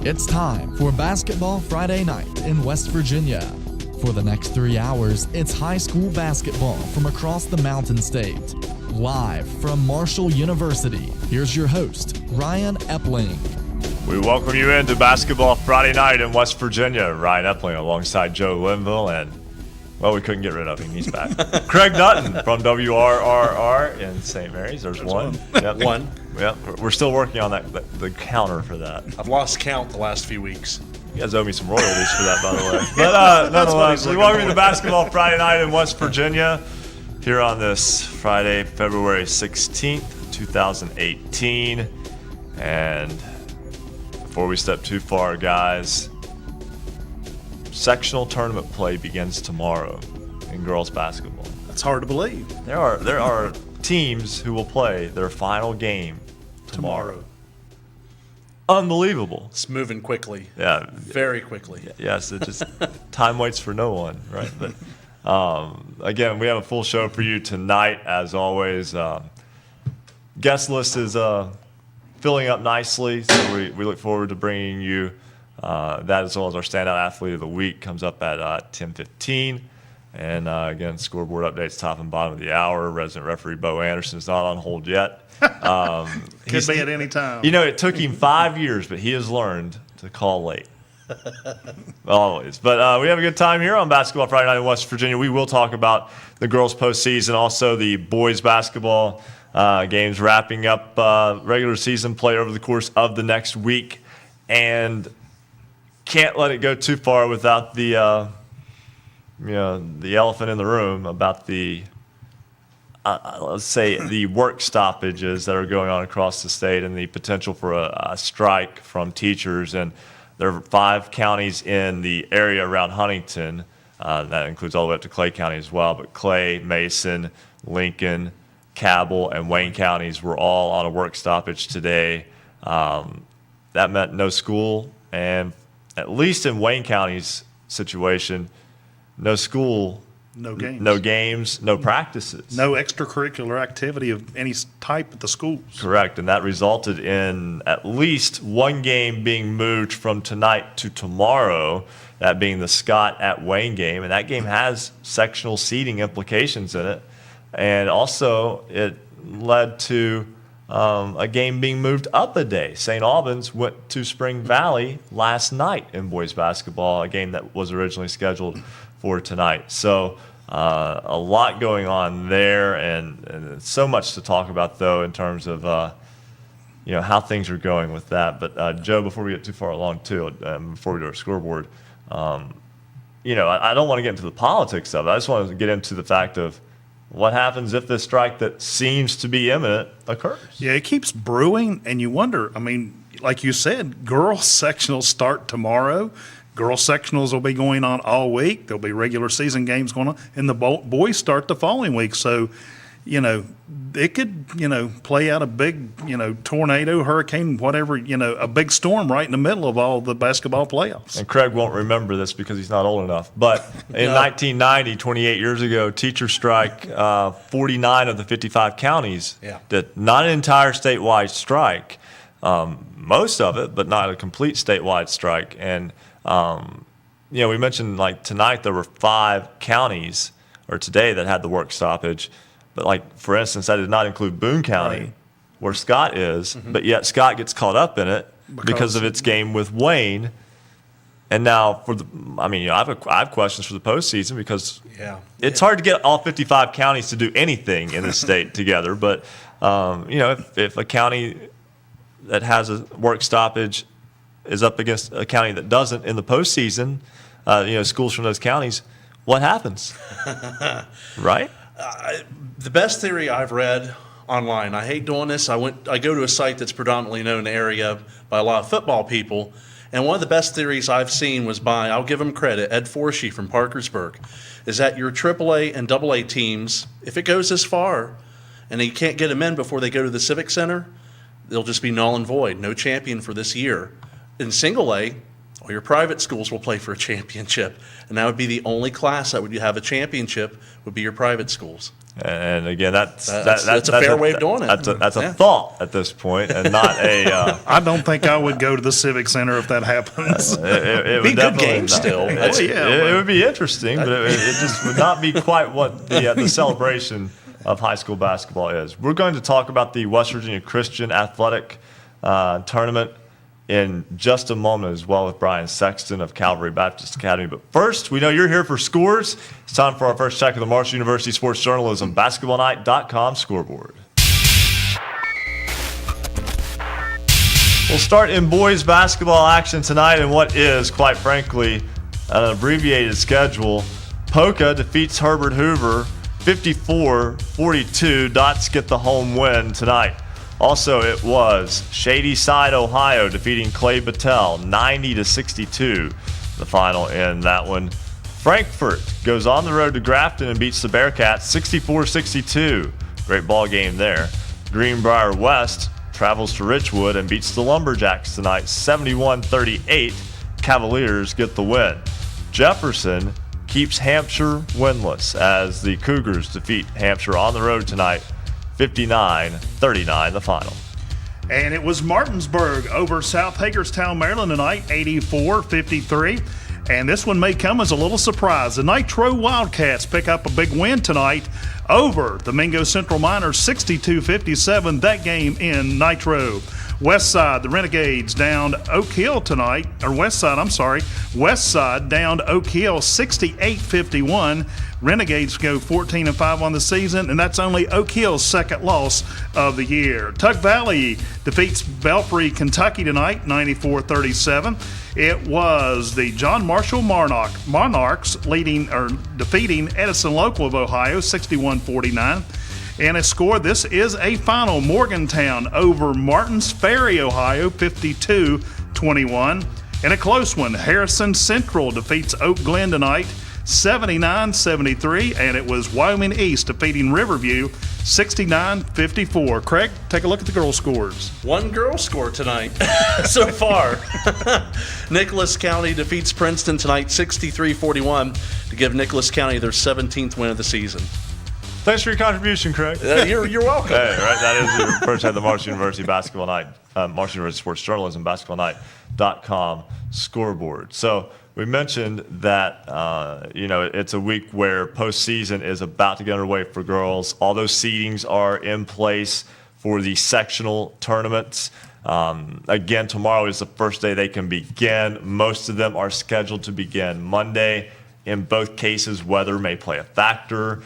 It's time for Basketball Friday Night in West Virginia. For the next 3 hours, it's high school basketball from across the Mountain State. Live from Marshall University, here's your host, Ryan Epling. We welcome you into Basketball Friday Night in West Virginia. Ryan Epling alongside Joe Linville, and, well, we couldn't get rid of him. He's back. Craig Dutton from WRRR in St. Mary's. There's one. Yep. One. Yep. We're still working on the counter for that. I've lost count the last few weeks. You guys owe me some royalties for that, by the way. But nonetheless, we welcome you to Basketball Friday Night in West Virginia here on this Friday, February 16th, 2018. And before we step too far, guys, sectional tournament play begins tomorrow in girls basketball. That's hard to believe. There are teams who will play their final game tomorrow. Unbelievable. It's moving quickly. Yeah. Very quickly. Yes, it just time waits for no one, right? But again, we have a full show for you tonight, as always. Guest list is filling up nicely, so we look forward to bringing you that, as well as our standout athlete of the week comes up at 10:15. And again, scoreboard updates top and bottom of the hour. Resident referee Bo Anderson is not on hold yet. Could be at any time. You know, it took him 5 years, but he has learned to call late. Always. But we have a good time here on Basketball Friday Night in West Virginia. We will talk about the girls' postseason, also the boys' basketball games wrapping up regular season play over the course of the next week. And can't let it go too far without the elephant in the room about the let's say the work stoppages that are going on across the state and the potential for a strike from teachers. And there are 5 counties in the area around Huntington. That includes all the way up to Clay County as well. But Clay, Mason, Lincoln, Cabell, and Wayne counties were all on a work stoppage today. That meant no school, and at least in Wayne County's situation, no school, no games, no practices. No extracurricular activity of any type at the schools. Correct, and that resulted in at least one game being moved from tonight to tomorrow, that being the Scott at Wayne game, and that game has sectional seeding implications in it. And also it led to a game being moved up a day. St. Albans went to Spring Valley last night in boys basketball, a game that was originally scheduled for tonight. So a lot going on there, and so much to talk about, though, in terms of how things are going with that. But Joe, before we get too far along, too, before we do our scoreboard, I don't want to get into the politics of it. I just want to get into the fact of what happens if this strike that seems to be imminent occurs. Yeah, it keeps brewing, and you wonder, like you said, girls sectionals start tomorrow. Girls sectionals will be going on all week. There'll be regular season games going on, and the boys start the following week. So, it could, play out a big, tornado, hurricane, whatever, a big storm right in the middle of all the basketball playoffs. And Craig won't remember this because he's not old enough. But in 1990, 28 years ago, teacher strike, 49 of the 55 counties did not an entire statewide strike, most of it, but not a complete statewide strike. And we mentioned like tonight there were 5 counties, or today, that had the work stoppage. But like, for instance, that did not include Boone County, where Scott is, but yet Scott gets caught up in it because of its game with Wayne. And now I have questions for the postseason because it's hard to get all 55 counties to do anything in the state together. But, if a county that has a work stoppage is up against a county that doesn't in the postseason, schools from those counties, what happens? Right? The best theory I've read online, I hate doing this, I go to a site that's predominantly known in the area by a lot of football people, and one of the best theories I've seen was by, I'll give him credit, Ed Forshee from Parkersburg, is that your AAA and AA teams, if it goes this far and you can't get them in before they go to the Civic Center, they'll just be null and void, no champion for this year. In single A, all your private schools will play for a championship, and that would be the only class that would have a championship would be your private schools. And again, that's a fair way of doing it. That's a thought at this point, and not a. I don't think I would go to the Civic Center if that happens. It Be would a good definitely game not. still. It would be interesting, but it just would not be quite what the celebration of high school basketball is. We're going to talk about the West Virginia Christian Athletic Tournament in just a moment as well with Brian Sexton of Calvary Baptist Academy. But first, we know you're here for scores. It's time for our first check of the Marshall University Sports Journalism BasketballNight.com scoreboard. We'll start in boys basketball action tonight in what is, quite frankly, an abbreviated schedule. Polka defeats Herbert Hoover 54-42. Dots get the home win tonight. Also, it was Shady Side, Ohio, defeating Clay Battelle 90-62. The final in that one. Frankfurt goes on the road to Grafton and beats the Bearcats 64-62. Great ball game there. Greenbrier West travels to Richwood and beats the Lumberjacks tonight 71-38. Cavaliers get the win. Jefferson keeps Hampshire winless as the Cougars defeat Hampshire on the road tonight 59-39, the final. And it was Martinsburg over South Hagerstown, Maryland tonight, 84-53. And this one may come as a little surprise. The Nitro Wildcats pick up a big win tonight over the Mingo Central Miners, 62-57. That game in Nitro. West Side, the Renegades downed Oak Hill tonight, or West Side downed Oak Hill 68-51. Renegades go 14-5 on the season, and that's only Oak Hill's second loss of the year. Tug Valley defeats Belfry, Kentucky tonight, 94-37. It was the John Marshall Monarchs defeating Edison Local of Ohio, 61-49. And a score, this is a final. Morgantown over Martins Ferry, Ohio, 52-21. And a close one, Harrison Central defeats Oak Glen tonight, 79-73. And it was Wyoming East defeating Riverview, 69-54. Craig, take a look at the girls' scores. One girl score tonight so far. Nicholas County defeats Princeton tonight, 63-41, to give Nicholas County their 17th win of the season. Thanks for your contribution, Craig. You're welcome. Hey, right, that is your first at the Marshall University Basketball Night, Marshall University Sports Journalism, BasketballNight.com scoreboard. So we mentioned that, it's a week where postseason is about to get underway for girls. All those seedings are in place for the sectional tournaments. Again, tomorrow is the first day they can begin. Most of them are scheduled to begin Monday. In both cases, weather may play a factor.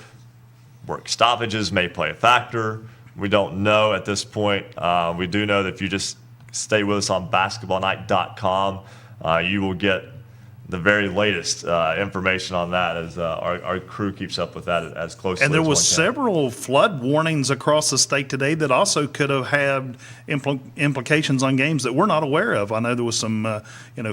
Work stoppages may play a factor. We don't know at this point. We do know that if you just stay with us on basketballnight.com, you will get the very latest information on that as our crew keeps up with that as closely as And there was one can. several flood warnings across the state today that also could have had implications on games that we're not aware of. I know there was some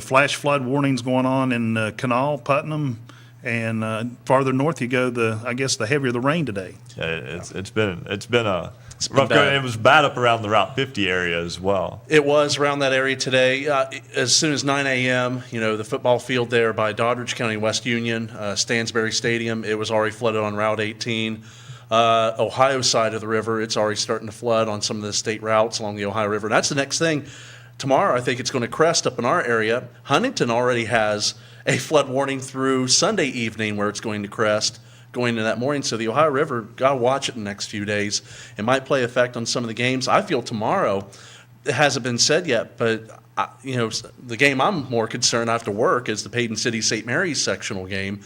flash flood warnings going on in Kanawha, Putnam, and farther north you go, the heavier the rain today. It's been a rough go. It was bad up around the Route 50 area as well. It was around that area today. As soon as 9 a.m., the football field there by Doddridge County West Union, Stansbury Stadium, it was already flooded on Route 18. Ohio side of the river, it's already starting to flood on some of the state routes along the Ohio River. And that's the next thing. Tomorrow, I think it's going to crest up in our area. Huntington already has a flood warning through Sunday evening where it's going to crest going into that morning. So the Ohio River, got to watch it in the next few days. It might play effect on some of the games. I feel tomorrow, it hasn't been said yet, but the game I'm more concerned after work is the Payton City St. Mary's sectional game.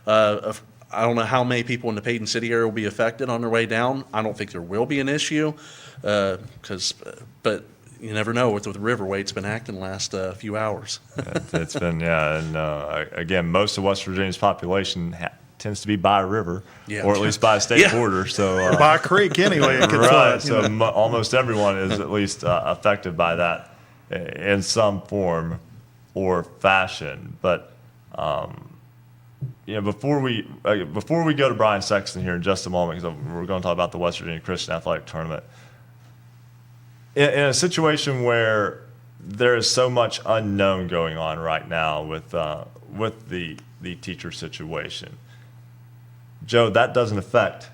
I don't know how many people in the Payton City area will be affected on their way down. I don't think there will be an issue, but you never know with the riverway. It's been acting the last few hours. It's been, and again, most of West Virginia's population tends to be by a river, or at least by a state border. So by a creek anyway. It can right. flood, So almost everyone is at least affected by that in some form or fashion. But before we go to Brian Sexton here in just a moment, because we're going to talk about the West Virginia Christian Athletic Tournament. In a situation where there is so much unknown going on right now with the teacher situation, Joe, that doesn't affect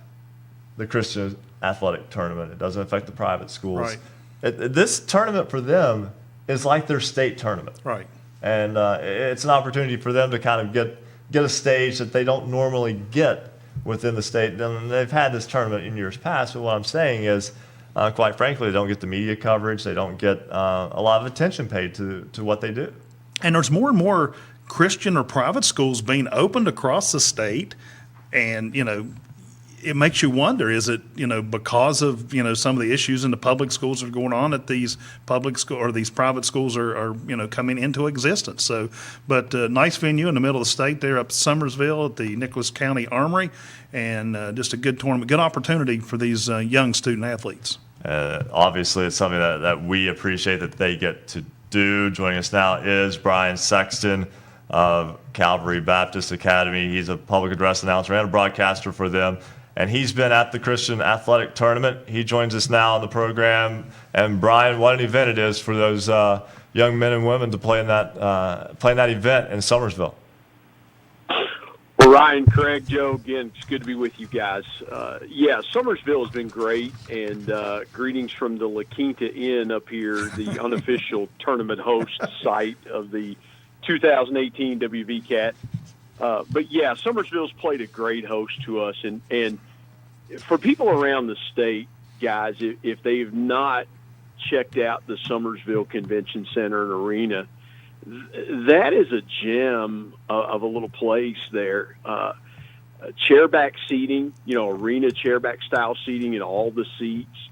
the Christian athletic tournament. It doesn't affect the private schools. Right. This tournament for them is like their state tournament. Right. And it's an opportunity for them to kind of get a stage that they don't normally get within the state. And they've had this tournament in years past, but what I'm saying is, quite frankly, they don't get the media coverage. They don't get a lot of attention paid to what they do. And there's more and more Christian or private schools being opened across the state, and it makes you wonder, is it because of some of the issues in the public schools that are going on at these public school or these private schools are coming into existence. So, but nice venue in the middle of the state there up Summersville at the Nicholas County Armory, and just a good tournament, good opportunity for these young student athletes. Obviously, it's something that we appreciate that they get to do. Joining us now is Brian Sexton of Calvary Baptist Academy. He's a public address announcer and a broadcaster for them, and he's been at the Christian Athletic Tournament. He joins us now on the program. And Brian, what an event it is for those young men and women to play in that event in Summersville. Well, Ryan, Craig, Joe, again, it's good to be with you guys. Summersville has been great, and greetings from the La Quinta Inn up here, the unofficial tournament host site of the 2018 WVCAT. Summersville's played a great host to us, and for people around the state, guys, if they've not checked out the Summersville Convention Center and Arena, that is a gem of a little place there. Chairback seating, arena chairback style seating in all the seats.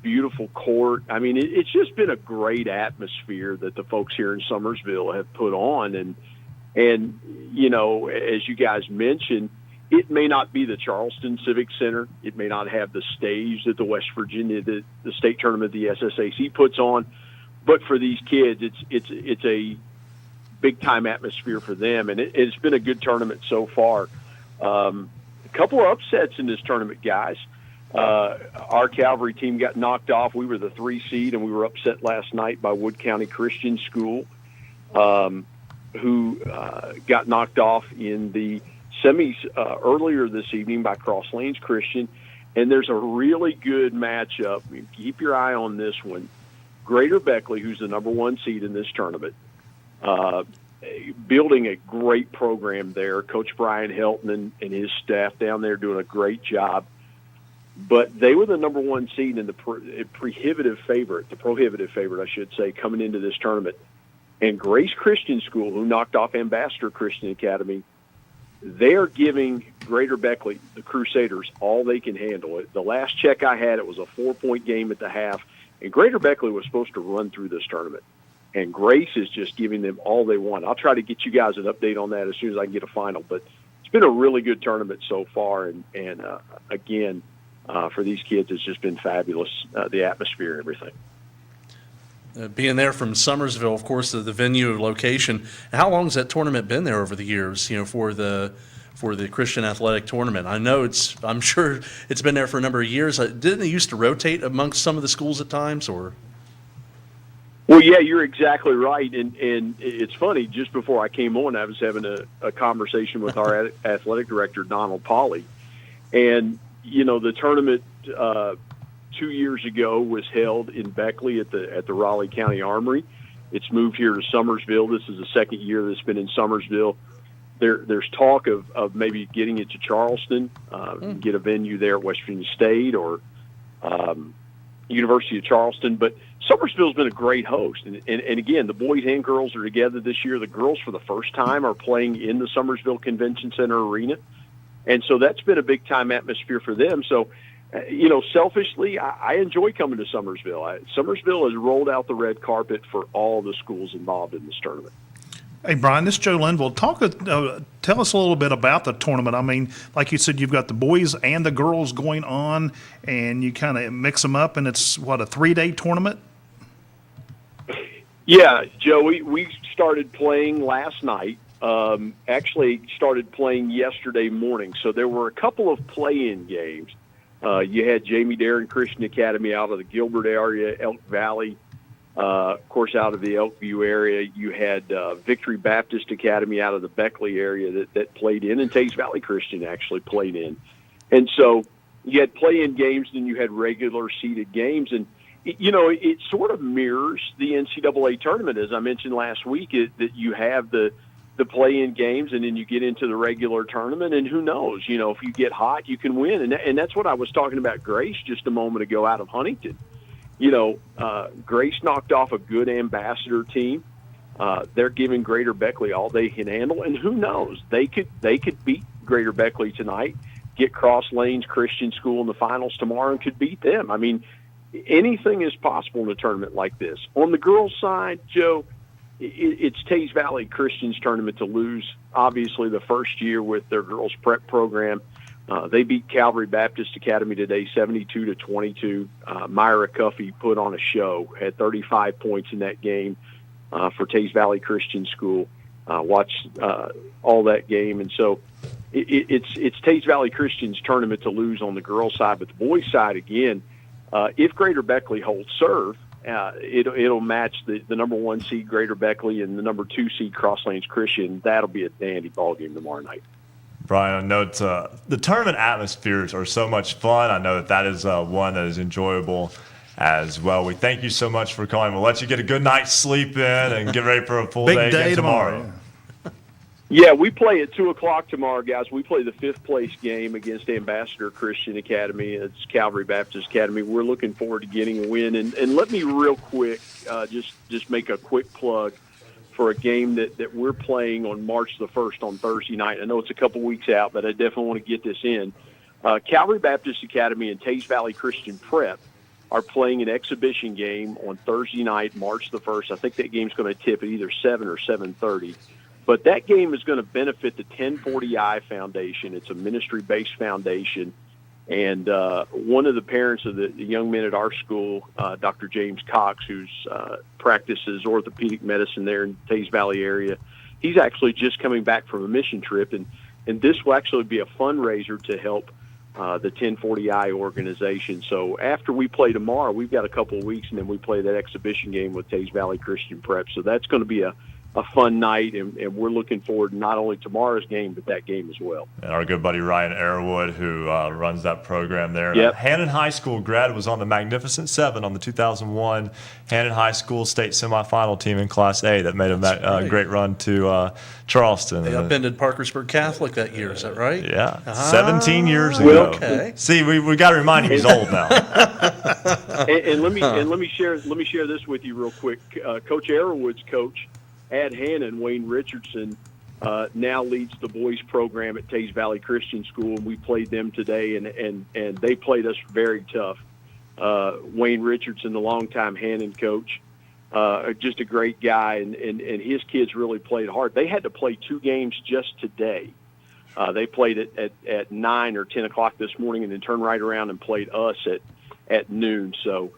Beautiful court. I mean, it's just been a great atmosphere that the folks here in Summersville have put on. And as you guys mentioned, it may not be the Charleston Civic Center. It may not have the stage that the West Virginia, the state tournament, the SSAC puts on. But for these kids, it's a big time atmosphere for them. And it's been a good tournament so far. A couple of upsets in this tournament, guys. Our Calvary team got knocked off. We were the 3 seed, and we were upset last night by Wood County Christian School, who got knocked off in the semis earlier this evening by Cross Lanes Christian. And there's a really good matchup. Keep your eye on this one. Greater Beckley, who's the number 1 seed in this tournament, building a great program there. Coach Brian Helton and his staff down there doing a great job. But they were the number 1 seed and the prohibitive favorite, I should say, coming into this tournament. And Grace Christian School, who knocked off Ambassador Christian Academy, they are giving Greater Beckley, the Crusaders, all they can handle. The last check I had, it was a 4-point game at the half, and Greater Beckley was supposed to run through this tournament. And Grace is just giving them all they want. I'll try to get you guys an update on that as soon as I can get a final. But it's been a really good tournament so far, and again, for these kids, it's just been fabulous, the atmosphere and everything. Being there from Summersville, of course, the venue location. How long has that tournament been there over the years? For the Christian Athletic Tournament. I'm sure it's been there for a number of years. Didn't it used to rotate amongst some of the schools at times, or? Well, yeah, you're exactly right, and it's funny. Just before I came on, I was having a conversation with our athletic director, Donald Pauly, and the tournament 2 years ago was held in Beckley at the Raleigh County Armory. It's moved here to Summersville. This is the second year that's been in Summersville. There's talk of maybe getting it to Charleston, get a venue there at West Virginia State or University of Charleston. But Summersville's been a great host. And again, the boys and girls are together this year. The girls, for the first time, are playing in the Summersville Convention Center Arena. And so that's been a big-time atmosphere for them. So, selfishly, I enjoy coming to Summersville. Summersville has rolled out the red carpet for all the schools involved in this tournament. Hey, Brian, this is Joe Linville. Tell us a little bit about the tournament. I mean, like you said, you've got the boys and the girls going on, and you kind of mix them up, and it's, a 3-day tournament? Yeah, Joe, we started playing last night. Actually started playing yesterday morning. So there were a couple of play-in games. You had Jamie Darren Christian Academy out of the Gilbert area, Elk Valley. Of course, out of the Elkview area, you had Victory Baptist Academy out of the Beckley area that played in, and Tays Valley Christian actually played in. And so You had play-in games, then you had regular seeded games, and it sort of mirrors the NCAA tournament, as I mentioned last week. That you have the play-in games, and then you get into the regular tournament, and who knows? If you get hot, you can win, and that's what I was talking about Grace just a moment ago out of Huntington. Grace knocked off a good Ambassador team. They're giving Greater Beckley all they can handle, and who knows? They could beat Greater Beckley tonight, get Cross Lanes Christian School in the finals tomorrow, and could beat them. I mean, anything is possible in a tournament like this. On the girls' side, Joe, it's Tays Valley Christian's tournament to lose. Obviously, the first year with their girls' prep program. They beat Calvary Baptist Academy today 72-22. Myra Cuffey put on a show, had 35 points in that game for Tays Valley Christian School. Watched all that game. And so it's Tays Valley Christian's tournament to lose on the girls' side. But the boys' side, again, if Greater Beckley holds serve, it'll match the number 1 seed Greater Beckley and the number 2 seed Cross Lanes Christian. That'll be a dandy ball game tomorrow night. Brian, I know the tournament atmospheres are so much fun. I know that is one that is enjoyable as well. We thank you so much for calling. We'll let you get a good night's sleep in and get ready for a full day again tomorrow. Yeah, we play at 2 o'clock tomorrow, guys. We play the 5th place game against Ambassador Christian Academy. It's Calvary Baptist Academy. We're looking forward to getting a win. And let me real quick just make a quick plug for a game that we're playing on March the 1st on Thursday night. I know it's a couple weeks out, but I definitely want to get this in. Calvary Baptist Academy and Tays Valley Christian Prep are playing an exhibition game on Thursday night, March the 1st. I think that game's going to tip at either 7 or 7:30. But that game is going to benefit the 1040i Foundation. It's a ministry-based foundation. And one of the parents of the young men at our school, Dr. James Cox, who practices orthopedic medicine there in Tays Valley area, he's actually just coming back from a mission trip. And this will actually be a fundraiser to help the 1040i organization. So after we play tomorrow, we've got a couple of weeks, and then we play that exhibition game with Tays Valley Christian Prep. So that's going to be a fun night, and we're looking forward to not only tomorrow's game, but that game as well. And our good buddy Ryan Epling, who runs that program there. Yep. Hannon High School grad, was on the Magnificent Seven on the 2001 Hannon High School state semifinal team in Class A that made a great run to Charleston. They upended Parkersburg Catholic that year, is that right? Yeah, 17 years ago. Okay. See, we got to remind him he's old now. and let me share this with you real quick. Coach Arrowwood's coach at Hannon, Wayne Richardson, now leads the boys program at Tays Valley Christian School, and we played them today, and they played us very tough. Wayne Richardson, the longtime Hannon coach, just a great guy, and his kids really played hard. They had to play 2 games just today. They played at 9 or 10 o'clock this morning, and then turned right around and played us at noon. So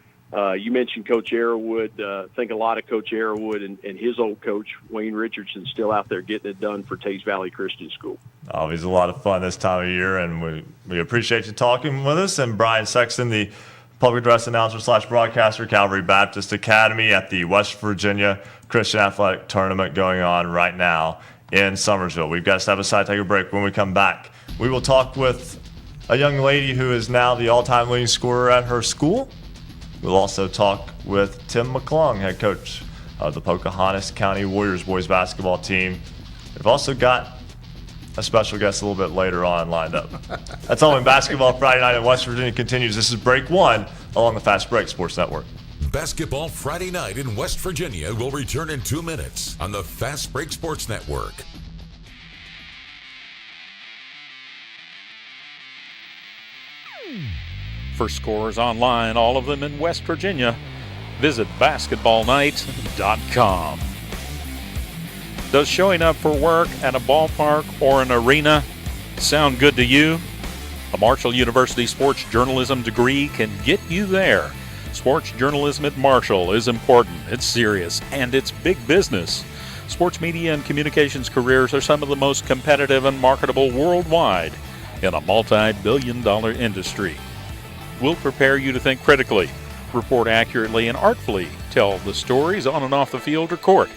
you mentioned Coach Arrowwood. Think a lot of Coach Arrowwood and his old coach, Wayne Richardson, still out there getting it done for Tays Valley Christian School. Always a lot of fun this time of year, and we appreciate you talking with us. And Brian Sexton, the public address announcer / broadcaster, Calvary Baptist Academy at the West Virginia Christian Athletic Tournament going on right now in Summersville. We've got to step aside, take a break. When we come back, we will talk with a young lady who is now the all-time leading scorer at her school. We'll also talk with Tim McClung, head coach of the Pocahontas County Warriors boys basketball team. We've also got a special guest a little bit later on lined up. That's all in Basketball Friday Night in West Virginia continues. This is Break 1 along the Fast Break Sports Network. Basketball Friday Night in West Virginia will return in 2 minutes on the Fast Break Sports Network. For scores online, all of them in West Virginia, visit basketballnight.com. Does showing up for work at a ballpark or an arena sound good to you? A Marshall University sports journalism degree can get you there. Sports journalism at Marshall is important, it's serious, and it's big business. Sports media and communications careers are some of the most competitive and marketable worldwide in a multi-billion-dollar industry. We'll prepare you to think critically, report accurately and artfully, tell the stories on and off the field or court.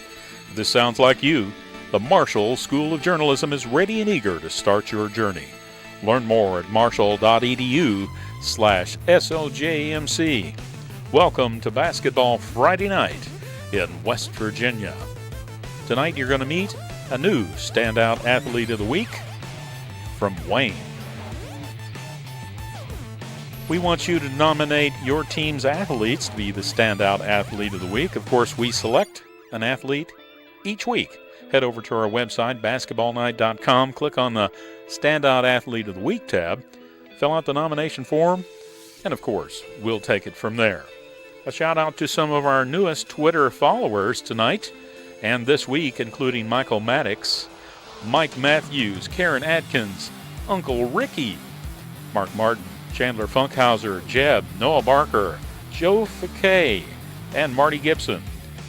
If this sounds like you, the Marshall School of Journalism is ready and eager to start your journey. Learn more at marshall.edu/SOJMC. Welcome to Basketball Friday Night in West Virginia. Tonight you're going to meet a new Standout Athlete of the Week from Wayne. We want you to nominate your team's athletes to be the Standout Athlete of the Week. Of course, we select an athlete each week. Head over to our website, basketballnight.com, click on the Standout Athlete of the Week tab, fill out the nomination form, and of course, we'll take it from there. A shout out to some of our newest Twitter followers tonight and this week, including Michael Maddox, Mike Matthews, Karen Atkins, Uncle Ricky, Mark Martin, Chandler Funkhauser, Jeb, Noah Barker, Joe Fakay, and Marty Gibson.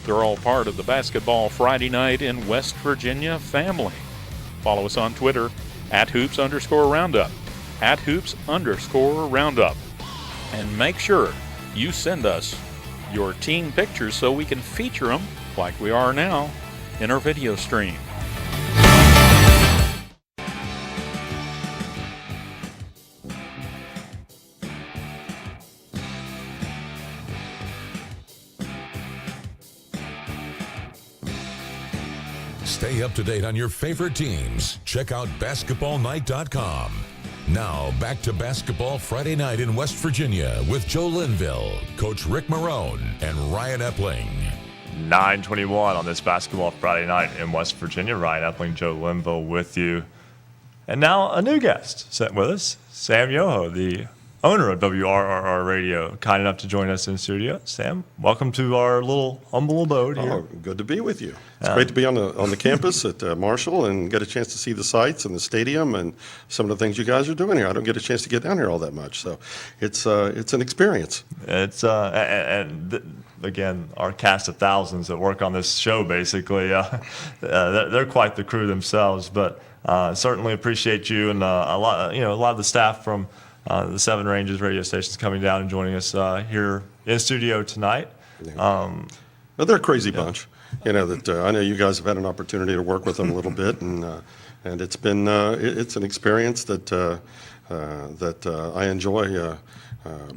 They're all part of the Basketball Friday Night in West Virginia family. Follow us on Twitter @hoops_roundup, @hoops_roundup. And make sure you send us your team pictures so we can feature them, like we are now, in our video stream. Stay up to date on your favorite teams. Check out basketballnight.com. Now, back to Basketball Friday Night in West Virginia with Joe Linville, Coach Ric Morrone, and Ryan Epling. 9:21 on this Basketball Friday Night in West Virginia. Ryan Epling, Joe Linville with you. And now a new guest sitting with us, Sam Yoho, the owner of WRRR Radio, kind enough to join us in studio. Sam, welcome to our little humble abode here. Oh, good to be with you. It's great to be on the campus at Marshall and get a chance to see the sights and the stadium and some of the things you guys are doing here. I don't get a chance to get down here all that much, so it's an experience. It's again, our cast of thousands that work on this show, basically, they're quite the crew themselves. But certainly appreciate you and a lot of the staff from the Seven Ranges radio stations coming down and joining us here in studio tonight. Well, they're a crazy bunch. I know you guys have had an opportunity to work with them a little bit, and it's been it's an experience that I enjoy.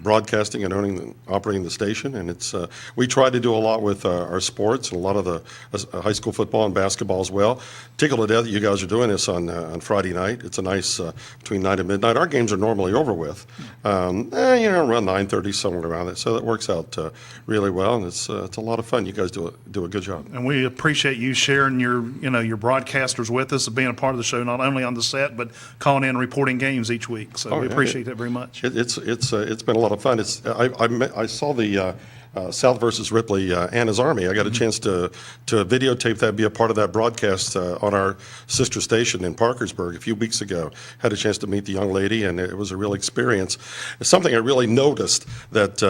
Broadcasting and operating the station, and it's we try to do a lot with our sports and a lot of the high school football and basketball as well. Tickled to death that you guys are doing this on Friday night. It's a nice between 9 and midnight. Our games are normally over with, around 9:30, somewhere around it. So that works out really well, and it's a lot of fun. You guys do a good job. And we appreciate you sharing your broadcasters with us, being a part of the show, not only on the set but calling in and reporting games each week. So we appreciate that very much. It's been a lot of fun. I saw the South versus Ripley, Anna's Army. I got a chance to videotape that, be a part of that broadcast on our sister station in Parkersburg a few weeks ago. Had a chance to meet the young lady, and it was a real experience. It's something I really noticed that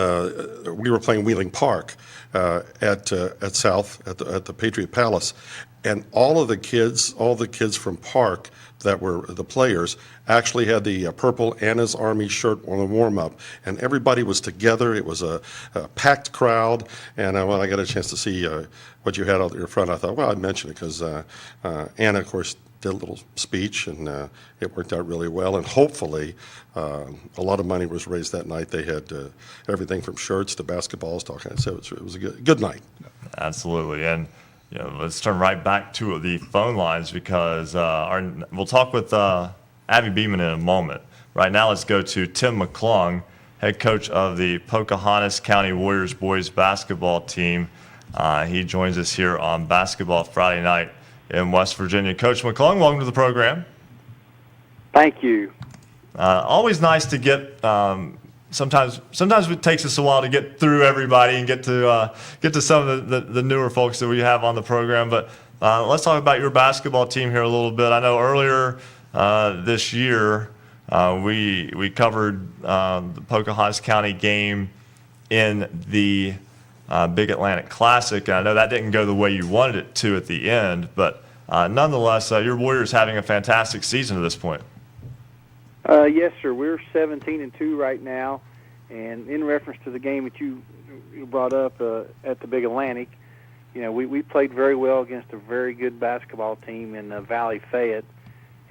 we were playing Wheeling Park at South at the Patriot Palace, and all the kids from Park that were the players actually had the purple Anna's Army shirt on the warm-up, and everybody was together. It was a packed crowd, and when I got a chance to see what you had out there in front, I thought, well, I'd mention it because Anna, of course, did a little speech, and it worked out really well, and hopefully a lot of money was raised that night. They had everything from shirts to basketballs, so it was a good night. Absolutely, and let's turn right back to the phone lines because we'll talk with Abby Beeman in a moment. Right now, let's go to Tim McClung, head coach of the Pocahontas County Warriors boys basketball team. He joins us here on Basketball Friday Night in West Virginia. Coach McClung, welcome to the program. Thank you. Always nice to get. Sometimes it takes us a while to get through everybody and get to some of the newer folks that we have on the program. But let's talk about your basketball team here a little bit. I know earlier this year we covered the Pocahontas County game in the Big Atlantic Classic, and I know that didn't go the way you wanted it to at the end. But nonetheless, your Warriors having a fantastic season to this point. Yes, sir. We're 17-2 right now, and in reference to the game that you brought up at the Big Atlantic, we played very well against a very good basketball team in Valley Fayette,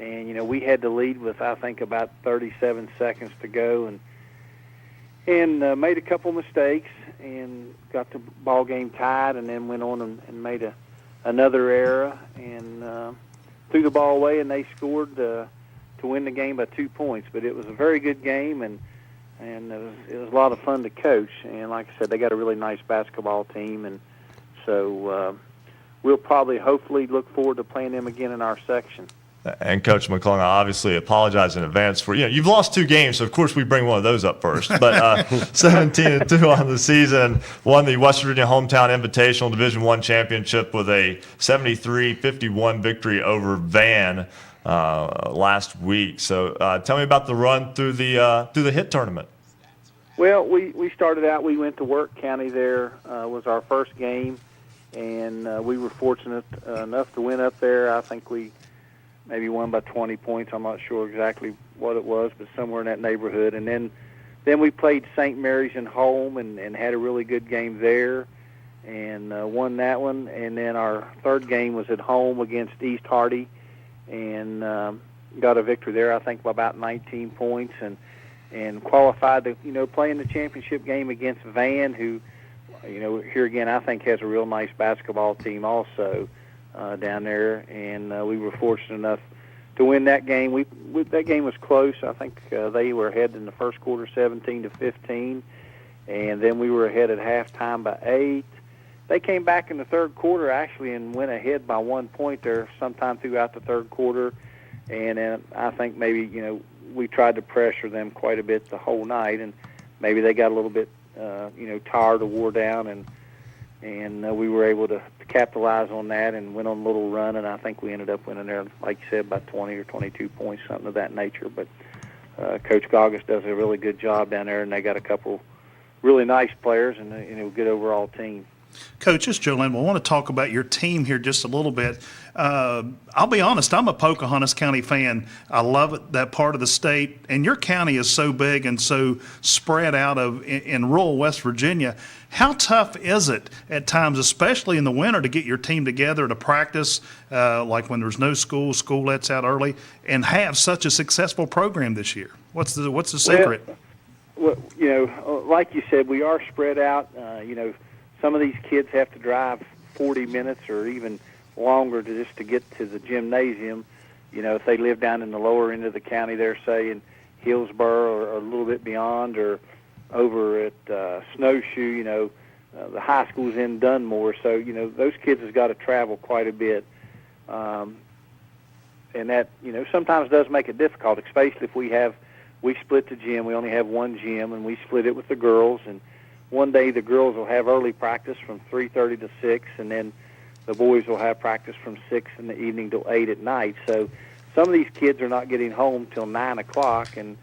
And we had the lead with, I think, about 37 seconds to go, and made a couple mistakes and got the ball game tied, and then went on and made another error and threw the ball away, and they scored to win the game by 2 points. But it was a very good game, and it was a lot of fun to coach. And like I said, they got a really nice basketball team, and so we'll probably hopefully look forward to playing them again in our section. And Coach McClung, I obviously apologize in advance for, you've lost 2 games, so of course we bring one of those up first. But 17-2 on the season, won the West Virginia Hometown Invitational Division I championship with a 73-51 victory over Van last week. So tell me about the run through the HIT tournament. Well, we started out, we went to Work County there, was our first game, and we were fortunate enough to win up there. I think we maybe won by 20 points. I'm not sure exactly what it was, but somewhere in that neighborhood. And then we played St. Mary's in Holm and had a really good game there and won that one. And then our third game was at home against East Hardy and got a victory there, I think, by about 19 points and qualified to, play in the championship game against Van, who, here again, I think has a real nice basketball team also. Down there, and we were fortunate enough to win that game. That game was close. I think they were ahead in the first quarter, 17-15, and then we were ahead at halftime by 8. They came back in the third quarter actually and went ahead by 1 point there sometime throughout the third quarter, and then I think maybe we tried to pressure them quite a bit the whole night, and maybe they got a little bit tired or wore down, and we were able to capitalize on that and went on a little run, and I think we ended up winning there, like you said, by 20 or 22 points, something of that nature. But Coach Goggins does a really good job down there, and they got a couple really nice players and a good overall team. Coach, it's Joe Linville. I want to talk about your team here just a little bit. I'll be honest, I'm a Pocahontas County fan. I love it, that part of the state. And your county is so big and so spread out in rural West Virginia. How tough is it at times, especially in the winter, to get your team together to practice, like when there's no school lets out early, and have such a successful program this year? What's the secret? Well, like you said, we are spread out. Some of these kids have to drive 40 minutes or even longer to get to the gymnasium. If they live down in the lower end of the county, they're say in Hillsborough or a little bit beyond, or over at Snowshoe, the high school's in Dunmore. So, those kids has got to travel quite a bit. And that, sometimes does make it difficult, especially if we split the gym. We only have one gym, and we split it with the girls, and one day the girls will have early practice from 3:30 to 6, and then the boys will have practice from 6 in the evening till 8 at night. So some of these kids are not getting home till 9 o'clock and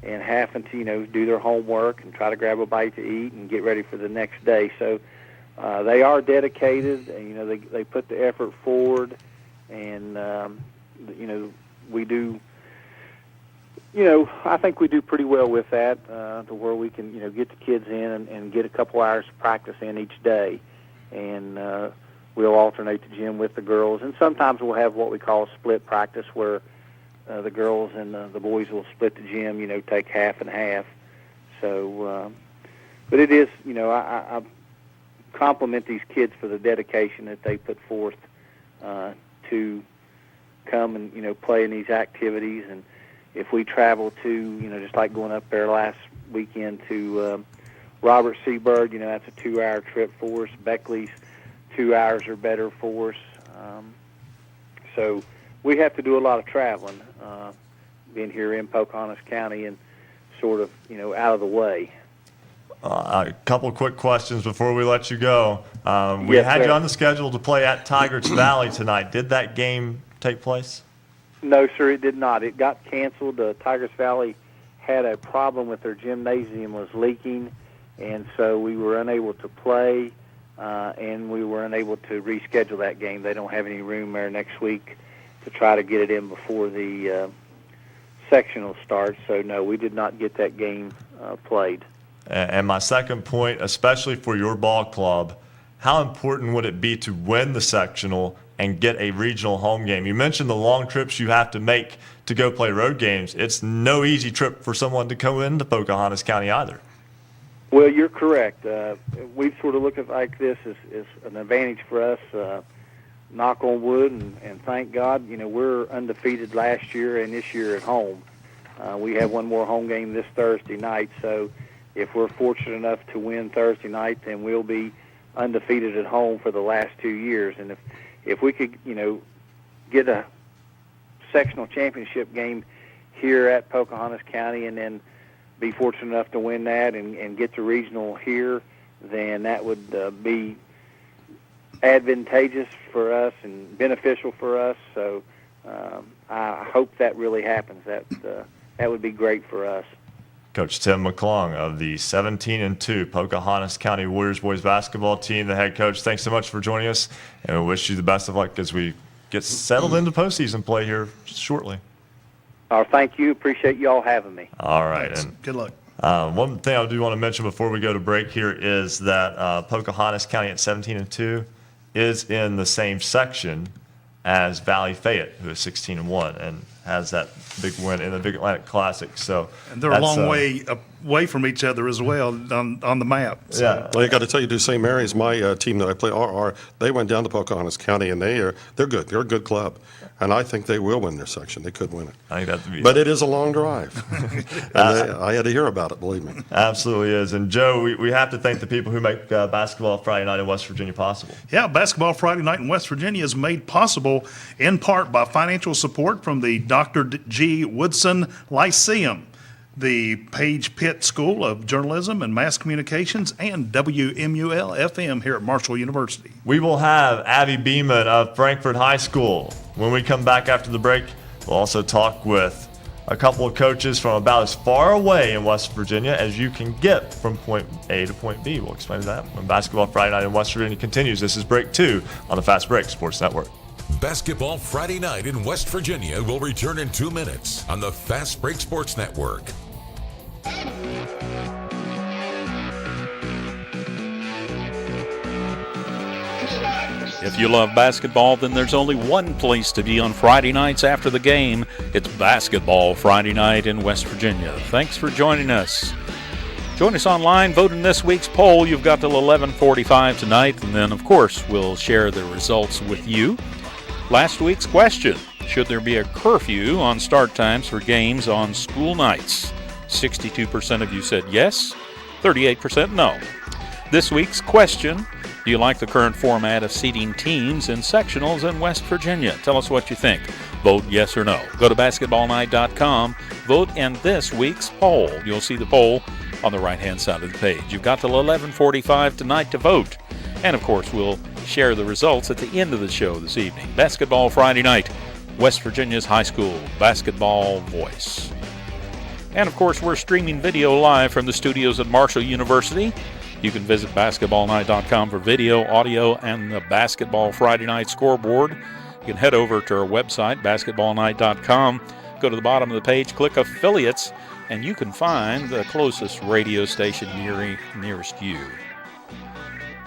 having to, do their homework and try to grab a bite to eat and get ready for the next day. So they are dedicated, and, they put the effort forward, and, we do, I think we do pretty well with that, to where we can, get the kids in and get a couple hours of practice in each day. And we'll alternate the gym with the girls. And sometimes we'll have what we call a split practice, where the girls and the boys will split the gym, take half and half. So, but it is, I compliment these kids for the dedication that they put forth to come and, play in these activities. And if we travel to, just like going up there last weekend to Robert Seabird, that's a 2-hour trip for us. Beckley's 2 hours or better for us. So we have to do a lot of traveling, being here in Pocahontas County and sort of, out of the way. A couple of quick questions before we let you go. We Yes, had sir. you on the schedule to play at Tigers Valley tonight. Did that game take place? No, sir, it did not. It got canceled. Tigers Valley had a problem with their gymnasium was leaking, and so we were unable to play, and we were unable to reschedule that game. They don't have any room there next week to try to get it in before the sectional starts. So, no, we did not get that game played. And my second point, especially for your ball club, how important would it be to win the sectional and get a regional home game. You mentioned the long trips you have to make to go play road games. It's no easy trip for someone to go into Pocahontas County either. Well, you're correct. We've sort of looked at like this as an advantage for us. Knock on wood and thank God, we're undefeated last year and this year at home. We have one more home game this Thursday night, so if we're fortunate enough to win Thursday night, then we'll be undefeated at home for the last 2 years. And if we could, get a sectional championship game here at Pocahontas County and then be fortunate enough to win that and get the regional here, then that would be advantageous for us and beneficial for us. So I hope that really happens. That would be great for us. Coach Tim McClung of the 17-2 Pocahontas County Warriors boys basketball team, the head coach. Thanks so much for joining us, and we wish you the best of luck as we get settled into postseason play here shortly. Thank you. Appreciate you all having me. All right. And good luck. One thing I do want to mention before we go to break here is that Pocahontas County at 17-2 is in the same section as Valley Fayette, who is 16-1 and has that big win in the Big Atlantic Classic. So and they're a long way away from each other as well on the map. So. Yeah. Well, I got to tell you, St. Mary's, my team that I play, RR, they went down to Pocahontas County, and they're good. They're a good club, and I think they will win their section. They could win it. I think that'd be. But it is a long drive, and I had to hear about it. Believe me. Absolutely is. And Joe, we have to thank the people who make Basketball Friday Night in West Virginia possible. Yeah, Basketball Friday Night in West Virginia is made possible in part by financial support from the Dr. G. Woodson Lyceum, the Page Pitt School of Journalism and Mass Communications, and WMUL-FM here at Marshall University. We will have Abby Beeman of Frankfort High School. When we come back after the break, we'll also talk with a couple of coaches from about as far away in West Virginia as you can get from point A to point B. We'll explain that when Basketball Friday Night in West Virginia continues. This is Break 2 on the Fast Break Sports Network. Basketball Friday Night in West Virginia will return in 2 minutes on the Fast Break Sports Network. If you love basketball, then there's only one place to be on Friday nights after the game. It's Basketball Friday Night in West Virginia. Thanks for joining us. Join us online. Vote in this week's poll. You've got till 11:45 tonight, and then, of course, we'll share the results with you. Last week's question: should there be a curfew on start times for games on school nights? 62% of you said yes, 38% no. This week's question: do you like the current format of seeding teams in sectionals in West Virginia? Tell us what you think. Vote yes or no. Go to basketballnight.com. Vote in this week's poll. You'll see the poll on the right-hand side of the page. You've got till 11:45 tonight to vote. And, of course, we'll share the results at the end of the show this evening. Basketball Friday Night, West Virginia's high school basketball voice. And, of course, we're streaming video live from the studios at Marshall University. You can visit basketballnight.com for video, audio, and the Basketball Friday Night scoreboard. You can head over to our website, basketballnight.com. Go to the bottom of the page, click Affiliates, and you can find the closest radio station nearest you.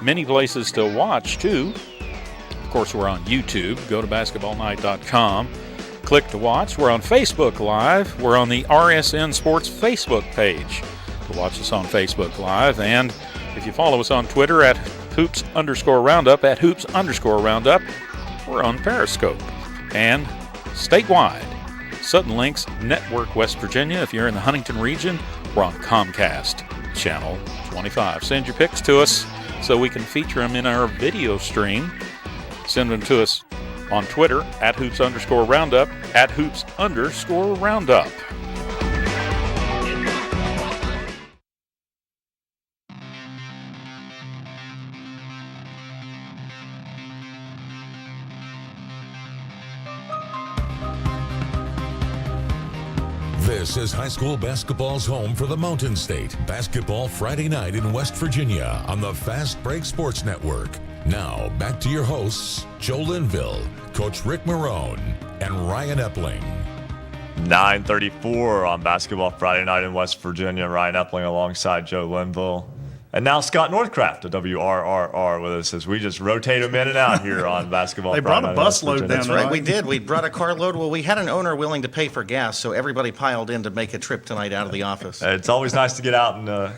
Many places to watch, too. Of course, we're on YouTube. Go to basketballnight.com. Click to watch. We're on Facebook Live. We're on the RSN Sports Facebook page to watch us on Facebook Live. And if you follow us on Twitter at @hoops_roundup, at @hoops_roundup, we're on Periscope. And statewide, Sudden Links Network West Virginia. If you're in the Huntington region, we're on Comcast Channel 25. Send your pics to us so we can feature them in our video stream. Send them to us on Twitter at @hoops_roundup, at @hoops_roundup. This is high school basketball's home for the Mountain State. Basketball Friday Night in West Virginia on the Fast Break Sports Network. Now, back to your hosts, Joe Linville, Coach Ric Morrone, and Ryan Epling. 9:34 on Basketball Friday Night in West Virginia. Ryan Epling alongside Joe Linville. And now Scott Northcraft of WRRR with us as we just rotate him in and out here on Basketball They brought a Friday Night in West busload Virginia. down That's there. right, we did. We brought a carload. Well, we had an owner willing to pay for gas, so everybody piled in to make a trip tonight out of the office. It's always nice to get out and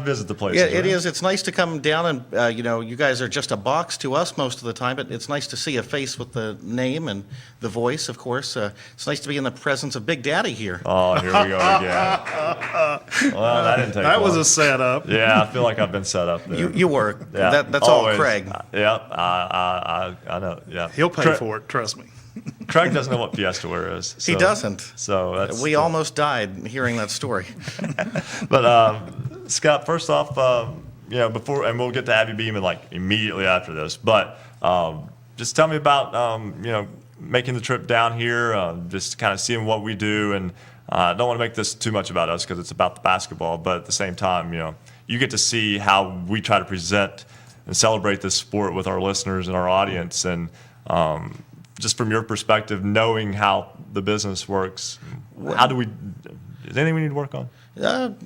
visit the place. Yeah, it is. It's nice to come down and, you guys are just a box to us most of the time, but it's nice to see a face with the name and the voice, of course. It's nice to be in the presence of Big Daddy here. Oh, here we go again. Well, that didn't take That was long. a setup. Yeah, I feel like I've been set up there. You were. Yeah, That's always. all Craig. Yeah, I know. Yeah, He'll pay for it, trust me. Craig doesn't know what Fiesta Wear is. He doesn't. So that's We almost died hearing that story. But Scott, first off, before, and we'll get to Abby Beeman like immediately after this, but just tell me about making the trip down here, just kind of seeing what we do, and I don't want to make this too much about us because it's about the basketball, but at the same time, you get to see how we try to present and celebrate this sport with our listeners and our audience, and just from your perspective, knowing how the business works, is there anything we need to work on?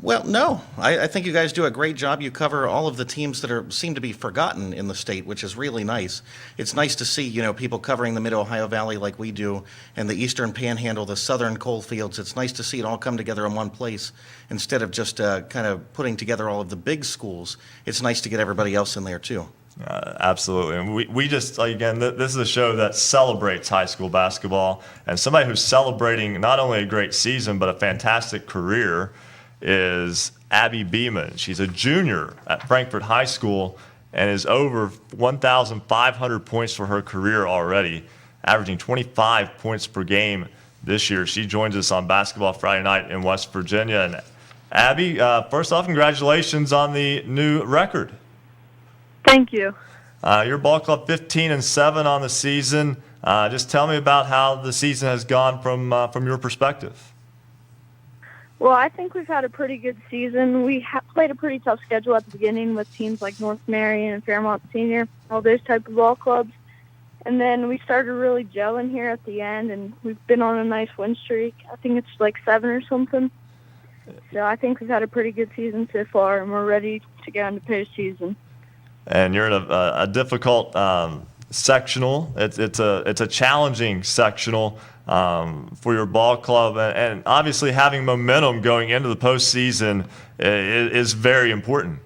Well, no. I think you guys do a great job. You cover all of the teams that seem to be forgotten in the state, which is really nice. It's nice to see, people covering the Mid-Ohio Valley like we do, and the Eastern Panhandle, the Southern Coalfields. It's nice to see it all come together in one place instead of just kind of putting together all of the big schools. It's nice to get everybody else in there, too. Absolutely. And we just, again, this is a show that celebrates high school basketball, and somebody who's celebrating not only a great season but a fantastic career is Abby Beeman. She's a junior at Frankfort High School and is over 1,500 points for her career already, averaging 25 points per game this year. She joins us on Basketball Friday Night in West Virginia. And Abby, first off, congratulations on the new record. Thank you. Your ball club 15-7 on the season. Just tell me about how the season has gone from your perspective. Well, I think we've had a pretty good season. We played a pretty tough schedule at the beginning with teams like North Marion and Fairmont Senior, all those type of ball clubs. And then we started really gelling here at the end, and we've been on a nice win streak. I think it's like 7 or something. So I think we've had a pretty good season so far, and we're ready to go into postseason. And you're in a difficult sectional. It's a challenging sectional for your ball club, and obviously having momentum going into the postseason is very important.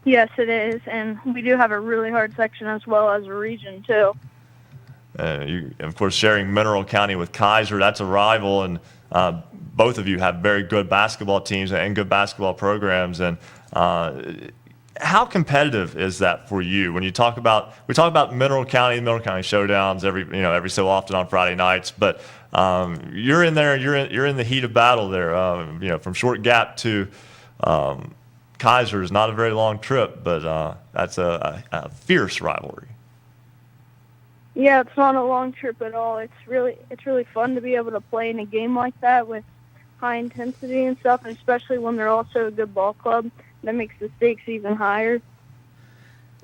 Yes, it is, and we do have a really hard section as well as a region too. You, of course, sharing Mineral County with Kaiser, that's a rival, and both of you have very good basketball teams and good basketball programs. And how competitive is that for you? When we talk about Mineral County showdowns every so often on Friday nights, but you're in there, you're in the heat of battle there. From Short Gap to Kaiser is not a very long trip, but that's a fierce rivalry. Yeah, it's not a long trip at all. It's really fun to be able to play in a game like that with high intensity and stuff, and especially when they're also a good ball club. That makes the stakes even higher.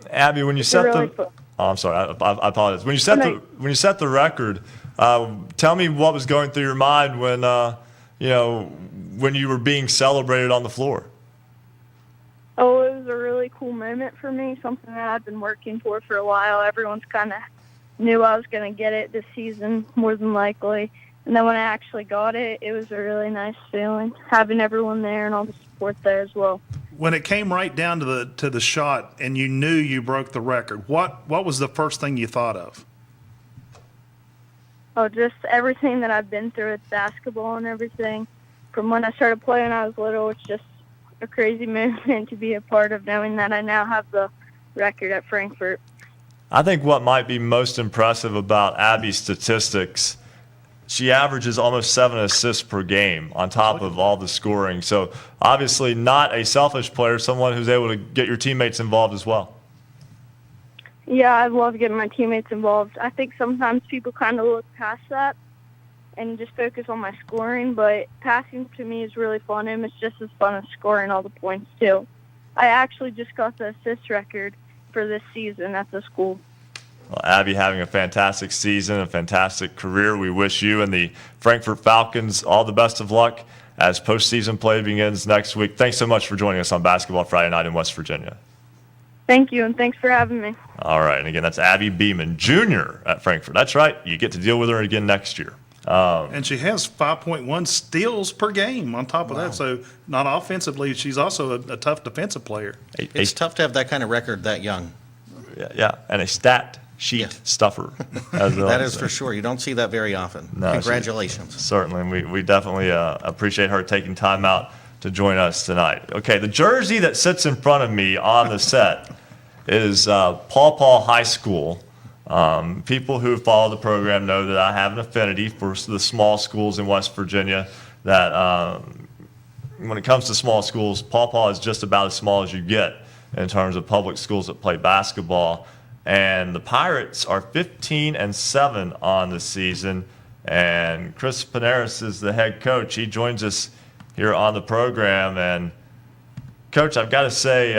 When you I'm sorry, I apologize. When you set the record, tell me what was going through your mind when when you were being celebrated on the floor. Oh, it was a really cool moment for me, something that I've been working for a while. Everyone's kind of knew I was going to get it this season, more than likely. And then when I actually got it, it was a really nice feeling, having everyone there and all the support there as well. When it came right down to the shot and you knew you broke the record, what was the first thing you thought of? Oh, just everything that I've been through with basketball and everything. From when I started playing when I was little, it's just a crazy moment to be a part of, knowing that I now have the record at Frankfort. I think what might be most impressive about Abby's statistics, she averages almost 7 assists per game on top of all the scoring. So obviously not a selfish player, someone who's able to get your teammates involved as well. Yeah, I love getting my teammates involved. I think sometimes people kind of look past that and just focus on my scoring, but passing to me is really fun, and it's just as fun as scoring all the points too. I actually just got the assist record for this season at the school. Well, Abby having a fantastic season, a fantastic career. We wish you and the Frankfort Falcons all the best of luck as postseason play begins next week. Thanks so much for joining us on Basketball Friday Night in West Virginia. Thank you, and thanks for having me. All right, and again, that's Abby Beeman, Jr. at Frankfort. That's right. You get to deal with her again next year. And she has 5.1 steals per game on top of that. So not offensively, she's also a tough defensive player. It's tough to have that kind of record that young. Yeah, and a stat sheet stuffer. That is for sure. You don't see that very often. No, congratulations. Certainly. We definitely appreciate her taking time out to join us tonight. Okay, the jersey that sits in front of me on the set is Paw Paw High School. People who follow the program know that I have an affinity for the small schools in West Virginia, that when it comes to small schools, Paw Paw is just about as small as you get in terms of public schools that play basketball. And the Pirates are 15-7 on the season, and Chris Panaris is the head coach. He joins us here on the program, and Coach, I've got to say,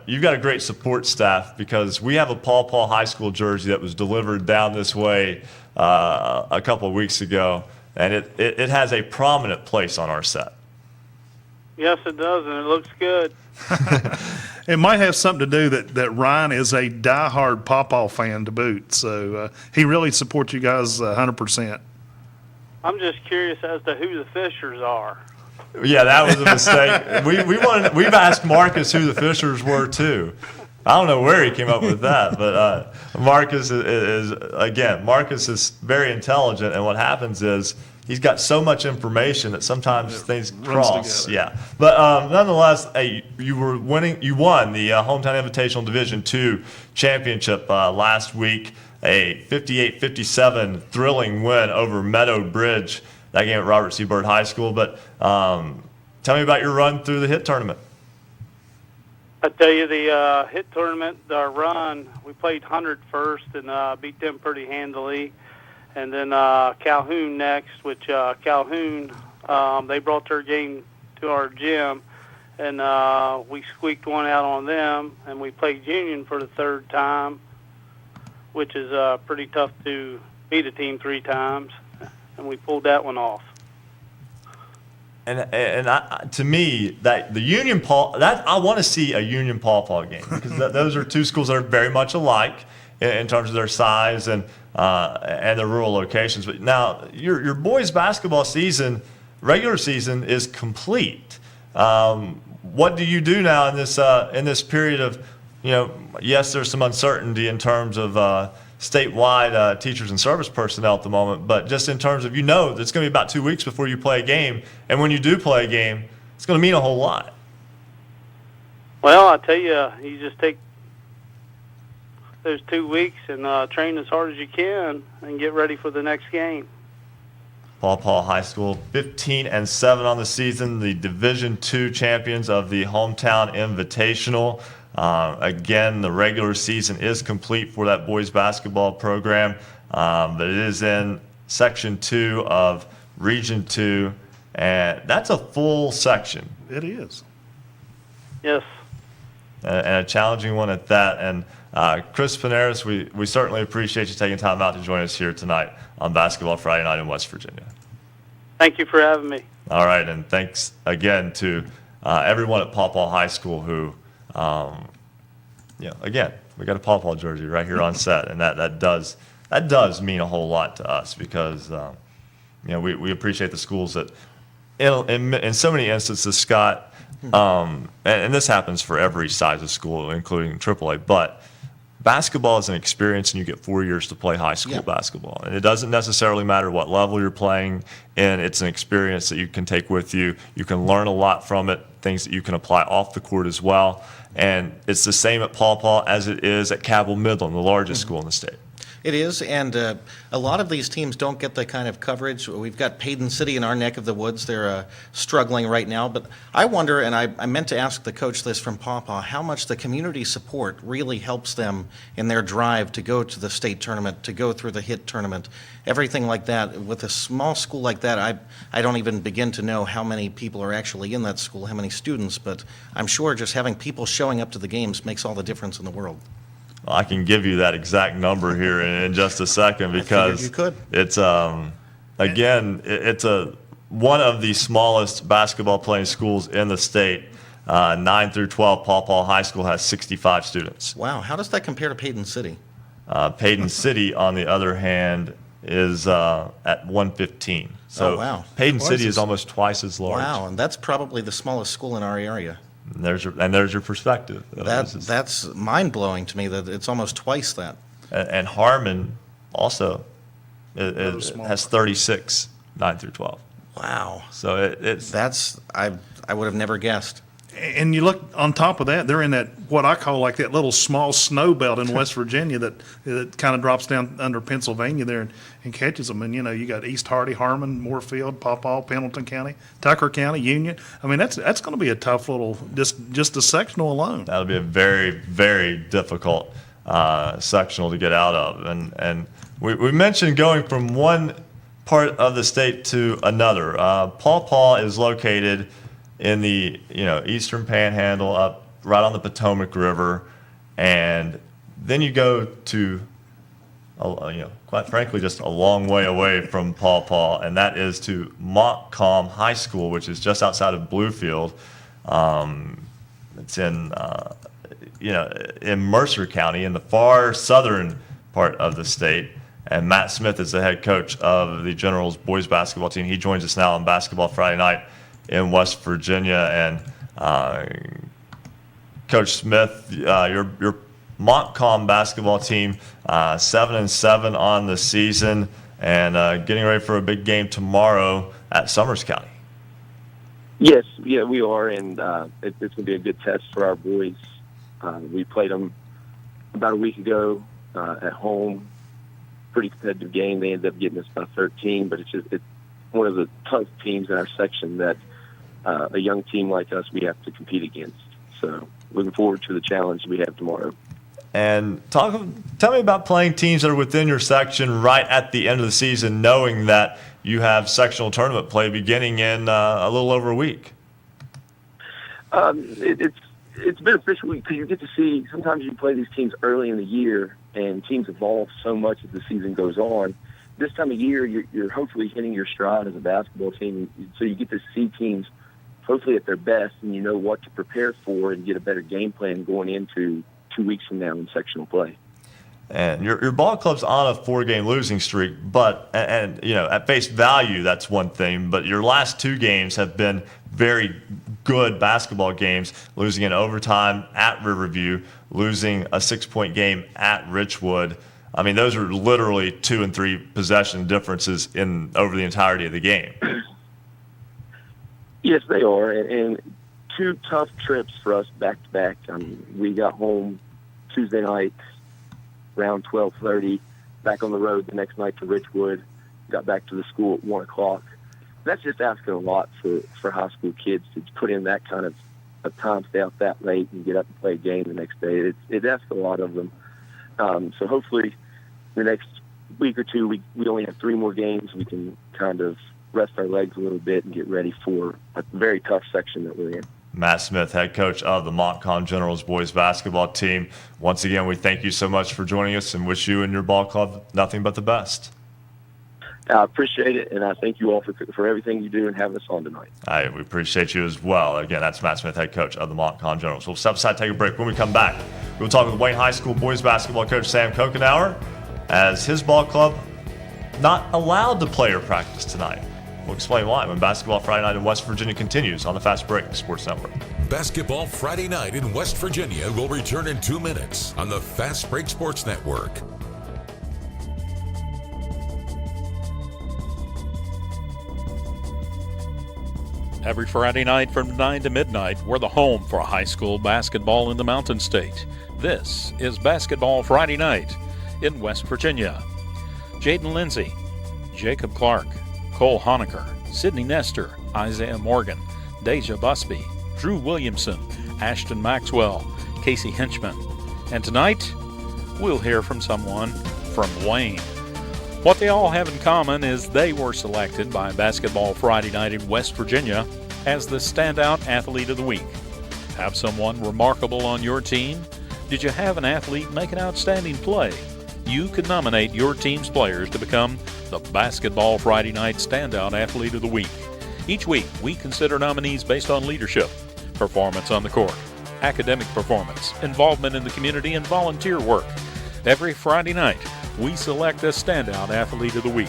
you've got a great support staff, because we have a Paw Paw High School jersey that was delivered down this way a couple of weeks ago, and it has a prominent place on our set. Yes, it does, and it looks good. It might have something to do that Ryan is a diehard Paw Paw fan to boot, so he really supports you guys 100%. I'm just curious as to who the Fishers are. Yeah, that was a mistake. We've asked Marcus who the Fishers were too. I don't know where he came up with that, but Marcus is very intelligent, and what happens is he's got so much information that sometimes things cross. Yeah, but nonetheless, you won the Hometown Invitational Division II championship last week. A 58-57 thrilling win over Meadow Bridge. That game at Robert C. Byrd High School. But tell me about your run through the HIT tournament. I tell you, the HIT tournament, our run, we played 100 first and beat them pretty handily. And then Calhoun next, which Calhoun, they brought their game to our gym, and we squeaked one out on them. And we played Union for the third time, which is pretty tough to beat a team 3 times. And we pulled that one off. And to me, that the Union Paw, that I want to see a Union Paw Paw game, because those are two schools that are very much alike in terms of their size and their rural locations. But now your boys' basketball season, regular season, is complete. What do you do now in this period of, yes, there's some uncertainty in terms of statewide teachers and service personnel at the moment, but just in terms of, it's going to be about 2 weeks before you play a game, and when you do play a game, it's going to mean a whole lot. Well, I tell you, you just take those 2 weeks and train as hard as you can and get ready for the next game. Paw Paw High School, 15-7 on the season, the Division II champions of the Hometown Invitational. Again, the regular season is complete for that boys basketball program, but it is in Section 2 of Region 2, and that's a full section. It is. Yes. And a challenging one at that. And Chris Panaris, we certainly appreciate you taking time out to join us here tonight on Basketball Friday Night in West Virginia. Thank you for having me. All right, and thanks again to everyone at Paw Paw High School who, again, we got a Paw Paw jersey right here on set, and that does mean a whole lot to us, because we appreciate the schools that, in so many instances, Scott, and this happens for every size of school, including AAA, but basketball is an experience, and you get 4 years to play high school basketball. And it doesn't necessarily matter what level you're playing in. It's an experience that you can take with you. You can learn a lot from it, things that you can apply off the court as well. And it's the same at Paw Paw as it is at Cabell Midland, the largest school in the state. It is, and a lot of these teams don't get the kind of coverage. We've got Payton City in our neck of the woods. They're struggling right now. But I wonder, and I meant to ask the coach this from Paw Paw, how much the community support really helps them in their drive to go to the state tournament, to go through the HIT tournament, everything like that. With a small school like that, I don't even begin to know how many people are actually in that school, how many students, but I'm sure just having people showing up to the games makes all the difference in the world. Well, I can give you that exact number here in just a second, because you could. It's again, it's a one of the smallest basketball playing schools in the state. 9 through 12, Paw Paw High School has 65 students. Wow, how does that compare to Payton City? Payton City, on the other hand, is at 115. So Payton City is almost twice as large. Wow, and that's probably the smallest school in our area. And there's your perspective. That's mind-blowing to me that it's almost twice that. And Harmon also has 36, 9 through 12. Wow. So I would have never guessed. And you look on top of that, they're in that, what I call like that little small snow belt in West Virginia that kind of drops down under Pennsylvania there and catches them. And, you got East Hardy, Harmon, Moorfield, Paw Paw, Pendleton County, Tucker County, Union. I mean, that's going to be a tough little, just the sectional alone. That'll be a very, very difficult sectional to get out of. And we mentioned going from one part of the state to another. Paw Paw is located in the eastern panhandle, up right on the Potomac River, and then you go to quite frankly just a long way away from Paw Paw, and that is to Montcalm High School, which is just outside of Bluefield. It's in in Mercer County, in the far southern part of the state. And Matt Smith is the head coach of the Generals boys basketball team. He joins us now on Basketball Friday Night in West Virginia. And Coach Smith, your Montcalm basketball team, 7-7 on the season, and getting ready for a big game tomorrow at Summers County. Yes, yeah, we are, and it's going to be a good test for our boys. We played them about a week ago at home. Pretty competitive game. They ended up getting us by 13, but it's one of the tough teams in our section that a young team like us, we have to compete against. So looking forward to the challenge we have tomorrow. And tell me about playing teams that are within your section right at the end of the season, knowing that you have sectional tournament play beginning in a little over a week. It's beneficial because you get to see, sometimes you play these teams early in the year and teams evolve so much as the season goes on. This time of year, you're hopefully hitting your stride as a basketball team, so you get to see teams hopefully at their best, and you know what to prepare for and get a better game plan going into 2 weeks from now in sectional play. And your ball club's on a 4-game losing streak, but at face value, that's one thing. But your last 2 games have been very good basketball games, losing in overtime at Riverview, losing a 6-point game at Richwood. I mean, those are literally 2 and 3 possession differences over the entirety of the game. Yes, they are, and 2 tough trips for us back to back. We got home Tuesday night around 12:30, back on the road the next night to Richwood, got back to the school at 1 o'clock. That's just asking a lot for high school kids to put in that kind of a time, stay out that late, and get up and play a game the next day. It asks a lot of them. So hopefully the next week or 2, we only have 3 more games. We can kind of rest our legs a little bit and get ready for a very tough section that we're in. Matt Smith, head coach of the Montcalm Generals boys basketball team. Once again, we thank you so much for joining us and wish you and your ball club nothing but the best. I appreciate it, and I thank you all for everything you do and having us on tonight. We appreciate you as well. Again, that's Matt Smith, head coach of the Montcalm Generals. We'll step aside, take a break. When we come back, we'll talk with Wayne High School boys basketball coach Sam Kokenauer, as his ball club not allowed to play or practice tonight. We'll explain why when Basketball Friday Night in West Virginia continues on the Fast Break Sports Network. Basketball Friday Night in West Virginia will return in 2 minutes on the Fast Break Sports Network. Every Friday night from 9 to midnight, we're the home for high school basketball in the Mountain State. This is Basketball Friday Night in West Virginia. Jaden Lindsay, Jacob Clark, Cole Honecker, Sydney Nestor, Isaiah Morgan, Deja Busby, Drew Williamson, Ashton Maxwell, Casey Hinchman. And tonight, we'll hear from someone from Wayne. What they all have in common is they were selected by Basketball Friday Night in West Virginia as the Standout Athlete of the Week. Have someone remarkable on your team? Did you have an athlete make an outstanding play? You could nominate your team's players to become the Basketball Friday Night Standout Athlete of the Week. Each week, we consider nominees based on leadership, performance on the court, academic performance, involvement in the community, and volunteer work. Every Friday night, we select a standout athlete of the week.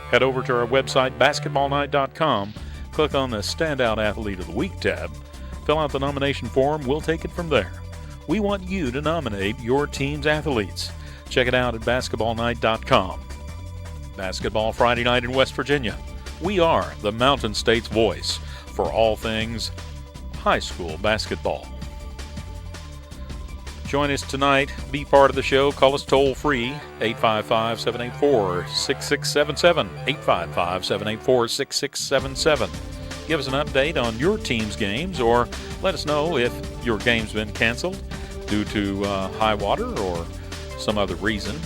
Head over to our website, basketballnight.com, click on the Standout Athlete of the Week tab, fill out the nomination form, we'll take it from there. We want you to nominate your team's athletes. Check it out at basketballnight.com. Basketball Friday night in West Virginia. We are the Mountain State's voice for all things high school basketball. Join us tonight. Be part of the show. Call us toll-free, 855-784-6677, 855-784-6677. Give us an update on your team's games, or let us know if your game's been canceled due to high water or some other reason.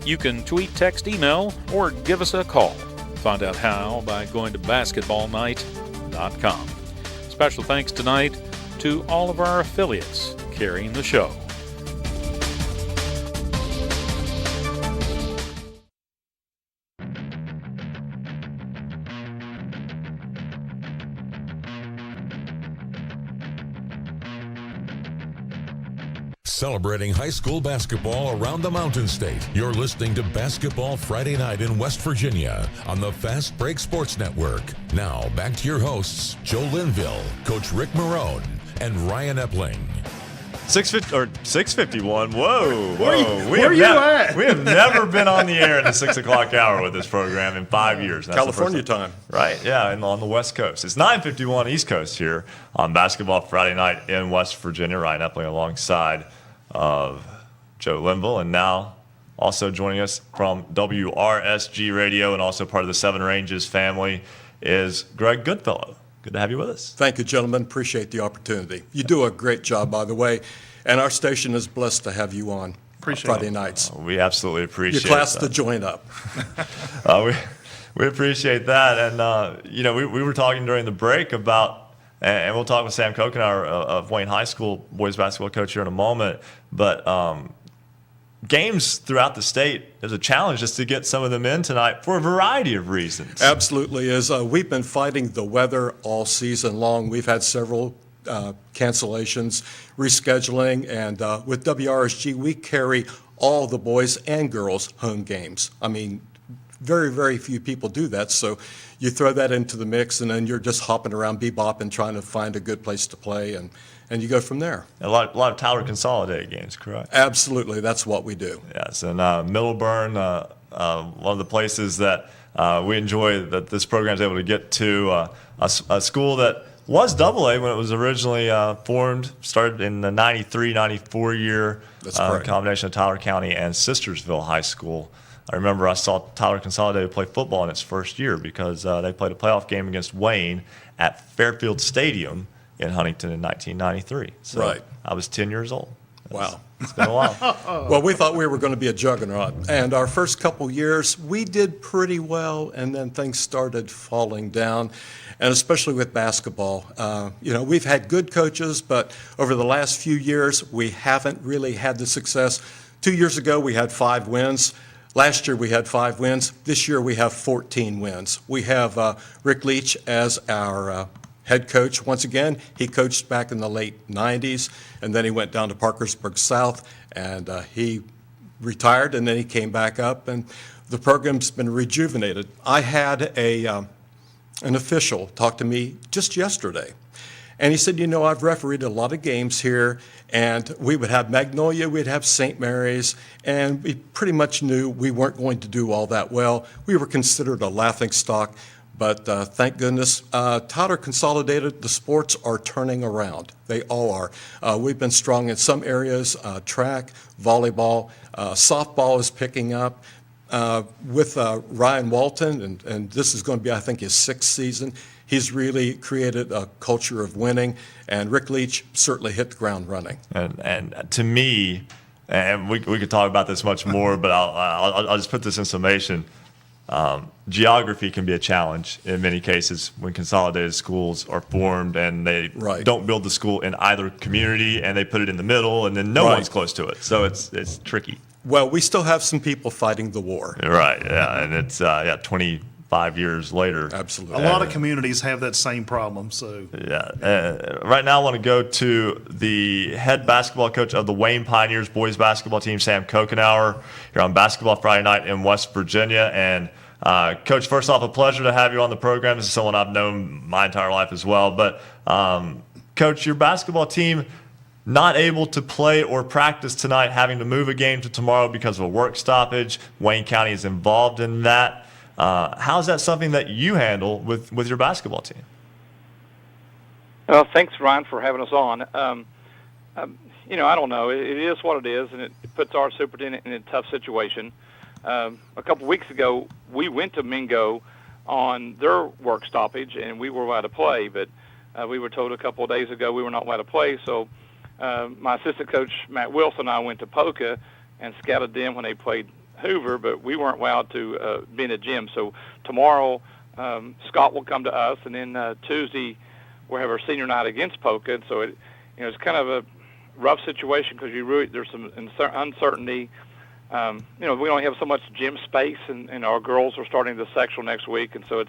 You can tweet, text, email, or give us a call. Find out how by going to basketballnight.com. Special thanks tonight to all of our affiliates carrying the show. Celebrating high school basketball around the Mountain State. You're listening to Basketball Friday Night in West Virginia on the Fast Break Sports Network. Now, back to your hosts, Joe Linville, Coach Ric Morrone, and Ryan Epling. 6:51. Whoa. Where you at? We have never been on the air in the 6 o'clock hour with this program in 5 years. That's California time. Right, yeah, and on the West Coast. It's 9:51 East Coast here on Basketball Friday Night in West Virginia. Ryan Epling alongside of Joe Linville, and now also joining us from WRSG Radio and also part of the Seven Ranges family is Greg Goodfellow. Good to have you with us. Thank you, gentlemen. Appreciate the opportunity. You do a great job, by the way, and our station is blessed to have you on Friday nights. We absolutely appreciate your class that. to join up. We appreciate that, and we were talking during the break about. And we'll talk with Sam Kokenauer of Wayne High School boys basketball coach here in a moment. But games throughout the state is a challenge just to get some of them in tonight for a variety of reasons. Absolutely is. We've been fighting the weather all season long. We've had several cancellations, rescheduling, and with WRSG, we carry all the boys and girls home games. I mean, very, very few people do that. So you throw that into the mix, and then you're just hopping around, bebopping, trying to find a good place to play, and you go from there. A lot of Tyler consolidated games, correct? Absolutely. That's what we do. Yes, and Middleburn, one of the places that we enjoy that this program is able to get to, a school that was AA when it was originally formed, started in the 93-94 year. That's correct. Combination of Tyler County and Sistersville High School. I remember I saw Tyler Consolidated play football in its first year because they played a playoff game against Wayne at Fairfield Stadium in Huntington in 1993. So right. I was 10 years old. Wow. It's been a while. Well, we thought we were going to be a juggernaut. And our first couple years, we did pretty well, and then things started falling down, and especially with basketball. We've had good coaches, but over the last few years, we haven't really had the success. 2 years ago, we had 5 wins. Last year we had 5 wins. This year we have 14 wins. We have Rick Leach as our head coach. Once again, he coached back in the late 90s, and then he went down to Parkersburg South, and he retired, and then he came back up, and the program's been rejuvenated. I had an official talk to me just yesterday, and he said, I've refereed a lot of games here, and we would have Magnolia, we'd have St. Mary's, and we pretty much knew we weren't going to do all that well. We were considered a laughingstock, but thank goodness, Tyler Consolidated, the sports are turning around. They all are. We've been strong in some areas, track, volleyball, softball is picking up. With Ryan Walton, and this is going to be, I think, his 6th season. He's really created a culture of winning, and Rick Leach certainly hit the ground running. And to me, and we could talk about this much more, but I'll just put this in summation. Geography can be a challenge in many cases when consolidated schools are formed and they don't build the school in either community, and they put it in the middle, and then no one's close to it. So it's tricky. Well, we still have some people fighting the war. Right, yeah, and it's 20 5 years later. Absolutely. A lot of communities have that same problem. So Yeah. Right now, I want to go to the head basketball coach of the Wayne Pioneers boys basketball team, Sam Kokenauer, here on Basketball Friday Night in West Virginia. And Coach, first off, a pleasure to have you on the program. This is someone I've known my entire life as well. But Coach, your basketball team not able to play or practice tonight, having to move a game to tomorrow because of a work stoppage. Wayne County is involved in that. How is that something that you handle with your basketball team? Well, thanks, Ryan, for having us on. I don't know. It is what it is, and it puts our superintendent in a tough situation. A couple weeks ago, we went to Mingo on their work stoppage, and we were allowed to play, but we were told a couple of days ago we were not allowed to play. So my assistant coach, Matt Wilson, and I went to Poca and scouted them when they played Hoover, but we weren't allowed to be in the gym. So tomorrow, Scott will come to us, and then Tuesday we'll have our senior night against Poca. And so it's kind of a rough situation because there's some uncertainty. We only have so much gym space, and our girls are starting the sectional next week, and so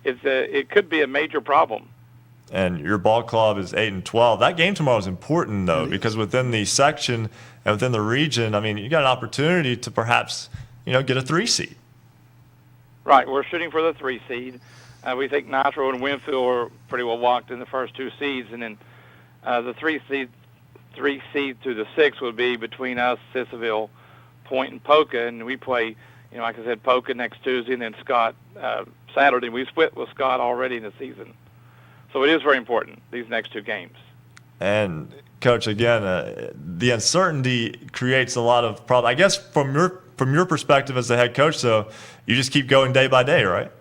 it could be a major problem. And your ball club is 8-12. That game tomorrow is important, though, because within the section and within the region, I mean, you got an opportunity to perhaps, get a 3 seed. Right. We're shooting for the 3 seed. We think Nitro and Winfield are pretty well locked in the first 2 seeds, and then the 3 seed through the 6 would be between us, Sissaville, Point, and Poca, and we play, like I said, Poca next Tuesday, and then Scott Saturday. We split with Scott already in the season. So it is very important, these next 2 games. And, Coach, again, the uncertainty creates a lot of problems. I guess from your perspective as the head coach, though, you just keep going day by day, right?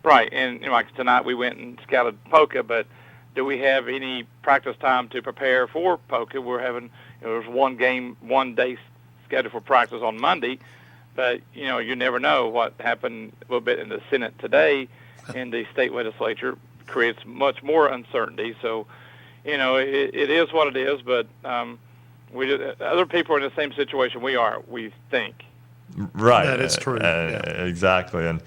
Right. And, like tonight we went and scouted Poca, but do we have any practice time to prepare for Poca? We're having, there's one day scheduled for practice on Monday, but, you never know what happened a little bit in the Senate today in the state legislature. Creates much more uncertainty. So, it is what it is, but other people are in the same situation we are, we think. Right. That is true. Exactly. And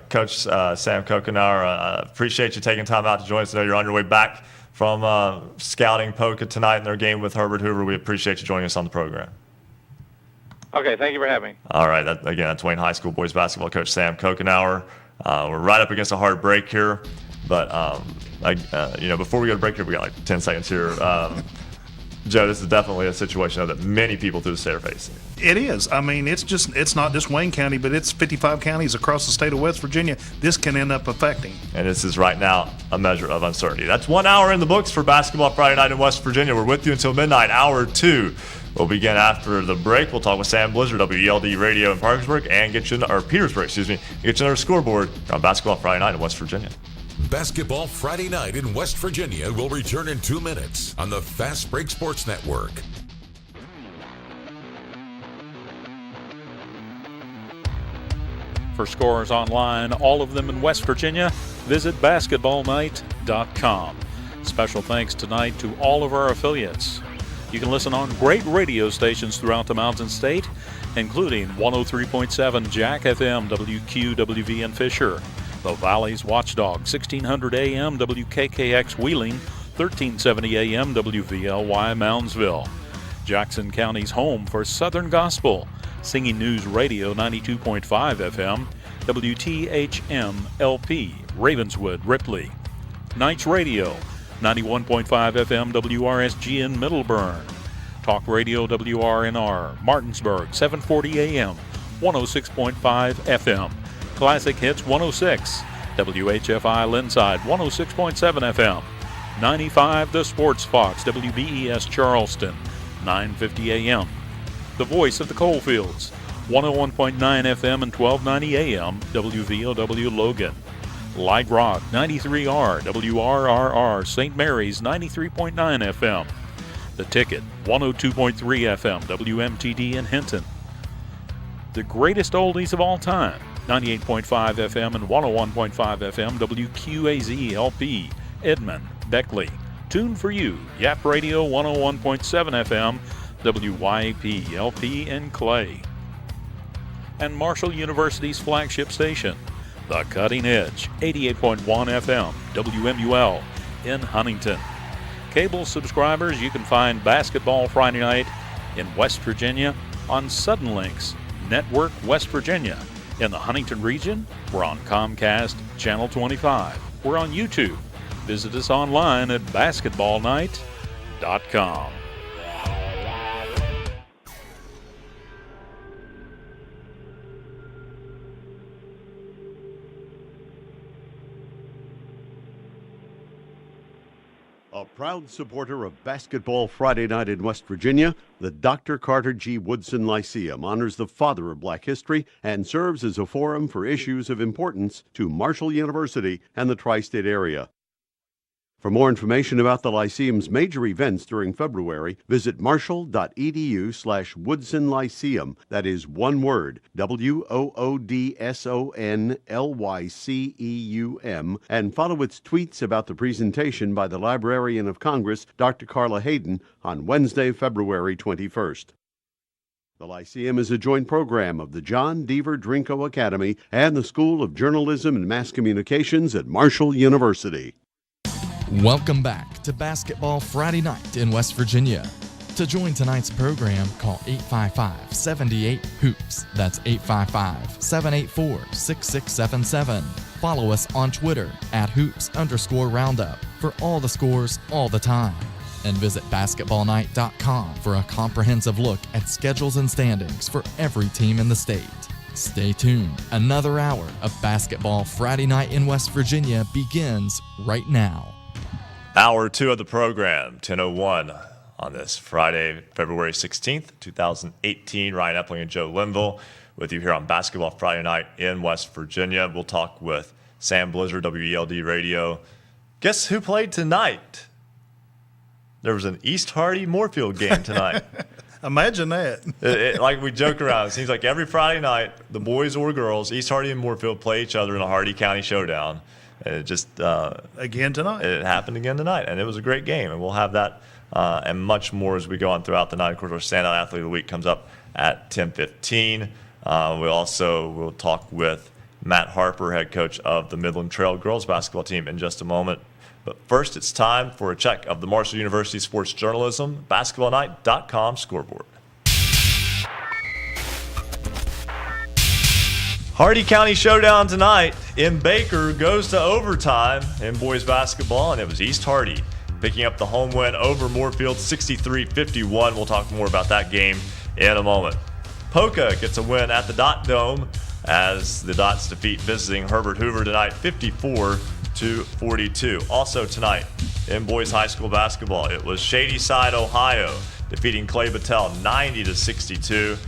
Coach Sam Kokenauer, appreciate you taking time out to join us. I know you're on your way back from scouting Poca tonight in their game with Herbert Hoover. We appreciate you joining us on the program. Okay, thank you for having me. All right. That's Wayne High School boys basketball coach Sam Kokenauer. We're right up against a hard break here. But, before we go to break here, we got like 10 seconds here. Joe, this is definitely a situation that many people through the state are facing. it is. I mean, it's not just Wayne County, but it's 55 counties across the state of West Virginia this can end up affecting. And this is right now a measure of uncertainty. That's 1 hour in the books for Basketball Friday Night in West Virginia. We're with you until midnight. Hour 2 will begin after the break. We'll talk with Sam Blizzard, WELD Radio in Parkersburg, and Petersburg, get you another scoreboard on Basketball Friday Night in West Virginia. Basketball Friday Night in West Virginia will return in 2 minutes on the Fast Break Sports Network. For scores online, all of them in West Virginia, visit basketballnight.com. Special thanks tonight to all of our affiliates. You can listen on great radio stations throughout the Mountain State, including 103.7 Jack FM, WQWV in Fisher, the Valley's Watchdog, 1600 AM, WKKX Wheeling, 1370 AM, WVLY Moundsville, Jackson County's home for Southern Gospel, Singing News Radio 92.5 FM, WTHM LP, Ravenswood, Ripley, Knights Radio 91.5 FM, WRSG in Middleburn, Talk Radio WRNR, Martinsburg, 740 AM, 106.5 FM, Classic Hits 106, WHFI Linside 106.7 FM, 95 The Sports Fox, WBES Charleston, 950 AM, The Voice of the Coalfields, 101.9 FM and 1290 AM, WVOW Logan, Light Rock 93R, WRRR St. Mary's 93.9 FM, The Ticket 102.3 FM, WMTD in Hinton, The Greatest Oldies of All Time 98.5 FM and 101.5 FM, WQAZ LP, Edmond, Beckley, Tune for You, Yap Radio 101.7 FM, WYP LP in Clay. and Marshall University's flagship station, The Cutting Edge, 88.1 FM, WMUL in Huntington. Cable subscribers, you can find Basketball Friday Night in West Virginia on Suddenlinks Network West Virginia. In the Huntington region, we're on Comcast Channel 25. We're on YouTube. Visit us online at basketballnight.com. A proud supporter of Basketball Friday Night in West Virginia, the Dr. Carter G. Woodson Lyceum honors the father of Black history and serves as a forum for issues of importance to Marshall University and the tri-state area. For more information about the Lyceum's major events during February, visit marshall.edu/Woodson Lyceum. That is one word, WOODSONLYCEUM, and follow its tweets about the presentation by the Librarian of Congress, Dr. Carla Hayden, on Wednesday, February 21st. The Lyceum is a joint program of the John Deaver Drinko Academy and the School of Journalism and Mass Communications at Marshall University. Welcome back to Basketball Friday Night in West Virginia. To join tonight's program, call 855-78-HOOPS. That's 855-784-6677. Follow us on Twitter at @hoops_roundup for all the scores all the time. And visit basketballnight.com for a comprehensive look at schedules and standings for every team in the state. Stay tuned. Another hour of Basketball Friday Night in West Virginia begins right now. Hour 2 of the program, 10:01 on this Friday, February 16th, 2018. Ryan Epling and Joe Linville with you here on Basketball Friday Night in West Virginia. We'll talk with Sam Blizzard, WELD Radio. Guess who played tonight? There was an East Hardy-Moorfield game tonight. Imagine that. Like we joke around, it seems like every Friday night, the boys or girls, East Hardy and Moorfield, play each other in a Hardy County showdown. And it just again tonight. It happened again tonight, and it was a great game. And we'll have that and much more as we go on throughout the night. Of course, our standout athlete of the week comes up at 10:15. We'll talk with Matt Harper, head coach of the Midland Trail girls basketball team, in just a moment. But first, it's time for a check of the Marshall University Sports Journalism BasketballNight.com scoreboard. Hardy County showdown tonight in Baker goes to overtime in boys basketball, and it was East Hardy picking up the home win over Moorfield 63-51. We'll talk more about that game in a moment. Polka gets a win at the Dot Dome as the Dots defeat visiting Herbert Hoover tonight 54-42. Also tonight in boys high school basketball, it was Shadyside, Ohio defeating Clay Battelle 90-62.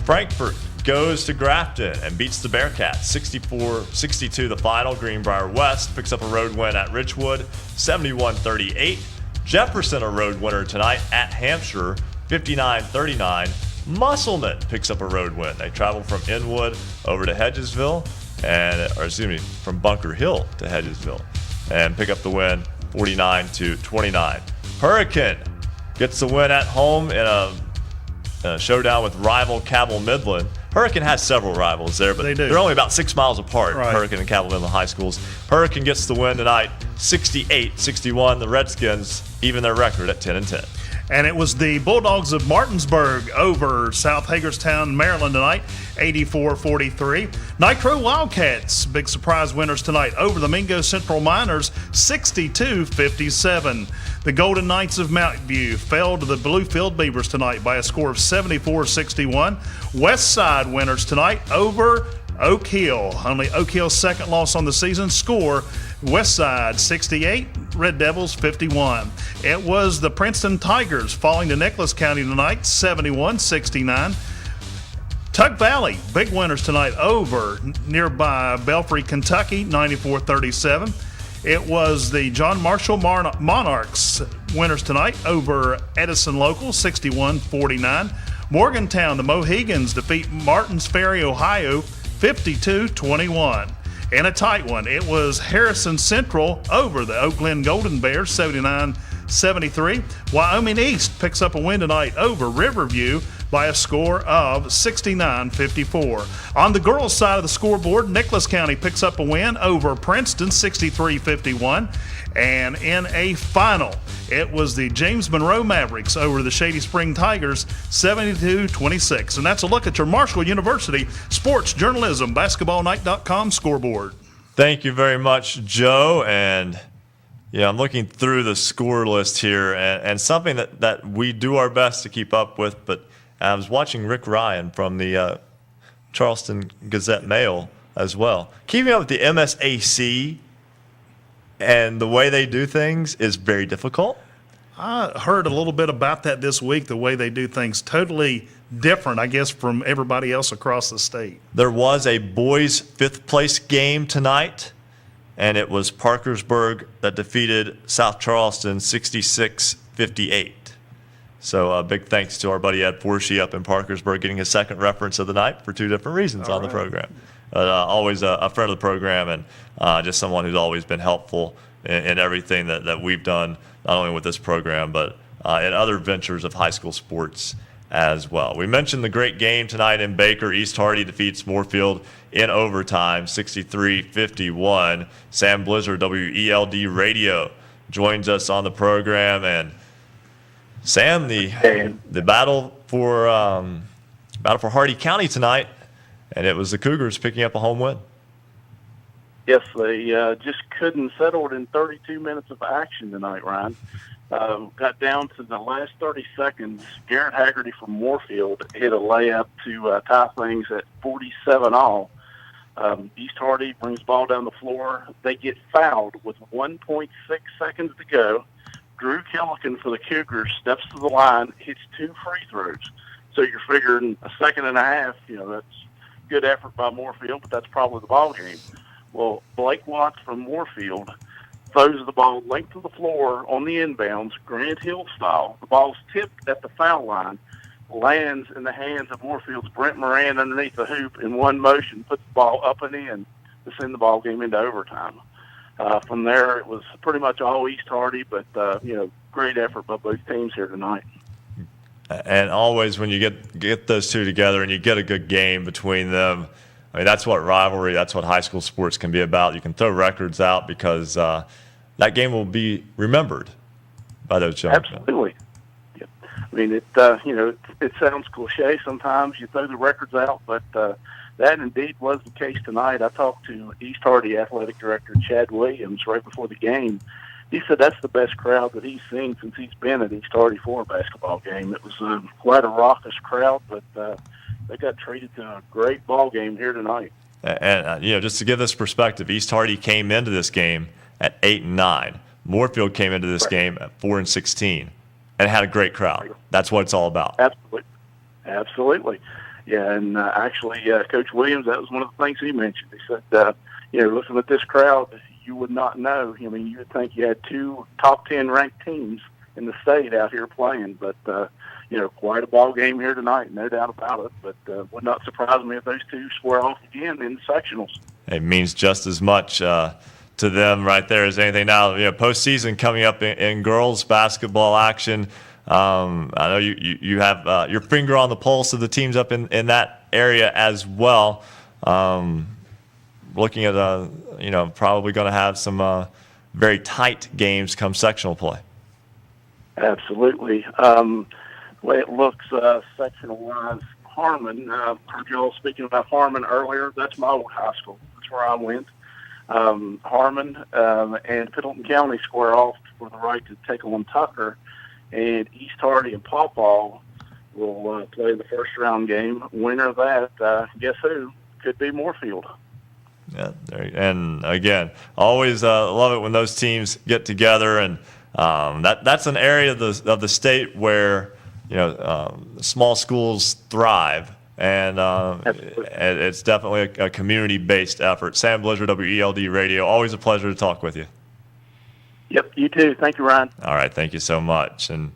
Frankfort goes to Grafton and beats the Bearcats 64-62 the final. Greenbrier West picks up a road win at Richwood 71-38. Jefferson a road winner tonight at Hampshire 59-39. Musselman picks up a road win. They travel from Inwood over to Hedgesville, from Bunker Hill to Hedgesville, and pick up the win 49-29. Hurricane gets the win at home in a showdown with rival Cabell Midland. Hurricane has several rivals there, but they're only about 6 miles apart, right. Hurricane and Cabell Midland high schools. Hurricane gets the win tonight 68-61. The Redskins even their record at 10-10. And it was the Bulldogs of Martinsburg over South Hagerstown, Maryland tonight, 84-43. Nitro Wildcats, big surprise winners tonight over the Mingo Central Miners, 62-57. The Golden Knights of Mountain View fell to the Bluefield Beavers tonight by a score of 74-61. West Side winners tonight over Oak Hill. Only Oak Hill's second loss on the season. Score, West Side 68, Red Devils 51. It was the Princeton Tigers falling to Nicholas County tonight, 71-69. Tug Valley, big winners tonight over nearby Belfry, Kentucky, 94-37. It was the John Marshall Monarchs winners tonight over Edison Local, 61-49. Morgantown, the Mohegans defeat Martins Ferry, Ohio, 52-21. And a tight one, it was Harrison Central over the Oak Glen Golden Bears, 79-73. Wyoming East picks up a win tonight over Riverview. by a score of 69-54. On the girls' side of the scoreboard, Nicholas County picks up a win over Princeton, 63-51. And in a final, it was the James Monroe Mavericks over the Shady Spring Tigers, 72-26. And that's a look at your Marshall University Sports Journalism BasketballNight.com scoreboard. Thank you very much, Joe. And yeah, I'm looking through the score list here, and something that we do our best to keep up with, but I was watching Rick Ryan from the Charleston Gazette-Mail as well. Keeping up with the MSAC and the way they do things is very difficult. I heard a little bit about that this week, the way they do things totally different, I guess, from everybody else across the state. There was a boys' fifth-place game tonight, and it was Parkersburg that defeated South Charleston 66-58. So a big thanks to our buddy Ed Forshee up in Parkersburg getting his second reference of the night for two different reasons on the program. Always a friend of the program, and just someone who's always been helpful in everything that we've done, not only with this program, but in other ventures of high school sports as well. We mentioned the great game tonight in Baker. East Hardy defeats Moorfield in overtime, 63-51. Sam Blizzard, WELD Radio, joins us on the program. And Sam, the battle for Hardy County tonight, and it was the Cougars picking up a home win. Yes, they just couldn't settle it in 32 minutes of action tonight, Ryan. Got down to the last 30 seconds. Garrett Haggerty from Moorfield hit a layup to tie things at 47-all. East Hardy brings the ball down the floor. They get fouled with 1.6 seconds to go. Drew Killican for the Cougars steps to the line, hits 2 free throws. So you're figuring a second and a half, that's good effort by Moorfield, but that's probably the ball game. Well, Blake Watts from Moorfield throws the ball length to the floor on the inbounds, Grant Hill style. The ball's tipped at the foul line, lands in the hands of Moorfield's Brent Moran underneath the hoop in one motion, puts the ball up and in to send the ball game into overtime. From there, it was pretty much all East Hardy, but, great effort by both teams here tonight. And always when you get those two together and you get a good game between them, I mean, that's what rivalry, that's what high school sports can be about. You can throw records out because that game will be remembered by those gentlemen. Absolutely. Yeah. I mean, it sounds cliche sometimes. You throw the records out, but that indeed was the case tonight. I talked to East Hardy Athletic Director Chad Williams right before the game. He said that's the best crowd that he's seen since he's been at East Hardy for a basketball game. It was quite a raucous crowd, but they got treated to a great ball game here tonight. And just to give this perspective, East Hardy came into this game at 8-9. Moorfield came into this game at 4-16, and had a great crowd. That's what it's all about. Absolutely. Yeah, and actually, Coach Williams, that was one of the things he mentioned. He said, looking at this crowd, you would not know. I mean, you would think you had 2 top 10 ranked teams in the state out here playing, but quite a ball game here tonight, no doubt about it. But would not surprise me if those two square off again in the sectionals. It means just as much to them right there as anything. Now, postseason coming up in girls basketball action. I know you have your finger on the pulse of the teams up in that area as well. Looking at probably going to have some very tight games come sectional play. Absolutely. The way it looks sectional-wise, Harmon, heard you all speaking about Harmon earlier. That's my old high school. That's where I went. Harmon and Pendleton County square off for the right to take on Tucker. And East Hardy and Paw Paw will play the first-round game. Winner of that, guess who? Could be Moorfield. Yeah, and again, always love it when those teams get together, and that's an area of the state where small schools thrive, and it's definitely a community-based effort. Sam Blizzard, WELD Radio, always a pleasure to talk with you. Yep, you too. Thank you, Ryan. All right, thank you so much. And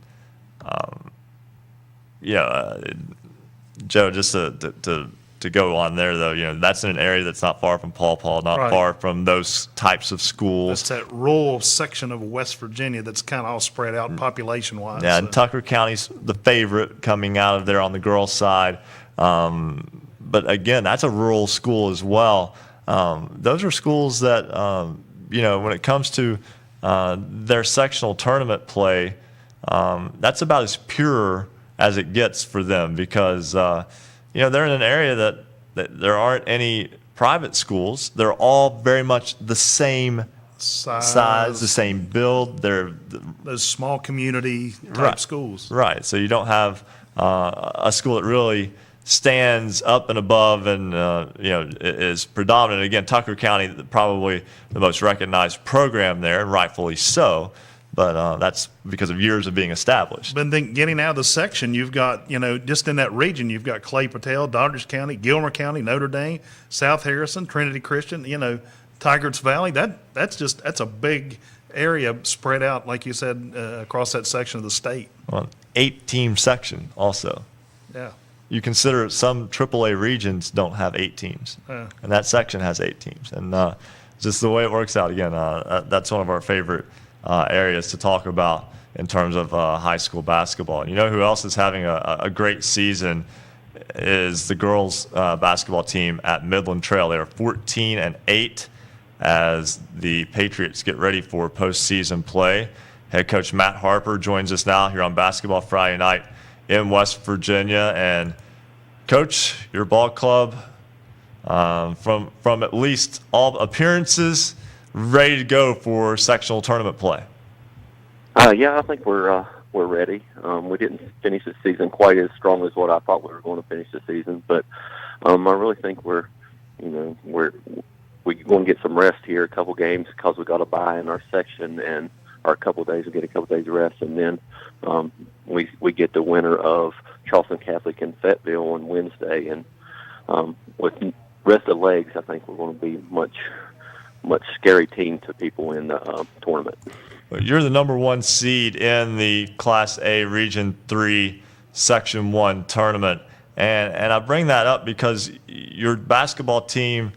Joe, just to to go on there, though. That's in an area that's not far from Paw Paw, not Right. far from those types of schools. That's that rural section of West Virginia that's kind of all spread out population-wise. Yeah, so. and Tucker County's the favorite coming out of there on the girls' side. But again, that's a rural school as well. Those are schools that, when it comes to their sectional tournament play, that's about as pure as it gets for them because, they're in an area that there aren't any private schools. They're all very much the same size, the same build. They're those small community type Right. schools. Right. So you don't have a school that really stands up and above and is predominant. Again, Tucker County, probably the most recognized program there, and rightfully so. But that's because of years of being established. But then getting out of the section, you've got, just in that region, you've got Clay Patel, Doddridge County, Gilmer County, Notre Dame, South Harrison, Trinity Christian, Tigard's Valley. That's a big area spread out, like you said, across that section of the state. Well, 8-team section also. Yeah. You consider some AAA regions don't have 8 teams, Yeah. and that section has 8 teams. And just the way it works out, again, that's one of our favorite areas to talk about in terms of high school basketball. And who else is having a great season is the girls basketball team at Midland Trail. They are 14-8 as the Patriots get ready for postseason play. Head coach Matt Harper joins us now here on Basketball Friday Night in West Virginia. And Coach, your ball club, from at least all appearances, ready to go for sectional tournament play. Yeah, I think we're ready. We didn't finish the season quite as strong as what I thought we were going to finish the season, but I really think we're going to get some rest here, a couple games, because we got a bye in our section, and our couple days we get a couple days of rest, and then we get the winner of Charleston Catholic and Fayetteville on Wednesday, and with rest of legs, I think we're going to be much scary team to people in the tournament. You're the number 1 seed in the Class A Region 3 Section 1 tournament. And I bring that up because your basketball team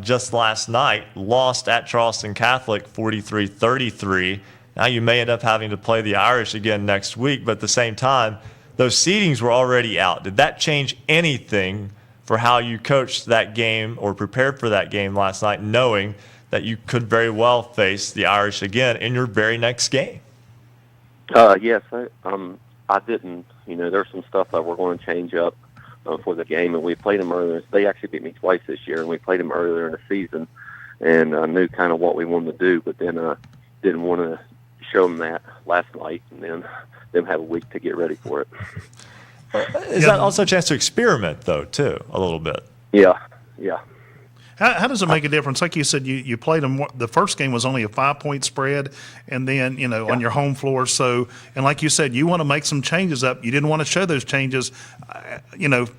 just last night lost at Charleston Catholic 43-33. Now you may end up having to play the Irish again next week, but at the same time, those seedings were already out. Did that change anything for how you coached that game or prepared for that game last night, knowing that you could very well face the Irish again in your very next game? Yes, I didn't. There's some stuff that we're going to change up for the game, and we played them earlier. They actually beat me twice this year, and we played them earlier in the season, and I knew kind of what we wanted to do, but then didn't want to show them that last night, and then them have a week to get ready for it. Is that also a chance to experiment, though, too, a little bit? Yeah. How does it make a difference? Like you said, you played them. The first game was only a 5-point spread, and then on your home floor. So, and like you said, you want to make some changes up. You didn't want to show those changes.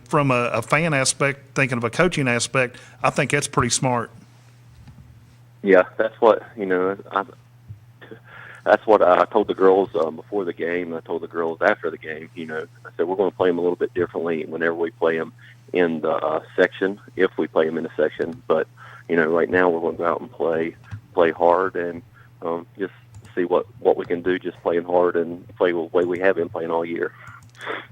From a fan aspect, thinking of a coaching aspect, I think that's pretty smart. Yeah, that's what That's what I told the girls before the game. I told the girls after the game. I said we're going to play them a little bit differently whenever we play them in the section, if we play them in the section. But right now we're going to go out and play hard, and just see what we can do. Just playing hard and play the way we have been playing all year.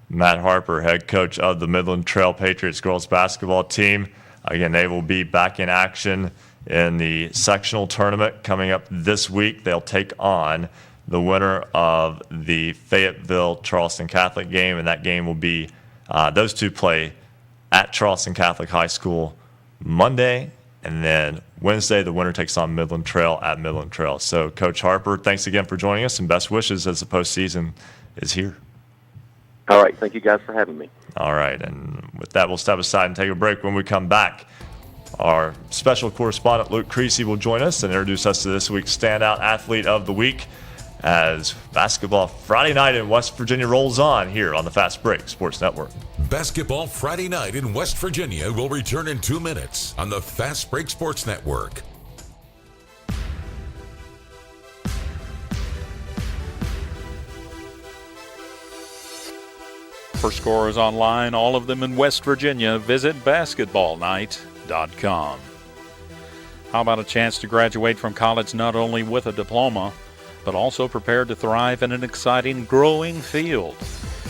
Matt Harper, head coach of the Midland Trail Patriots girls basketball team. Again, they will be back in action in the sectional tournament coming up this week. They'll take on the winner of the Fayetteville-Charleston Catholic game, and that game will be those two play at Charleston Catholic High School Monday, and then Wednesday the winner takes on Midland Trail at Midland Trail. So, Coach Harper, thanks again for joining us, and best wishes as the postseason is here. All right. Thank you guys for having me. All right. And with that, we'll step aside and take a break. When we come back, our special correspondent, Luke Creasy, will join us and introduce us to this week's Standout Athlete of the Week as Basketball Friday Night in West Virginia rolls on here on the Fast Break Sports Network. Basketball Friday Night in West Virginia will return in 2 minutes on the Fast Break Sports Network. For scores online, all of them in West Virginia, visit basketballnight.com. How about a chance to graduate from college not only with a diploma, but also prepared to thrive in an exciting, growing field?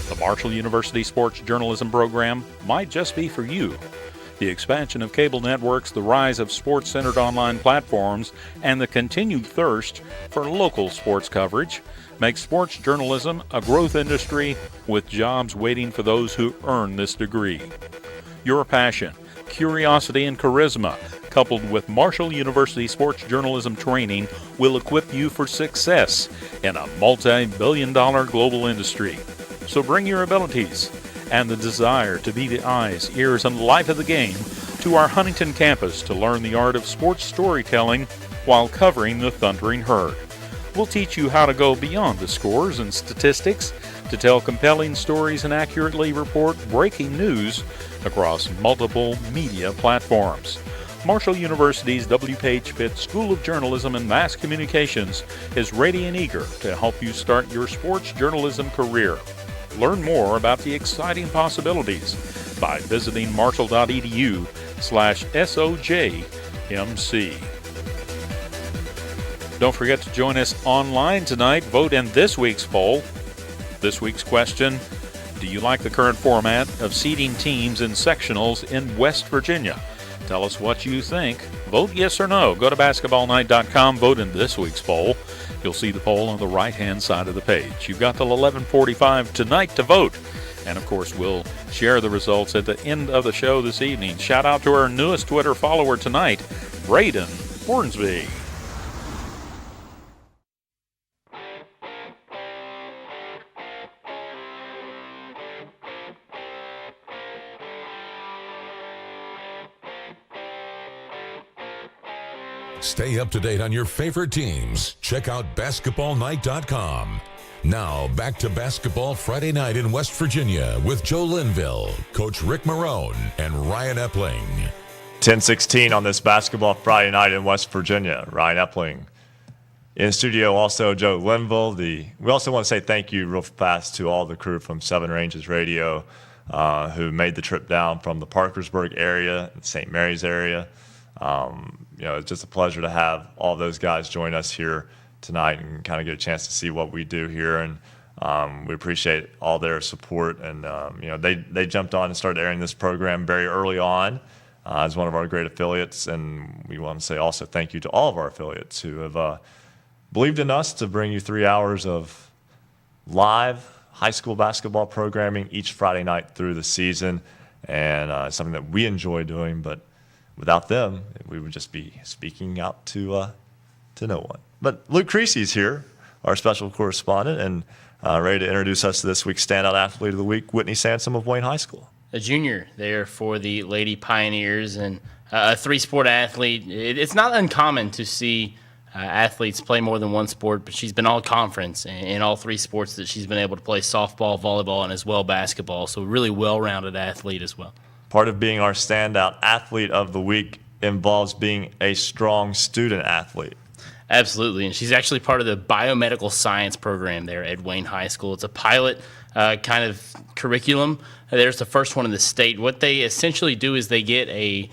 The Marshall University Sports Journalism program might just be for you. The expansion of cable networks, the rise of sports-centered online platforms, and the continued thirst for local sports coverage makes sports journalism a growth industry with jobs waiting for those who earn this degree. Your passion, curiosity, and charisma, coupled with Marshall University Sports Journalism training, will equip you for success in a multi-billion-dollar global industry. So bring your abilities and the desire to be the eyes, ears, and life of the game to our Huntington campus to learn the art of sports storytelling while covering the Thundering Herd. We'll teach you how to go beyond the scores and statistics to tell compelling stories and accurately report breaking news across multiple media platforms. Marshall University's W. Page Pitt School of Journalism and Mass Communications is ready and eager to help you start your sports journalism career. Learn more about the exciting possibilities by visiting marshall.edu/SOJMC. Don't forget to join us online tonight. Vote in this week's poll. This week's question: do you like the current format of seeding teams in sectionals in West Virginia? Tell us what you think. Vote yes or no. Go to basketballnight.com. Vote in this week's poll. You'll see the poll on the right-hand side of the page. You've got till 11:45 tonight to vote. And, of course, we'll share the results at the end of the show this evening. Shout out to our newest Twitter follower tonight, Braden Hornsby. Stay up to date on your favorite teams. Check out basketballnight.com. Now, back to Basketball Friday Night in West Virginia with Joe Linville, Coach Ric Morrone, and Ryan Epling. 10:16 on this Basketball Friday Night in West Virginia. Ryan Epling in studio, also Joe Linville. We also want to say thank you real fast to all the crew from Seven Ranges Radio who made the trip down from the Parkersburg area, St. Mary's area. It's just a pleasure to have all those guys join us here tonight and kind of get a chance to see what we do here. And we appreciate all their support. And, they jumped on and started airing this program very early on as one of our great affiliates. And we want to say also thank you to all of our affiliates who have believed in us to bring you 3 hours of live high school basketball programming each Friday night through the season. And something that we enjoy doing, but without them, we would just be speaking out to no one. But Luke Creasy's here, our special correspondent, and ready to introduce us to this week's Standout Athlete of the Week, Whitney Sansom of Wayne High School. A junior there for the Lady Pioneers and a three-sport athlete. It's not uncommon to see athletes play more than one sport, but she's been all-conference in all three sports that she's been able to play: softball, volleyball, and as well basketball. So a really well-rounded athlete as well. Part of being our Standout Athlete of the Week involves being a strong student athlete. Absolutely, and she's actually part of the biomedical science program there at Wayne High School. It's a pilot kind of curriculum. There's the first one in the state. What they essentially do is they get a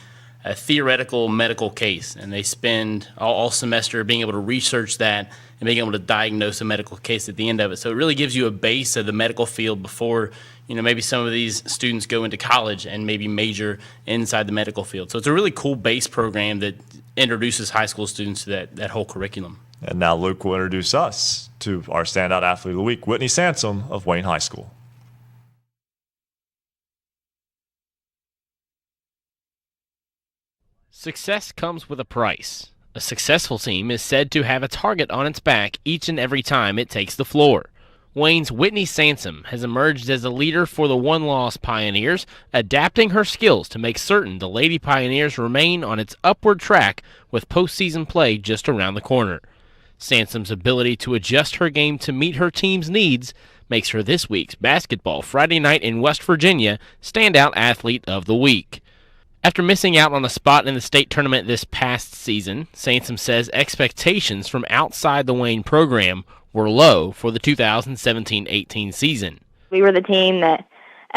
theoretical medical case, and they spend all semester being able to research that and being able to diagnose a medical case at the end of it. So it really gives you a base of the medical field before maybe some of these students go into college and maybe major inside the medical field. So it's a really cool base program that introduces high school students to that whole curriculum. And now Luke will introduce us to our Standout Athlete of the Week, Whitney Sansom of Wayne High School. Success comes with a price. A successful team is said to have a target on its back each and every time it takes the floor. Wayne's Whitney Sansom has emerged as a leader for the one-loss Pioneers, adapting her skills to make certain the Lady Pioneers remain on its upward track with postseason play just around the corner. Sansom's ability to adjust her game to meet her team's needs makes her this week's Basketball Friday Night in West Virginia Standout Athlete of the Week. After missing out on a spot in the state tournament this past season, Sansom says expectations from outside the Wayne program were low for the 2017-18 season. We were the team that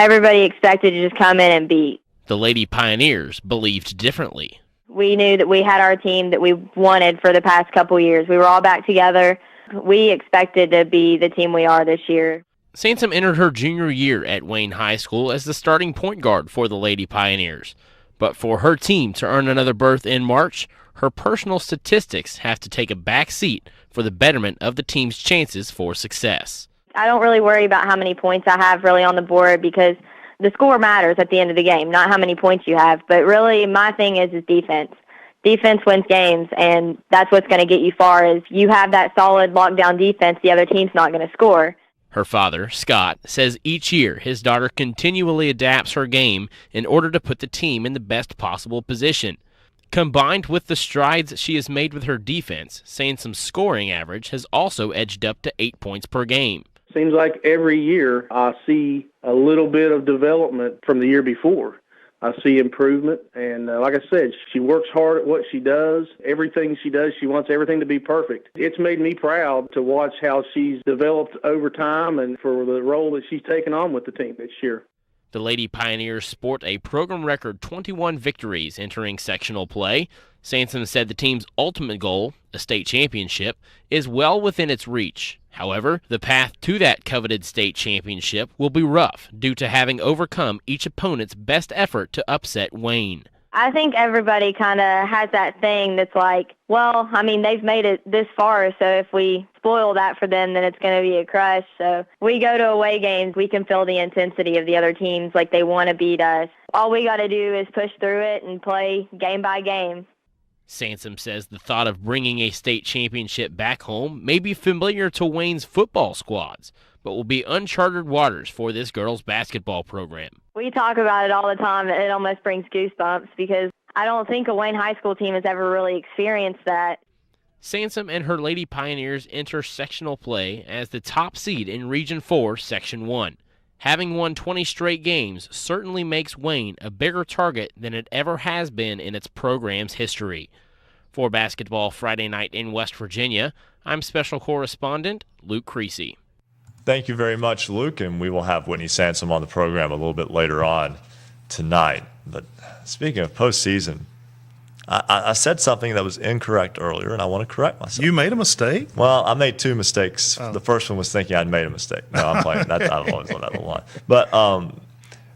everybody expected to just come in and beat. The Lady Pioneers believed differently. We knew that we had our team that we wanted for the past couple years. We were all back together. We expected to be the team we are this year. Sansom entered her junior year at Wayne High School as the starting point guard for the Lady Pioneers. But for her team to earn another berth in March, her personal statistics have to take a back seat for the betterment of the team's chances for success. I don't really worry about how many points I have really on the board because the score matters at the end of the game, not how many points you have. But really, my thing is defense. Defense wins games, and that's what's going to get you far is you have that solid lockdown defense, the other team's not going to score. Her father, Scott, says each year his daughter continually adapts her game in order to put the team in the best possible position. Combined with the strides she has made with her defense, Sansom's scoring average has also edged up to 8 points per game. Seems like every year I see a little bit of development from the year before. I see improvement, and like I said, she works hard at what she does. Everything she does, she wants everything to be perfect. It's made me proud to watch how she's developed over time and for the role that she's taken on with the team this year. The Lady Pioneers sport a program record 21 victories entering sectional play. Sansom said the team's ultimate goal, a state championship, is well within its reach. However, the path to that coveted state championship will be rough due to having overcome each opponent's best effort to upset Wayne. I think everybody kind of has that thing that's like, well, I mean, they've made it this far, so if we spoil that for them, then it's going to be a crush. So we go to away games, we can feel the intensity of the other teams like they want to beat us. All we got to do is push through it and play game by game. Sansom says the thought of bringing a state championship back home may be familiar to Wayne's football squads, but will be uncharted waters for this girls' basketball program. We talk about it all the time, and it almost brings goosebumps because I don't think a Wayne High School team has ever really experienced that. Sansom and her Lady Pioneers enter sectional play as the top seed in Region 4, Section 1. Having won 20 straight games certainly makes Wayne a bigger target than it ever has been in its program's history. For Basketball Friday Night in West Virginia, I'm Special Correspondent Luke Creasy. Thank you very much, Luke, and we will have Whitney Sansom on the program a little bit later on tonight. But speaking of postseason, I said something that was incorrect earlier, and I want to correct myself. You made a mistake? Well, I made two mistakes. Oh. The first one was thinking I'd made a mistake. No, I'm playing. I've always let that alone. But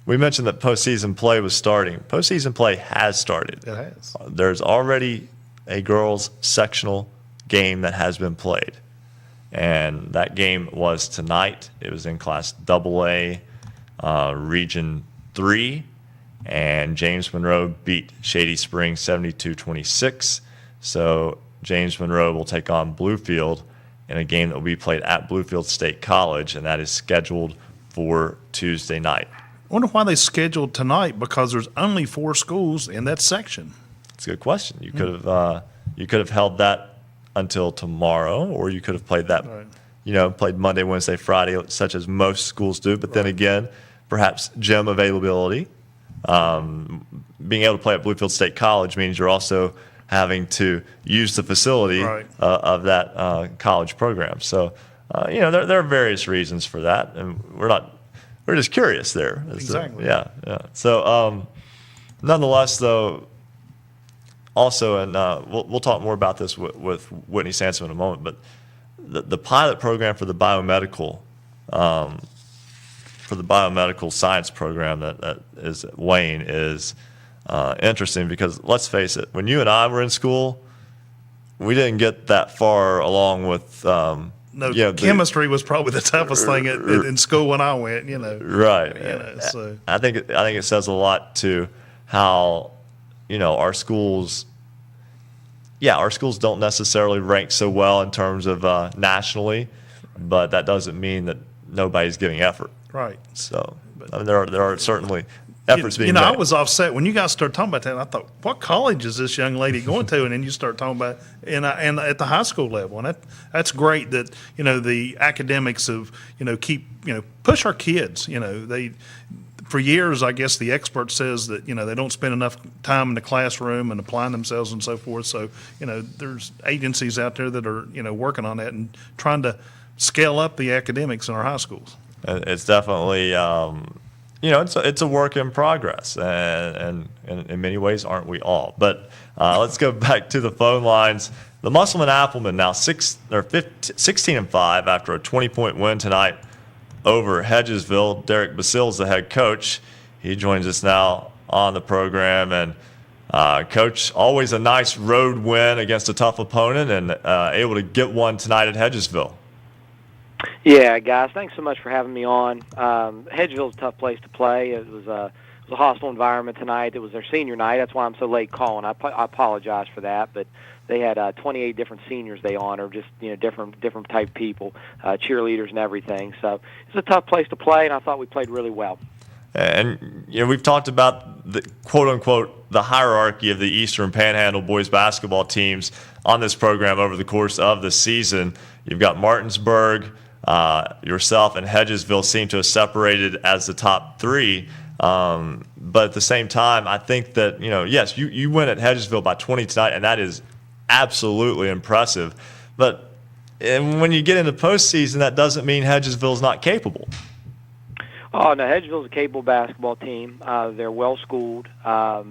we mentioned that postseason play was starting. Postseason play has started. It has. There's already a girls' sectional game that has been played. And that game was tonight. It was in Class AA, Region 3. And James Monroe beat Shady Springs 72-26. So James Monroe will take on Bluefield in a game that will be played at Bluefield State College, and that is scheduled for Tuesday night. I wonder why they scheduled tonight, because there's only 4 schools in that section. That's a good question. You could have held that until tomorrow, or you could have played that, right. Played Monday, Wednesday, Friday, such as most schools do. But then again, perhaps gym availability. Being able to play at Bluefield State College means you're also having to use the facility right. Of that college program. So, there are various reasons for that, and we're just curious there. Exactly. Yeah. So, nonetheless, though, also, and we'll talk more about this with Whitney Sansom in a moment, but the pilot program for the biomedical science program that is at Wayne is interesting because, let's face it, when you and I were in school, we didn't get that far along with chemistry was probably the toughest thing in school when I went, Right. So I think it says a lot to how, our schools don't necessarily rank so well in terms of nationally, but that doesn't mean that nobody's giving effort. Right. So there are certainly efforts being made. I was offset when you guys started talking about that. I thought, what college is this young lady going to? And then you start talking about and at the high school level, and that's great that the academics of keep push our kids. They for years, I guess the expert says that they don't spend enough time in the classroom and applying themselves and so forth. So there's agencies out there that are working on that and trying to scale up the academics in our high schools. It's definitely it's a work in progress, and in many ways, aren't we all? But let's go back to the phone lines. The Musselman Applemen now 16-5 after a 20-point win tonight over Hedgesville. Derek Basil's the head coach. He joins us now on the program. And Coach, always a nice road win against a tough opponent, and able to get one tonight at Hedgesville. Yeah, guys, thanks so much for having me on. Hedgesville's a tough place to play. It was a hostile environment tonight. It was their senior night. That's why I'm so late calling. I apologize for that, but they had 28 different seniors they honor, just different type people, cheerleaders and everything. So it's a tough place to play, and I thought we played really well. And we've talked about the quote unquote the hierarchy of the Eastern Panhandle boys basketball teams on this program over the course of the season. You've got Martinsburg, yourself, and Hedgesville seem to have separated as the top three. But at the same time, I think that yes, you win at Hedgesville by 20 tonight, and that is absolutely impressive. But when you get into postseason, that doesn't mean Hedgesville's not capable. Oh, no, Hedgesville's a capable basketball team. They're well-schooled.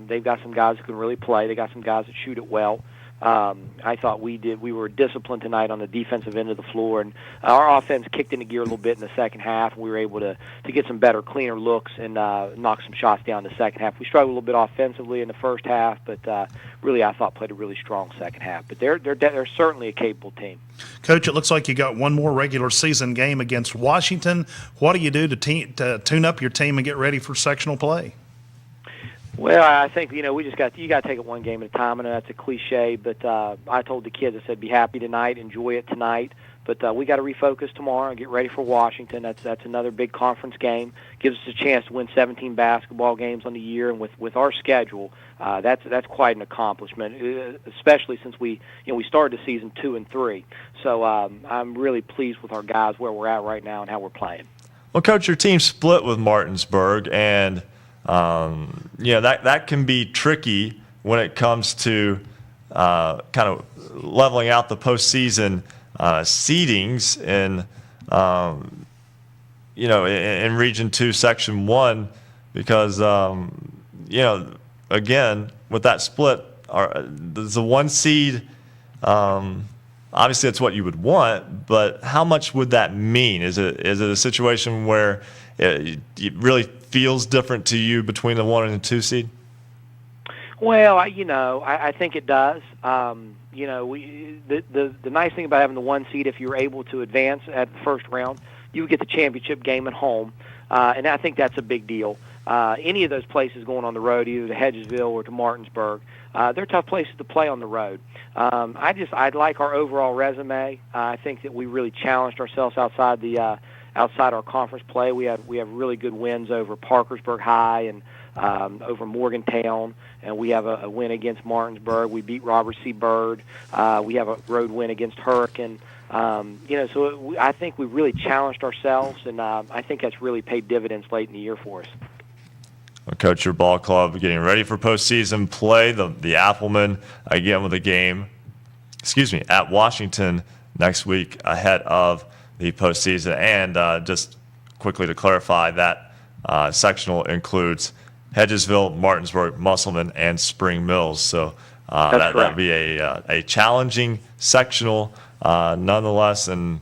They've got some guys who can really play. They got some guys that shoot it well. I thought we were disciplined tonight on the defensive end of the floor, and our offense kicked into gear a little bit in the second half. We were able to get some better, cleaner looks and knock some shots down in the second half. We struggled a little bit offensively in the first half, but really I thought played a really strong second half. But they're certainly a capable team. Coach, it looks like you got one more regular season game against Washington. What do you do to tune up your team and get ready for sectional play? Well, I think you got to take it one game at a time. I know that's a cliche, but I told the kids, I said, be happy tonight, enjoy it tonight. But we got to refocus tomorrow and get ready for Washington. That's another big conference game. Gives us a chance to win 17 basketball games on the year, and with our schedule, that's quite an accomplishment. Especially since we started the season 2-3. So I'm really pleased with our guys where we're at right now and how we're playing. Well, Coach, your team split with Martinsburg, and that can be tricky when it comes to kind of leveling out the postseason seedings in Region 2, Section 1, because again with that split, the one seed. Obviously, that's what you would want, but how much would that mean? Is it a situation where it really feels different to you between the 1 and the 2 seed? Well, I think it does. The nice thing about having the 1 seed, if you're able to advance at the first round, you would get the championship game at home, and I think that's a big deal. Any of those places going on the road, either to Hedgesville or to Martinsburg, they're tough places to play on the road. I like our overall resume. I think that we really challenged ourselves outside our conference play. We have really good wins over Parkersburg High and over Morgantown, and we have a win against Martinsburg. We beat Robert C. Byrd. We have a road win against Hurricane. So I think we really challenged ourselves, and I think that's really paid dividends late in the year for us. Well, Coach, your ball club getting ready for postseason play. The Applemen again with a game, at Washington next week ahead of the postseason. And just quickly to clarify, that sectional includes Hedgesville, Martinsburg, Musselman, and Spring Mills. So that'd be a challenging sectional nonetheless. And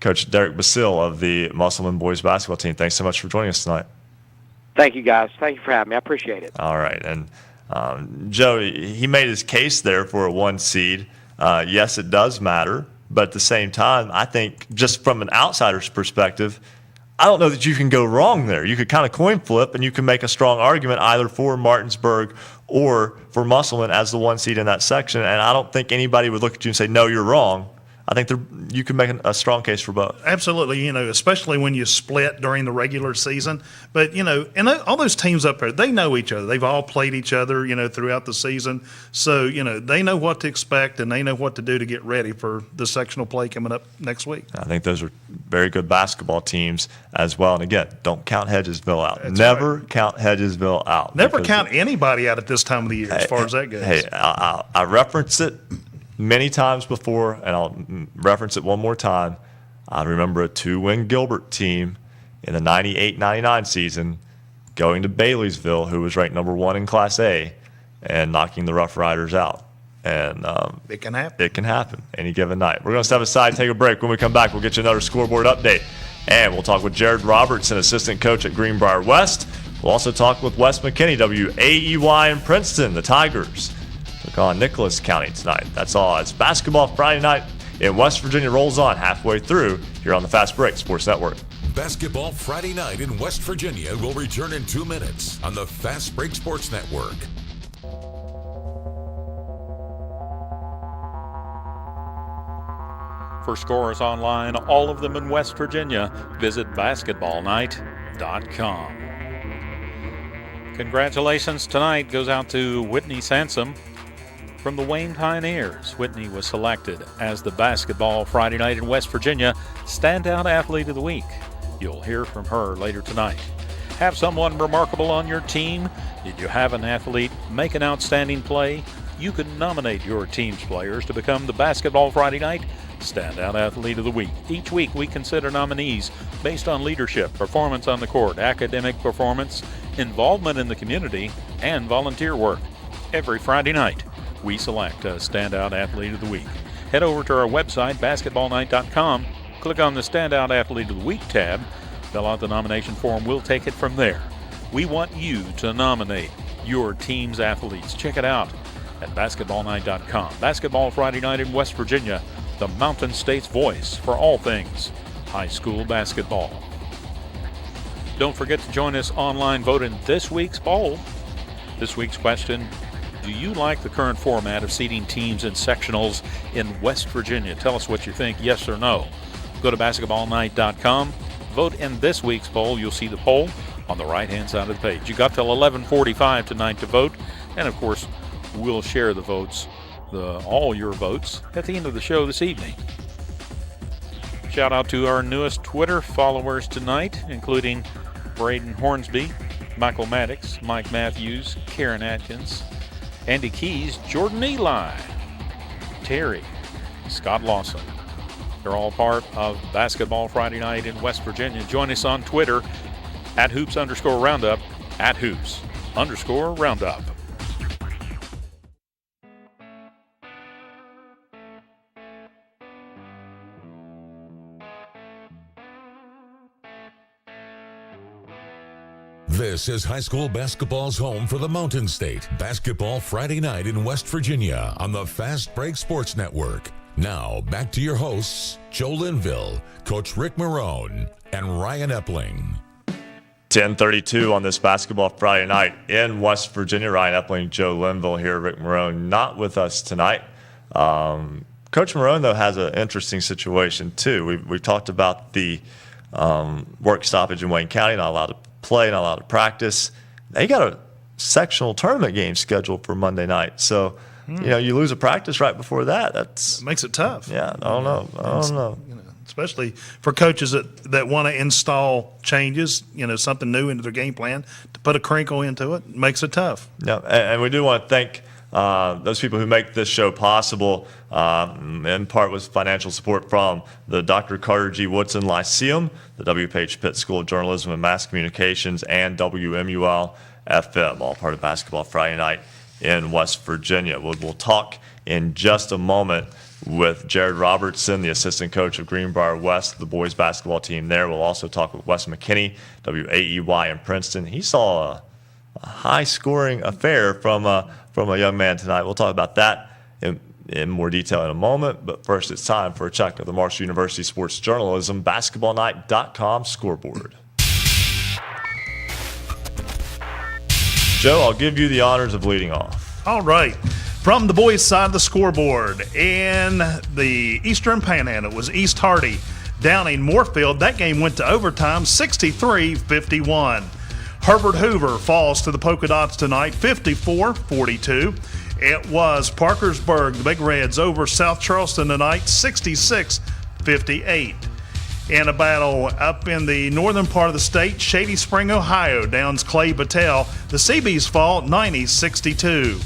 Coach Derek Basil of the Musselman boys basketball team, thanks so much for joining us tonight. Thank you, guys. Thank you for having me. I appreciate it. All right. And Joe, he made his case there for a 1 seed. Yes, it does matter. But at the same time, I think just from an outsider's perspective, I don't know that you can go wrong there. You could kind of coin flip, and you can make a strong argument either for Martinsburg or for Musselman as the 1 seed in that section. And I don't think anybody would look at you and say, no, you're wrong. I think you can make a strong case for both. Absolutely, especially when you split during the regular season. But, and all those teams up there, they know each other. They've all played each other, throughout the season. So, they know what to expect, and they know what to do to get ready for the sectional play coming up next week. I think those are very good basketball teams as well. And, again, don't count Hedgesville out. That's Never right. count Hedgesville out. Never count anybody out at this time of the year as far as that goes. Hey, I reference it many times before, and I'll reference it one more time. I remember a 2-win Gilbert team in the 98-99 season going to Baileysville, who was ranked number 1 in Class A, and knocking the Rough Riders out. And it can happen. It can happen any given night. We're going to step aside, take a break. When we come back, we'll get you another scoreboard update. And we'll talk with Jared Robertson, assistant coach at Greenbrier West. We'll also talk with Wes McKinney, WAEY in Princeton. The Tigers took on Nicholas County tonight. That's all. It's Basketball Friday Night in West Virginia rolls on halfway through here on the Fast Break Sports Network. Basketball Friday Night in West Virginia will return in 2 minutes on the Fast Break Sports Network. For scores online, all of them in West Virginia, visit basketballnight.com. Congratulations tonight goes out to Whitney Sansom from the Wayne Pioneers. Whitney was selected as the Basketball Friday Night in West Virginia Standout Athlete of the Week. You'll hear from her later tonight. Have someone remarkable on your team? Did you have an athlete make an outstanding play? You can nominate your team's players to become the Basketball Friday Night Standout Athlete of the Week. Each week we consider nominees based on leadership, performance on the court, academic performance, involvement in the community, and volunteer work. Every Friday night we select a Standout Athlete of the Week. Head over to our website, basketballnight.com, click on the Standout Athlete of the Week tab, fill out the nomination form, we'll take it from there. We want you to nominate your team's athletes. Check it out at basketballnight.com. Basketball Friday Night in West Virginia, the Mountain State's voice for all things high school basketball. Don't forget to join us online, vote in this week's poll. This week's question, do you like the current format of seeding teams in sectionals in West Virginia? Tell us what you think, yes or no. Go to basketballnight.com, vote in this week's poll. You'll see the poll on the right-hand side of the page. You got till 11:45 tonight to vote, and of course, we'll share the votes, all your votes, at the end of the show this evening. Shout out to our newest Twitter followers tonight, including Braden Hornsby, Michael Maddox, Mike Matthews, Karen Atkins, Andy Keys, Jordan Eli, Terry, Scott Lawson. They're all part of Basketball Friday Night in West Virginia. Join us on Twitter at @hoops_roundup, at @hoops_roundup. This is high school basketball's home for the Mountain State. Basketball Friday Night in West Virginia on the Fast Break Sports Network. Now, back to your hosts, Joe Linville, Coach Ric Morrone, and Ryan Epling. 10:32 on this Basketball Friday Night in West Virginia. Ryan Epling, Joe Linville here. Ric Morrone not with us tonight. Coach Morrone, though, has an interesting situation, too. We've talked about the work stoppage in Wayne County, not allowed to play, not allowed to practice. They got a sectional tournament game scheduled for Monday night. So, you lose a practice right before that. It makes it tough. Yeah, I don't know. Especially for coaches that want to install changes, something new into their game plan, to put a crinkle into it makes it tough. Yeah, and we do want to thank those people who make this show possible, in part with financial support from the Dr. Carter G. Woodson Lyceum, the W. Page Pitt School of Journalism and Mass Communications, and WMUL FM, all part of Basketball Friday Night in West Virginia. We'll talk in just a moment with Jared Robertson, the assistant coach of Greenbrier West, the boys basketball team there. We'll also talk with Wes McKinney, WAEY in Princeton. He saw a high-scoring affair from a young man tonight. We'll talk about that in more detail in a moment. But first, it's time for a check of the Marshall University Sports Journalism BasketballNight.com scoreboard. Joe, I'll give you the honors of leading off. All right. From the boys' side of the scoreboard, in the Eastern Panhandle, it was East Hardy downing Moorfield. That game went to overtime, 63-51. Herbert Hoover falls to the Polka Dots tonight, 54-42. It was Parkersburg, the Big Reds, over South Charleston tonight, 66-58. In a battle up in the northern part of the state, Shady Spring, Ohio, downs Clay Battelle. The Seabees fall 90-62.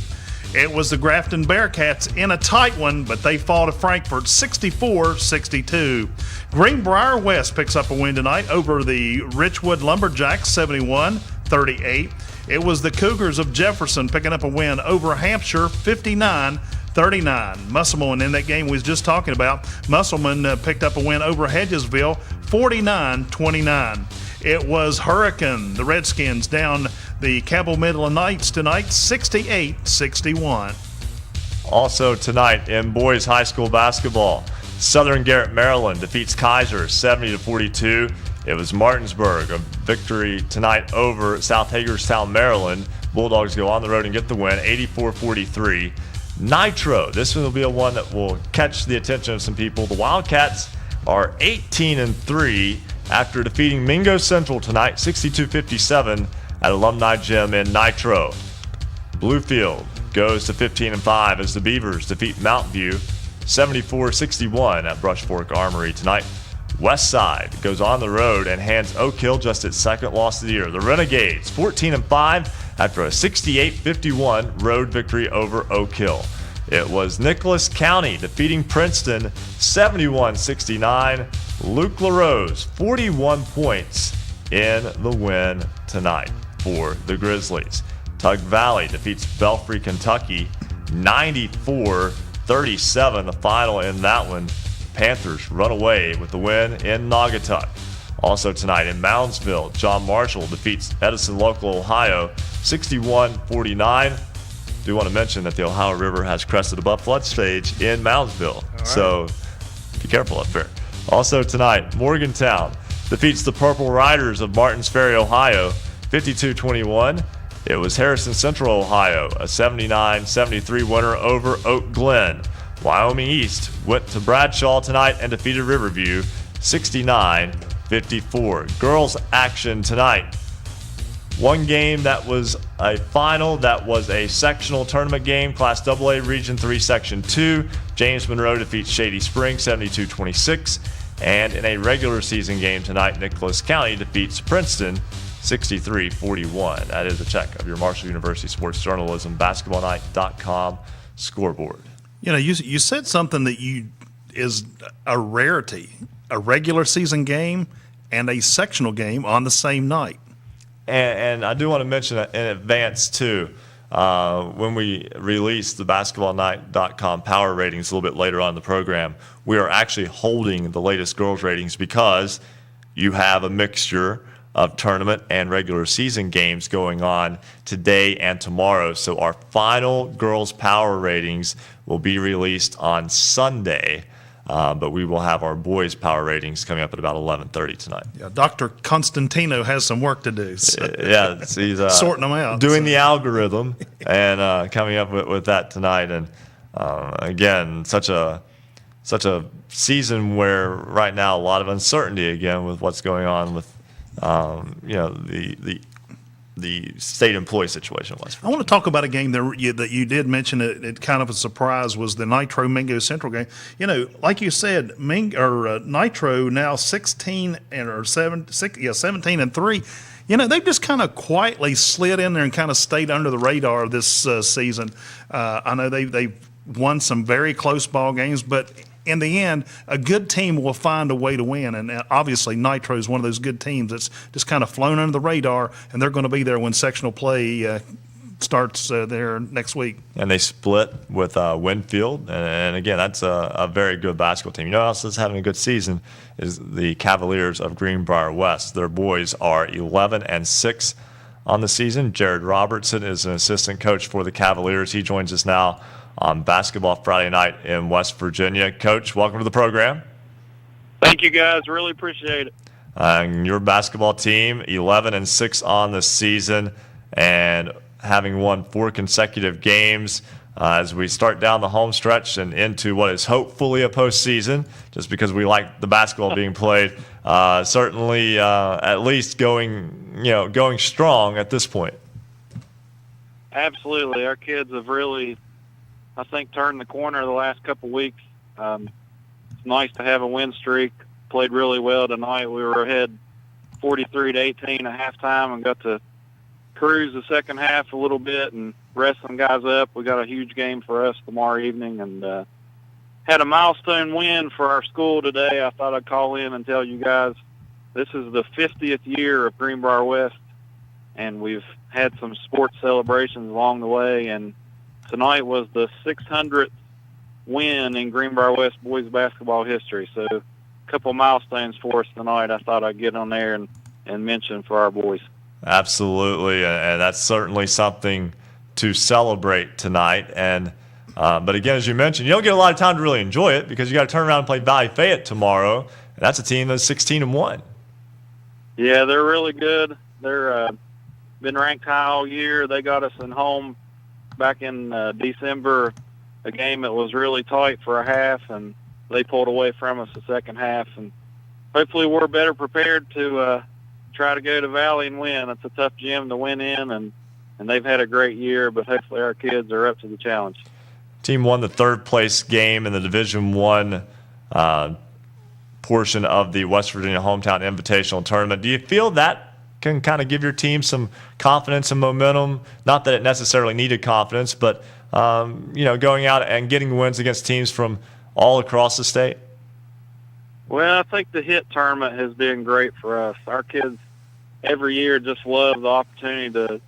It was the Grafton Bearcats in a tight one, but they fall to Frankfort 64-62. Greenbrier West picks up a win tonight over the Richwood Lumberjacks 71-39. 38. It was the Cougars of Jefferson picking up a win over Hampshire, 59-39. Musselman in that game we was just talking about. Musselman picked up a win over Hedgesville, 49-29. It was Hurricane, the Redskins, down the Cabell Midland Knights tonight, 68-61. Also tonight in boys high school basketball, Southern Garrett, Maryland defeats Kaiser 70-42. It was Martinsburg, a victory tonight over South Hagerstown, Maryland. Bulldogs go on the road and get the win, 84-43. Nitro, this one will be a one that will catch the attention of some people. The Wildcats are 18-3 after defeating Mingo Central tonight, 62-57 at Alumni Gym in Nitro. Bluefield goes to 15-5 as the Beavers defeat Mountain View 74-61 at Brush Fork Armory tonight. Westside goes on the road and hands Oak Hill just its second loss of the year. The Renegades 14-5 after a 68-51 road victory over Oak Hill. It was Nicholas County defeating Princeton 71-69. Luke LaRose 41 points in the win tonight for the Grizzlies. Tug Valley defeats Belfry, Kentucky 94-37, the final in that one. Panthers run away with the win in Naugatuck. Also tonight in Moundsville, John Marshall defeats Edison Local, Ohio 61-49. Do want to mention that the Ohio River has crested above flood stage in Moundsville, so be careful up there. Also tonight, Morgantown defeats the Purple Riders of Martins Ferry, Ohio 52-21. It was Harrison Central, Ohio, a 79-73 winner over Oak Glen. Wyoming East went to Bradshaw tonight and defeated Riverview 69-54. Girls action tonight. One game that was a final, that was a sectional tournament game, Class AA Region 3 Section 2. James Monroe defeats Shady Springs 72-26. And in a regular season game tonight, Nicholas County defeats Princeton 63-41. That is a check of your Marshall University Sports Journalism BasketballNight.com scoreboard. You know, you said something that is a rarity, a regular season game and a sectional game on the same night. And I do want to mention in advance, too, when we release the BasketballNight.com power ratings a little bit later on in the program, we are actually holding the latest girls ratings because you have a mixture of tournament and regular season games going on today and tomorrow. So our final girls power ratings will be released on Sunday, but we will have our boys power ratings coming up at about 11:30 tonight. Yeah, Dr. Constantino has some work to do. So. Yeah, he's sorting them out, doing the algorithm and coming up with that tonight. And again, such a season where right now a lot of uncertainty again with what's going on with the state employee situation was. I want to talk about a game that you did mention. It kind of a surprise was the Nitro Mingo Central game. You know, like you said, Nitro now 17-3. You know, they've just kind of quietly slid in there and kind of stayed under the radar this season. I know they've won some very close ball games, but in the end, a good team will find a way to win. And obviously, Nitro is one of those good teams that's just kind of flown under the radar, and they're going to be there when sectional play starts there next week. And they split with Winfield. And again, that's a very good basketball team. You know who else is having a good season is the Cavaliers of Greenbrier West. Their boys are 11-6 on the season. Jared Robertson is an assistant coach for the Cavaliers. He joins us now on Basketball Friday Night in West Virginia. Coach, welcome to the program. Thank you, guys. Really appreciate it. Your basketball team, 11-6 on the season, and having won 4 consecutive games as we start down the home stretch and into what is hopefully a postseason, just because we like the basketball being played. Certainly, at least going strong at this point. Absolutely. Our kids have really, I think, turned the corner the last couple of weeks. It's nice to have a win streak. Played really well tonight. We were ahead 43-18 at halftime and got to cruise the second half a little bit and rest some guys up. We got a huge game for us tomorrow evening and had a milestone win for our school today. I thought I'd call in and tell you guys this is the 50th year of Greenbrier West and we've had some sports celebrations along the way. And tonight was the 600th win in Greenbrier West boys basketball history. So a couple milestones for us tonight I thought I'd get on there and mention for our boys. Absolutely, and that's certainly something to celebrate tonight. And but again, as you mentioned, you don't get a lot of time to really enjoy it because you got to turn around and play Valley Fayette tomorrow. And that's a team that's 16-1. Yeah, they're really good. They're been ranked high all year. They got us in home back in December, a game that was really tight for a half, and they pulled away from us the second half. And hopefully we're better prepared to try to go to Valley and win. It's a tough gym to win in, and they've had a great year, but hopefully our kids are up to the challenge. Team won the third-place game in the Division I portion of the West Virginia Hometown Invitational Tournament. Do you feel that can kind of give your team some confidence and momentum? Not that it necessarily needed confidence, but going out and getting wins against teams from all across the state? Well, I think the HIT tournament has been great for us. Our kids every year just love the opportunity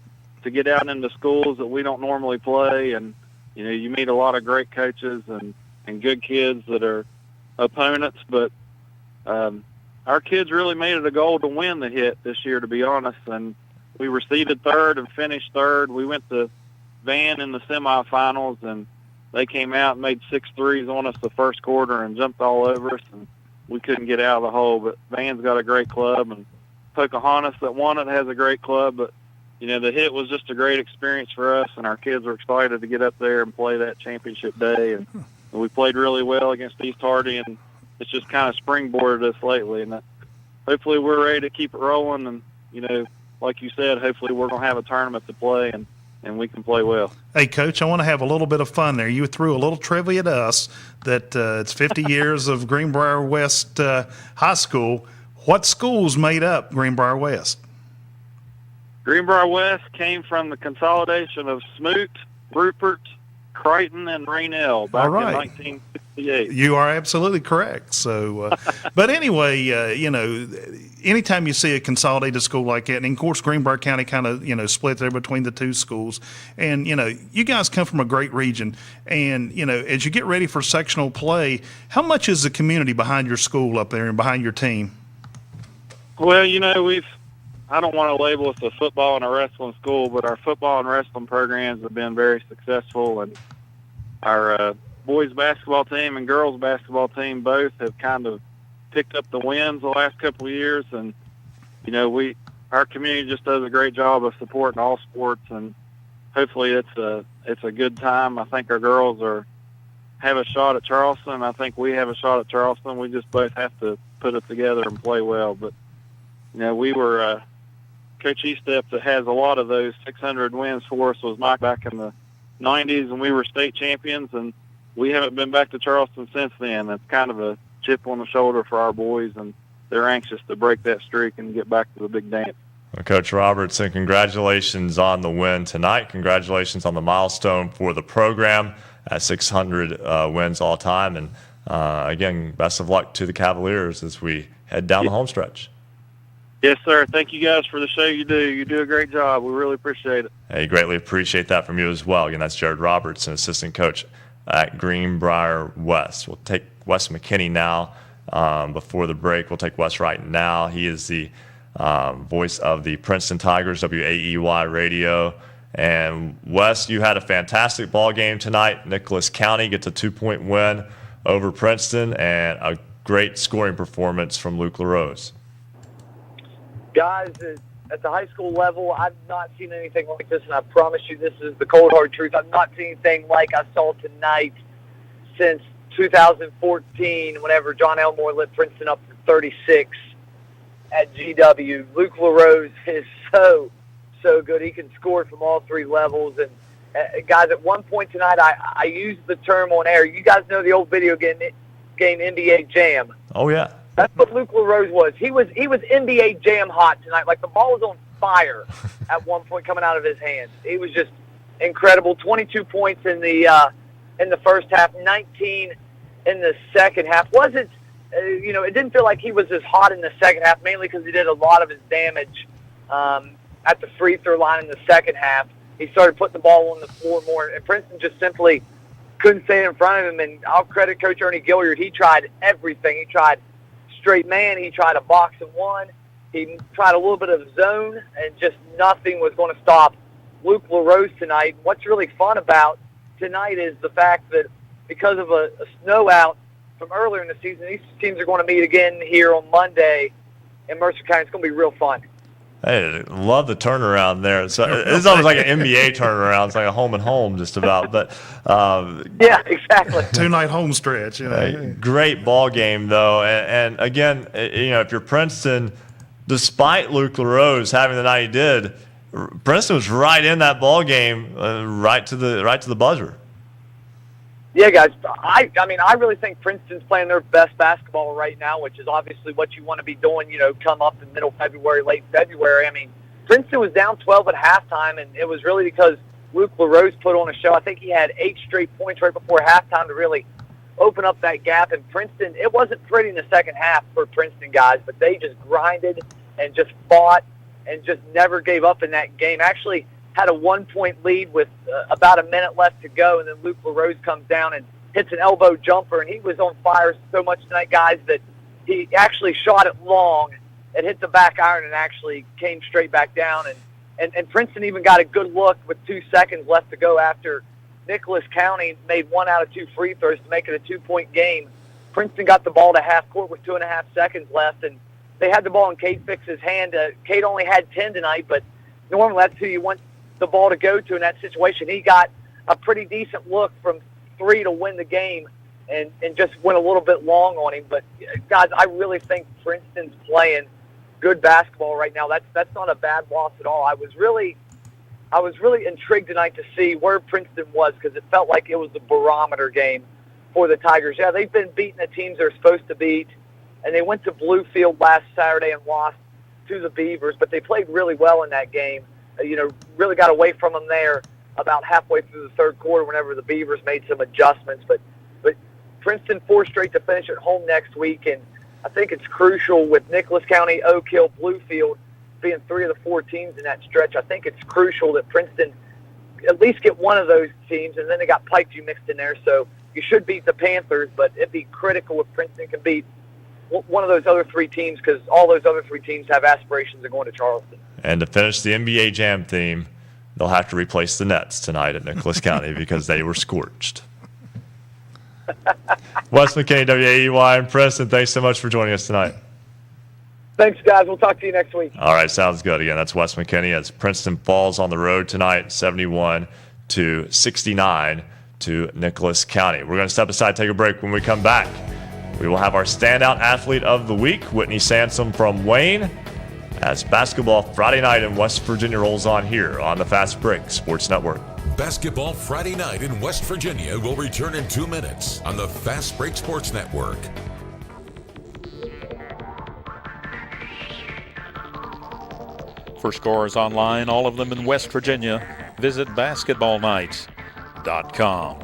to get out into schools that we don't normally play, and you meet a lot of great coaches and good kids that are opponents, but our kids really made it a goal to win the HIT this year, to be honest, and we were seeded third and finished third. We went to Van in the semifinals, and they came out and made 6 threes on us the first quarter and jumped all over us, and we couldn't get out of the hole. But Van's got a great club, and Pocahontas that won it has a great club, but the HIT was just a great experience for us, and our kids were excited to get up there and play that championship day, and we played really well against East Hardy, and it's just kind of springboarded us lately, and hopefully we're ready to keep it rolling, and like you said, hopefully we're going to have a tournament to play, and we can play well. Hey, Coach, I want to have a little bit of fun there. You threw a little trivia to us that it's 50 years of Greenbrier West High School. What schools made up Greenbrier West? Greenbrier West came from the consolidation of Smoot, Rupert, Crichton, and Raynell back in 1968. You are absolutely correct. So, but anyway, anytime you see a consolidated school like that, and of course Greenbrier County kind of, split there between the two schools, and, you guys come from a great region, and, as you get ready for sectional play, how much is the community behind your school up there and behind your team? Well, I don't want to label us a football and a wrestling school, but our football and wrestling programs have been very successful, and our boys basketball team and girls basketball team both have kind of picked up the wins the last couple of years, and our community just does a great job of supporting all sports, and hopefully it's a good time. I think our girls have a shot at Charleston. I think we have a shot at Charleston. We just both have to put it together and play well, but we were Coach Estep that has a lot of those 600 wins for us was Mike back in the 90s, and we were state champions, and we haven't been back to Charleston since then. It's kind of a chip on the shoulder for our boys, and they're anxious to break that streak and get back to the big dance. Well, Coach Robertson, congratulations on the win tonight. Congratulations on the milestone for the program at 600 wins all time. And again, best of luck to the Cavaliers as we head down the home stretch. Yes, sir. Thank you guys for the show you do. You do a great job. We really appreciate it. Hey, greatly appreciate that from you as well. Again, that's Jared Robertson, assistant coach at Greenbrier West. We'll take Wes McKinney now. Before the break, we'll take Wes right now. He is the voice of the Princeton Tigers, WAEY Radio. And Wes, you had a fantastic ball game tonight. Nicholas County gets a 2-point win over Princeton, and a great scoring performance from Luke LaRose. Guys, at the high school level, I've not seen anything like this, and I promise you this is the cold, hard truth. I've not seen anything like I saw tonight since 2014, whenever John Elmore lit Princeton up for 36 at GW. Luke LaRose is so good. He can score from all three levels. And guys, at one point tonight, I used the term on air. You guys know the old video game NBA Jam. Oh, yeah. That's what Luke LaRose was. He was NBA Jam hot tonight. Like the ball was on fire at one point coming out of his hands. He was just incredible. 22 points in the first half, 19 in the second half. Wasn't it didn't feel like he was as hot in the second half, mainly because he did a lot of his damage at the free throw line in the second half. He started putting the ball on the floor more, and Princeton just simply couldn't stay in front of him. And I'll credit Coach Ernie Gilliard. He tried everything. He tried straight man. He tried a box and one. He tried a little bit of zone, and just nothing was going to stop Luke LaRose tonight. What's really fun about tonight is the fact that because of a snow out from earlier in the season, these teams are going to meet again here on Monday in Mercer County. It's going to be real fun. Hey, love the turnaround there. So it's almost like an NBA turnaround. It's like a home and home just about. But yeah, exactly. 2-night home stretch. Great ball game though, and again, if you're Princeton, despite Luke LaRose having the night he did, Princeton was right in that ball game, right to the buzzer. Yeah, guys. I mean, I really think Princeton's playing their best basketball right now, which is obviously what you want to be doing, come up in middle February, late February. I mean, Princeton was down 12 at halftime, and it was really because Luke LaRose put on a show. I think he had 8 straight points right before halftime to really open up that gap. And Princeton, it wasn't pretty in the second half for Princeton guys, but they just grinded and just fought and just never gave up in that game. Actually had a 1-point lead with about a minute left to go, and then Luke LaRose comes down and hits an elbow jumper, and he was on fire so much tonight, guys, that he actually shot it long. It hit the back iron and actually came straight back down. And Princeton even got a good look with 2 seconds left to go after Nicholas County made 1 out of 2 free throws to make it a 2-point game. Princeton got the ball to half court with 2.5 seconds left, and they had the ball in Cade Fix's hand. Cade only had 10 tonight, but normally that's who you want the ball to go to in that situation. He got a pretty decent look from 3 to win the game and just went a little bit long on him. But, guys, I really think Princeton's playing good basketball right now. That's not a bad loss at all. I was really intrigued tonight to see where Princeton was because it felt like it was the barometer game for the Tigers. Yeah, they've been beating the teams they're supposed to beat, and they went to Bluefield last Saturday and lost to the Beavers, but they played really well in that game. Really got away from them there about halfway through the third quarter whenever the Beavers made some adjustments. But Princeton 4 straight to finish at home next week, and I think it's crucial with Nicholas County, Oak Hill, Bluefield being 3 of the 4 teams in that stretch. I think it's crucial that Princeton at least get one of those teams, and then they got Pikeview mixed in there. So you should beat the Panthers, but it'd be critical if Princeton can beat one of those other 3 teams because all those other 3 teams have aspirations of going to Charleston. And to finish the NBA Jam theme, they'll have to replace the nets tonight at Nicholas County because they were scorched. Wes McKinney, WAEY, and Preston, thanks so much for joining us tonight. Thanks, guys. We'll talk to you next week. All right, sounds good. Again, that's Wes McKinney as Princeton falls on the road tonight, 71-69 to Nicholas County. We're going to step aside, take a break. When we come back, we will have our standout athlete of the week, Whitney Sansom from Wayne, as basketball Friday night in West Virginia rolls on here on the Fast Break Sports Network. Basketball Friday night in West Virginia will return in 2 minutes on the Fast Break Sports Network. For scores online, all of them in West Virginia, visit basketballnight.com.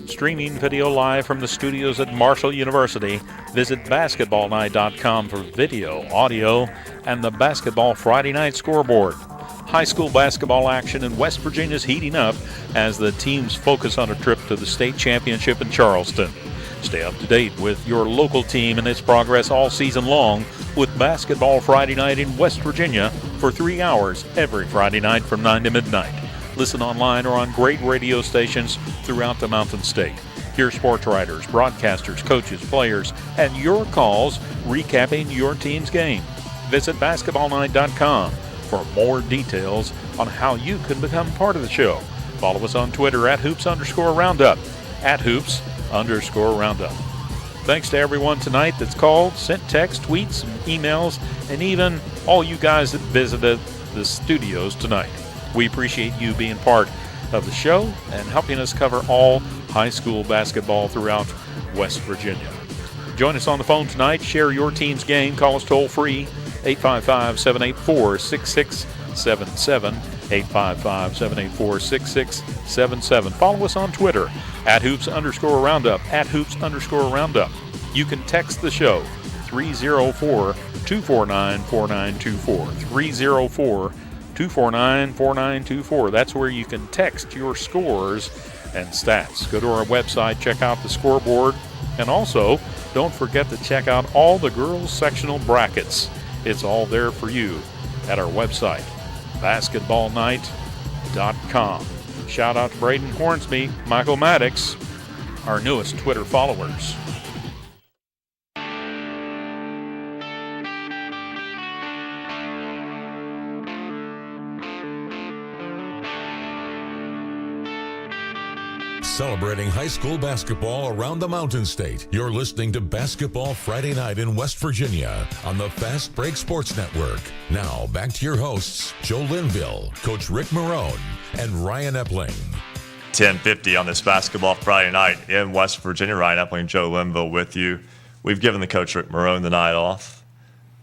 Streaming video live from the studios at Marshall University, visit basketballnight.com for video, audio, and the Basketball Friday Night Scoreboard. High school basketball action in West Virginia is heating up as the teams focus on a trip to the state championship in Charleston. Stay up to date with your local team and its progress all season long with Basketball Friday Night in West Virginia for 3 hours every Friday night from 9 to midnight. Listen online or on great radio stations throughout the Mountain State. Hear sports writers, broadcasters, coaches, players, and your calls recapping your team's game. Visit basketballnight.com for more details on how you can become part of the show. Follow us on Twitter at @hoops_roundup, @hoops_roundup. Thanks to everyone tonight that's called, sent text, tweets, emails, and even all you guys that visited the studios tonight. We appreciate you being part of the show and helping us cover all high school basketball throughout West Virginia. Join us on the phone tonight. Share your team's game. Call us toll free, 855-784-6677, 855-784-6677. Follow us on Twitter at @hoops_roundup, @hoops_roundup. You can text the show 304-249-4924. 304-249-4924. That's where you can text your scores and stats. Go to our website, check out the scoreboard, and also don't forget to check out all the girls' sectional brackets. It's all there for you at our website, basketballnight.com. Shout out to Braden Hornsby, Michael Maddox, our newest Twitter followers. Celebrating high school basketball around the Mountain State. You're listening to Basketball Friday Night in West Virginia on the Fast Break Sports Network. Now, back to your hosts, Joe Linville, Coach Ric Morrone, and Ryan Epling. 10:50 on this Basketball Friday Night in West Virginia. Ryan Epling, Joe Linville with you. We've given the coach Ric Morrone the night off.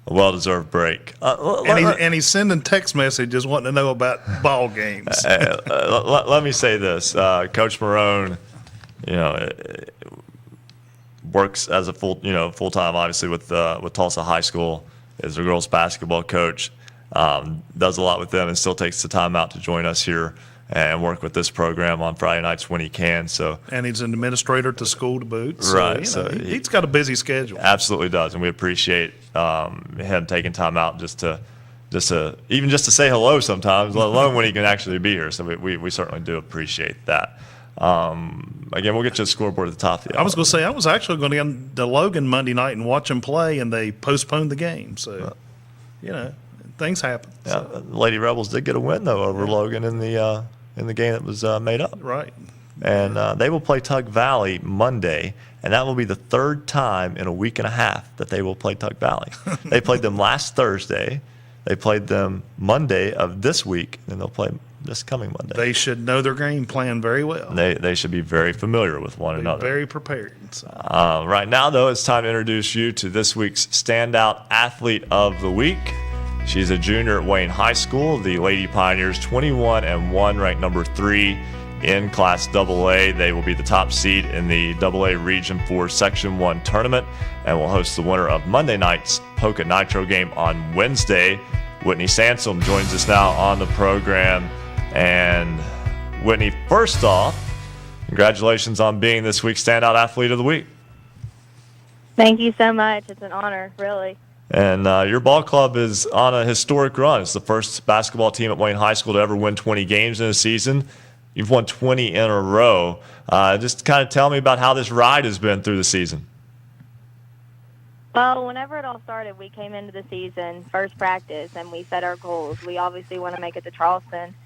A well-deserved break. And he's sending text messages wanting to know about ball games. Let me say this. Coach Morrone, works as a full-time, obviously, with Tulsa High School as a girls basketball coach. Does a lot with them and still takes the time out to join us here and work with this program on Friday nights when he can. And he's an administrator to school to boot. Right. He's got a busy schedule. Absolutely does, and we appreciate him taking time out just to say hello sometimes, let alone when he can actually be here. So we certainly do appreciate that. Again, we'll get you a scoreboard at the top of the hour. I was going to say, I was actually going to get to Logan Monday night and watch him play, and they postponed the game. So, things happen. Yeah, So. Lady Rebels did get a win, though, over Logan in the game that was made up. Right. And they will play Tug Valley Monday, and that will be the third time in a week and a half that they will play Tug Valley. They played them last Thursday. They played them Monday of this week, and they'll play this coming Monday. They should know their game plan very well. They should be very familiar with one another. Very prepared. So. Right now, though, it's time to introduce you to this week's Standout Athlete of the Week. She's a junior at Wayne High School. The Lady Pioneers 21-1, ranked number 3 in Class AA. They will be the top seed in the AA Region 4 Section 1 tournament and will host the winner of Monday night's Poca Nitro game on Wednesday. Whitney Sansom joins us now on the program. And Whitney, first off, congratulations on being this week's Standout Athlete of the Week. Thank you so much. It's an honor, really. And your ball club is on a historic run. It's the first basketball team at Wayne High School to ever win 20 games in a season. You've won 20 in a row. Just kind of tell me about how this ride has been through the season. Well, whenever it all started, we came into the season, first practice, and we set our goals. We obviously want to make it to Charleston,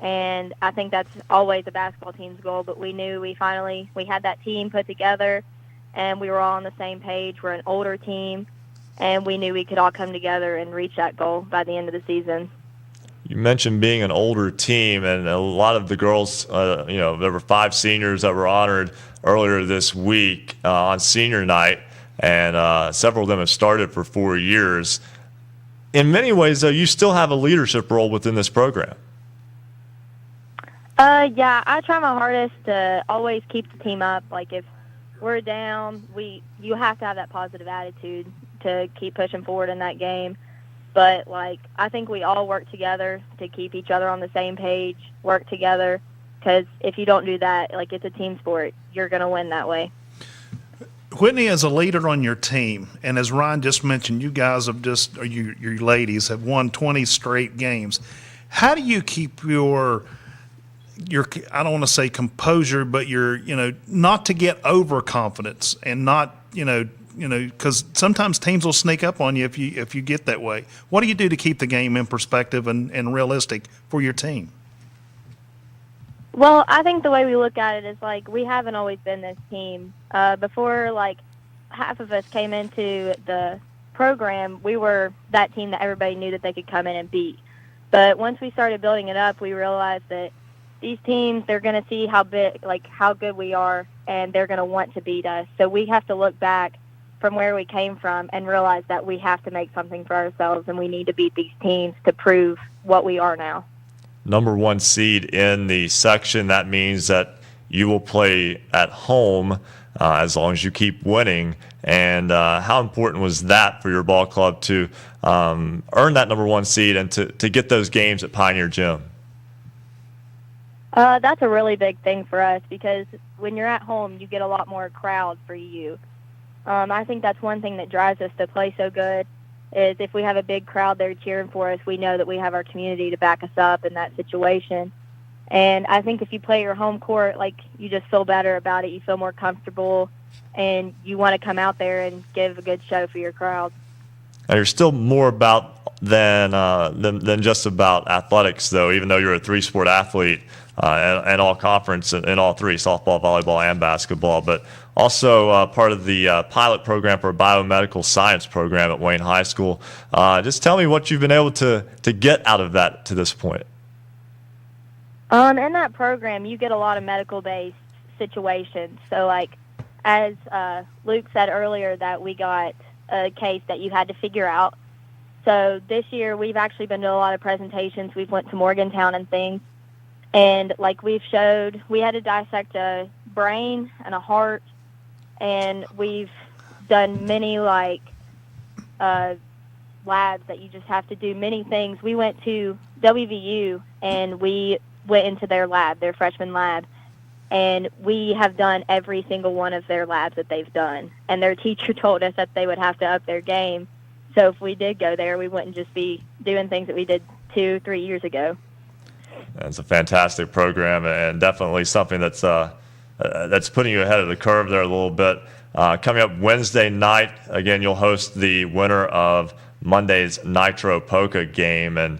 and I think that's always a basketball team's goal, but we knew we had that team put together, and we were all on the same page. We're an older team, and we knew we could all come together and reach that goal by the end of the season. You mentioned being an older team, and a lot of the girls, there were 5 seniors that were honored earlier this week on senior night, and several of them have started for 4 years. In many ways, though, you still have a leadership role within this program. Yeah, I try my hardest to always keep the team up. Like, if we're down, you have to have that positive attitude to keep pushing forward in that game. But, I think we all work together to keep each other on the same page, work together, because if you don't do that, it's a team sport. You're going to win that way. Whitney, as a leader on your team, and as Ryan just mentioned, you guys have you ladies have won 20 straight games. How do you keep your I don't want to say composure, but your not to get overconfidence and not because sometimes teams will sneak up on you if you get that way. What do you do to keep the game in perspective and realistic for your team? Well, I think the way we look at it is we haven't always been this team. Before half of us came into the program, we were that team that everybody knew that they could come in and beat. But once we started building it up, we realized that these teams, they're going to see how good we are, and they're going to want to beat us. So we have to look back from where we came from and realize that we have to make something for ourselves, and we need to beat these teams to prove what we are now. Number 1 seed in the section, that means that you will play at home as long as you keep winning. And how important was that for your ball club to earn that number 1 seed and to get those games at Pioneer Gym? That's a really big thing for us because when you're at home, you get a lot more crowd for you. I think that's one thing that drives us to play so good is if we have a big crowd there cheering for us, we know that we have our community to back us up in that situation. And I think if you play your home court, like, you just feel better about it. You feel more comfortable, and you want to come out there and give a good show for your crowd. Now, you're still more about than just about athletics, though, even though you're a 3-sport athlete and all conference in all 3, softball, volleyball, and basketball, but also part of the pilot program for a biomedical science program at Wayne High School. Just tell me what you've been able to get out of that to this point. In that program, you get a lot of medical-based situations. So, like, as Luke said earlier, that we got a case that you had to figure out. So this year, we've actually been to a lot of presentations. We've went to Morgantown and things. And, like, we had to dissect a brain and a heart, and we've done many, like, labs that you just have to do many things. We went to WVU, and we went into their lab, their freshman lab, and we have done every single one of their labs that they've done. And their teacher told us that they would have to up their game. So if we did go there, we wouldn't just be doing things that we did 2-3 years ago. It's a fantastic program and definitely something that's putting you ahead of the curve there a little bit. Coming up Wednesday night, again, you'll host the winner of Monday's Nitro Polka game, and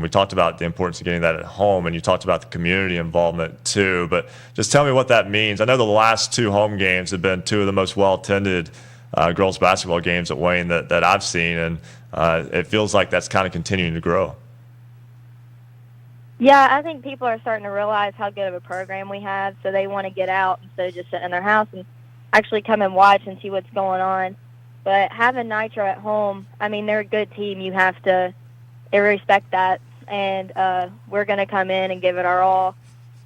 we talked about the importance of getting that at home, and you talked about the community involvement too. But just tell me what that means. I know the last 2 home games have been 2 of the most well-attended girls basketball games at Wayne that I've seen, and it feels like that's kind of continuing to grow. Yeah, I think people are starting to realize how good of a program we have, so they want to get out instead of just sitting in their house and actually come and watch and see what's going on. But having Nitro at home, I mean, they're a good team. You have to respect that, and we're going to come in and give it our all.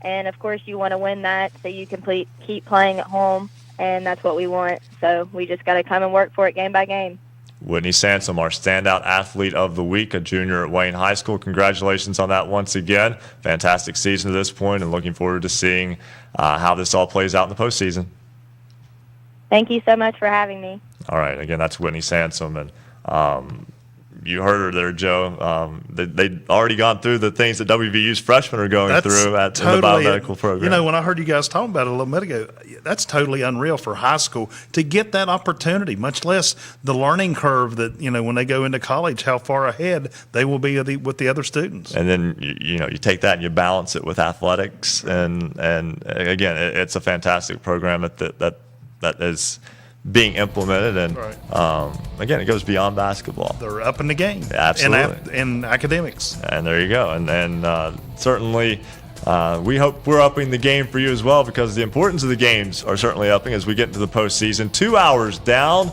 And, of course, you want to win that so you can keep playing at home, and that's what we want. So we just got to come and work for it game by game. Whitney Sansom, our standout athlete of the week, a junior at Wayne High School. Congratulations on that once again. Fantastic season to this point, and looking forward to seeing how this all plays out in the postseason. Thank you so much for having me. All right. Again, that's Whitney Sansom, and you heard her there, Joe. They'd already gone through the things that WVU's freshmen are going through in the biomedical program. You know, when I heard you guys talking about it a little bit ago, that's totally unreal for high school to get that opportunity, much less the learning curve that, you know, when they go into college, how far ahead they will be with the other students. And then, you take that and you balance it with athletics. And again, it's a fantastic program that is being implemented, and again, it goes beyond basketball. They're up in the game, absolutely, in academics. And there you go. And certainly, we hope we're upping the game for you as well, because the importance of the games are certainly upping as we get into the postseason. 2 hours down,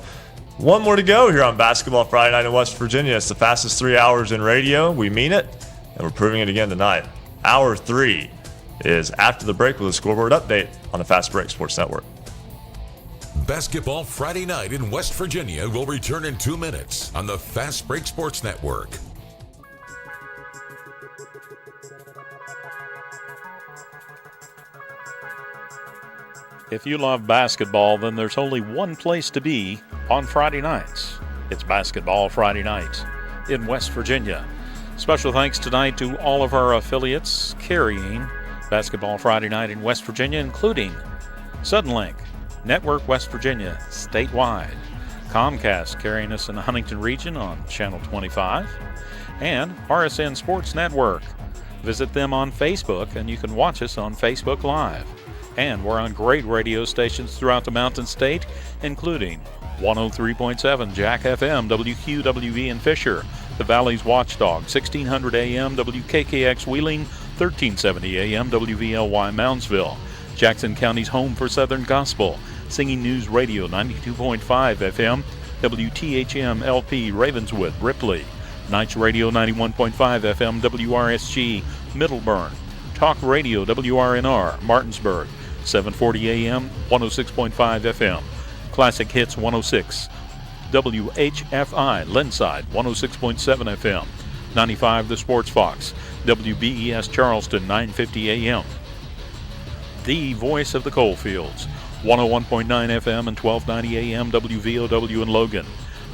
1 more to go here on Basketball Friday Night in West Virginia. It's the fastest 3 hours in radio. We mean it, and we're proving it again tonight. Hour 3 is after the break with a scoreboard update on the Fast Break Sports Network. Basketball Friday Night in West Virginia will return in 2 minutes on the Fast Break Sports Network. If you love basketball, then there's only one place to be on Friday nights. It's Basketball Friday Night in West Virginia. Special thanks tonight to all of our affiliates carrying Basketball Friday Night in West Virginia, including Suddenlink, Network West Virginia statewide, Comcast carrying us in the Huntington region on Channel 25, and RSN Sports Network. Visit them on Facebook, and you can watch us on Facebook Live. And we're on great radio stations throughout the Mountain State, including 103.7 Jack FM, WQWV in Fisher, the Valley's Watchdog, 1600 AM, WKKX Wheeling, 1370 AM, WVLY Moundsville, Jackson County's home for Southern Gospel, Singing News Radio 92.5 FM, WTHM LP Ravenswood, Ripley, Nights Radio 91.5 FM, WRSG Middleburn, Talk Radio WRNR Martinsburg, 740 AM, 106.5 FM. Classic Hits 106. WHFI, Lenside, 106.7 FM. 95 The Sports Fox. WBES Charleston, 950 AM. The voice of the coalfields. 101.9 FM and 1290 AM WVOW in Logan.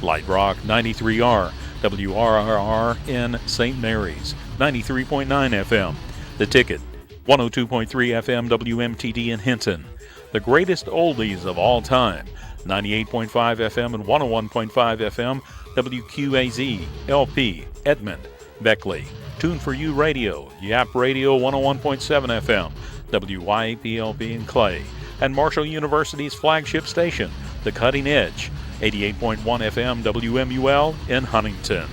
Light Rock 93R, WRRR in St. Mary's, 93.9 FM. The Ticket, 102.3 FM WMTD in Hinton. The greatest oldies of all time, 98.5 FM and 101.5 FM WQAZ, LP, Edmond, Beckley. Tune for You Radio, Yap Radio 101.7 FM, WYAPLB in Clay. And Marshall University's flagship station, The Cutting Edge, 88.1 FM WMUL in Huntington.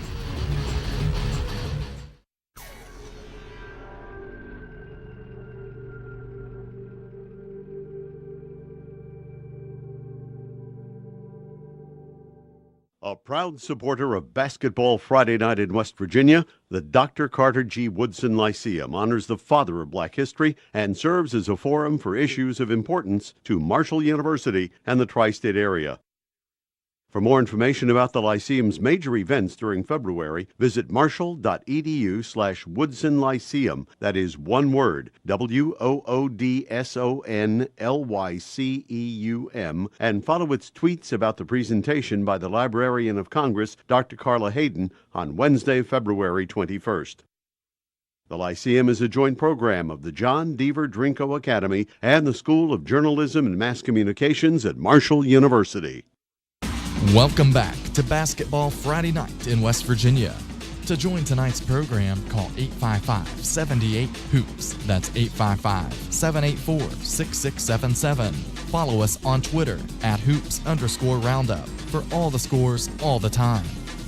A proud supporter of Basketball Friday Night in West Virginia, the Dr. Carter G. Woodson Lyceum honors the father of Black history and serves as a forum for issues of importance to Marshall University and the tri-state area. For more information about the Lyceum's major events during February, visit marshall.edu/Woodson Lyceum. That is one word, WOODSONLYCEUM, and follow its tweets about the presentation by the Librarian of Congress, Dr. Carla Hayden, on Wednesday, February 21st. The Lyceum is a joint program of the John Deaver Drinko Academy and the School of Journalism and Mass Communications at Marshall University. Welcome back to Basketball Friday Night in West Virginia. To join tonight's program, call 855-78-HOOPS. That's 855-784-6677. Follow us on Twitter @hoops_roundup for all the scores all the time.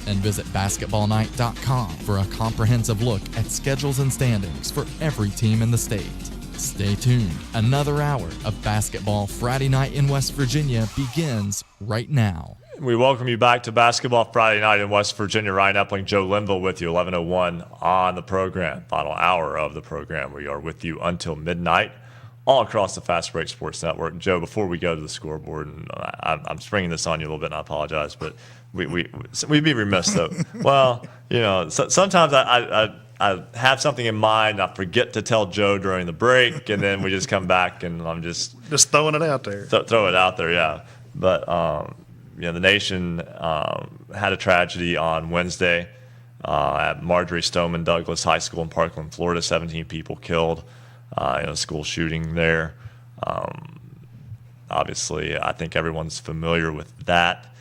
And visit basketballnight.com for a comprehensive look at schedules and standings for every team in the state. Stay tuned. Another hour of Basketball Friday Night in West Virginia begins right now. We welcome you back to Basketball Friday Night in West Virginia. Ryan Epling, Joe Linville with you, 11:01 on the program. Final hour of the program. We are with you until midnight all across the Fast Break Sports Network. Joe, before we go to the scoreboard, and I'm springing this on you a little bit, and I apologize, but we'd be remiss, though. Well, you know, sometimes I have something in mind, I forget to tell Joe during the break, and then we just come back, and I'm just throwing it out there. Throw it out there, yeah. But you know, the nation had a tragedy on Wednesday at Marjorie Stoneman Douglas High School in Parkland, Florida. 17 people killed in a school shooting there. Obviously, I think everyone's familiar with that,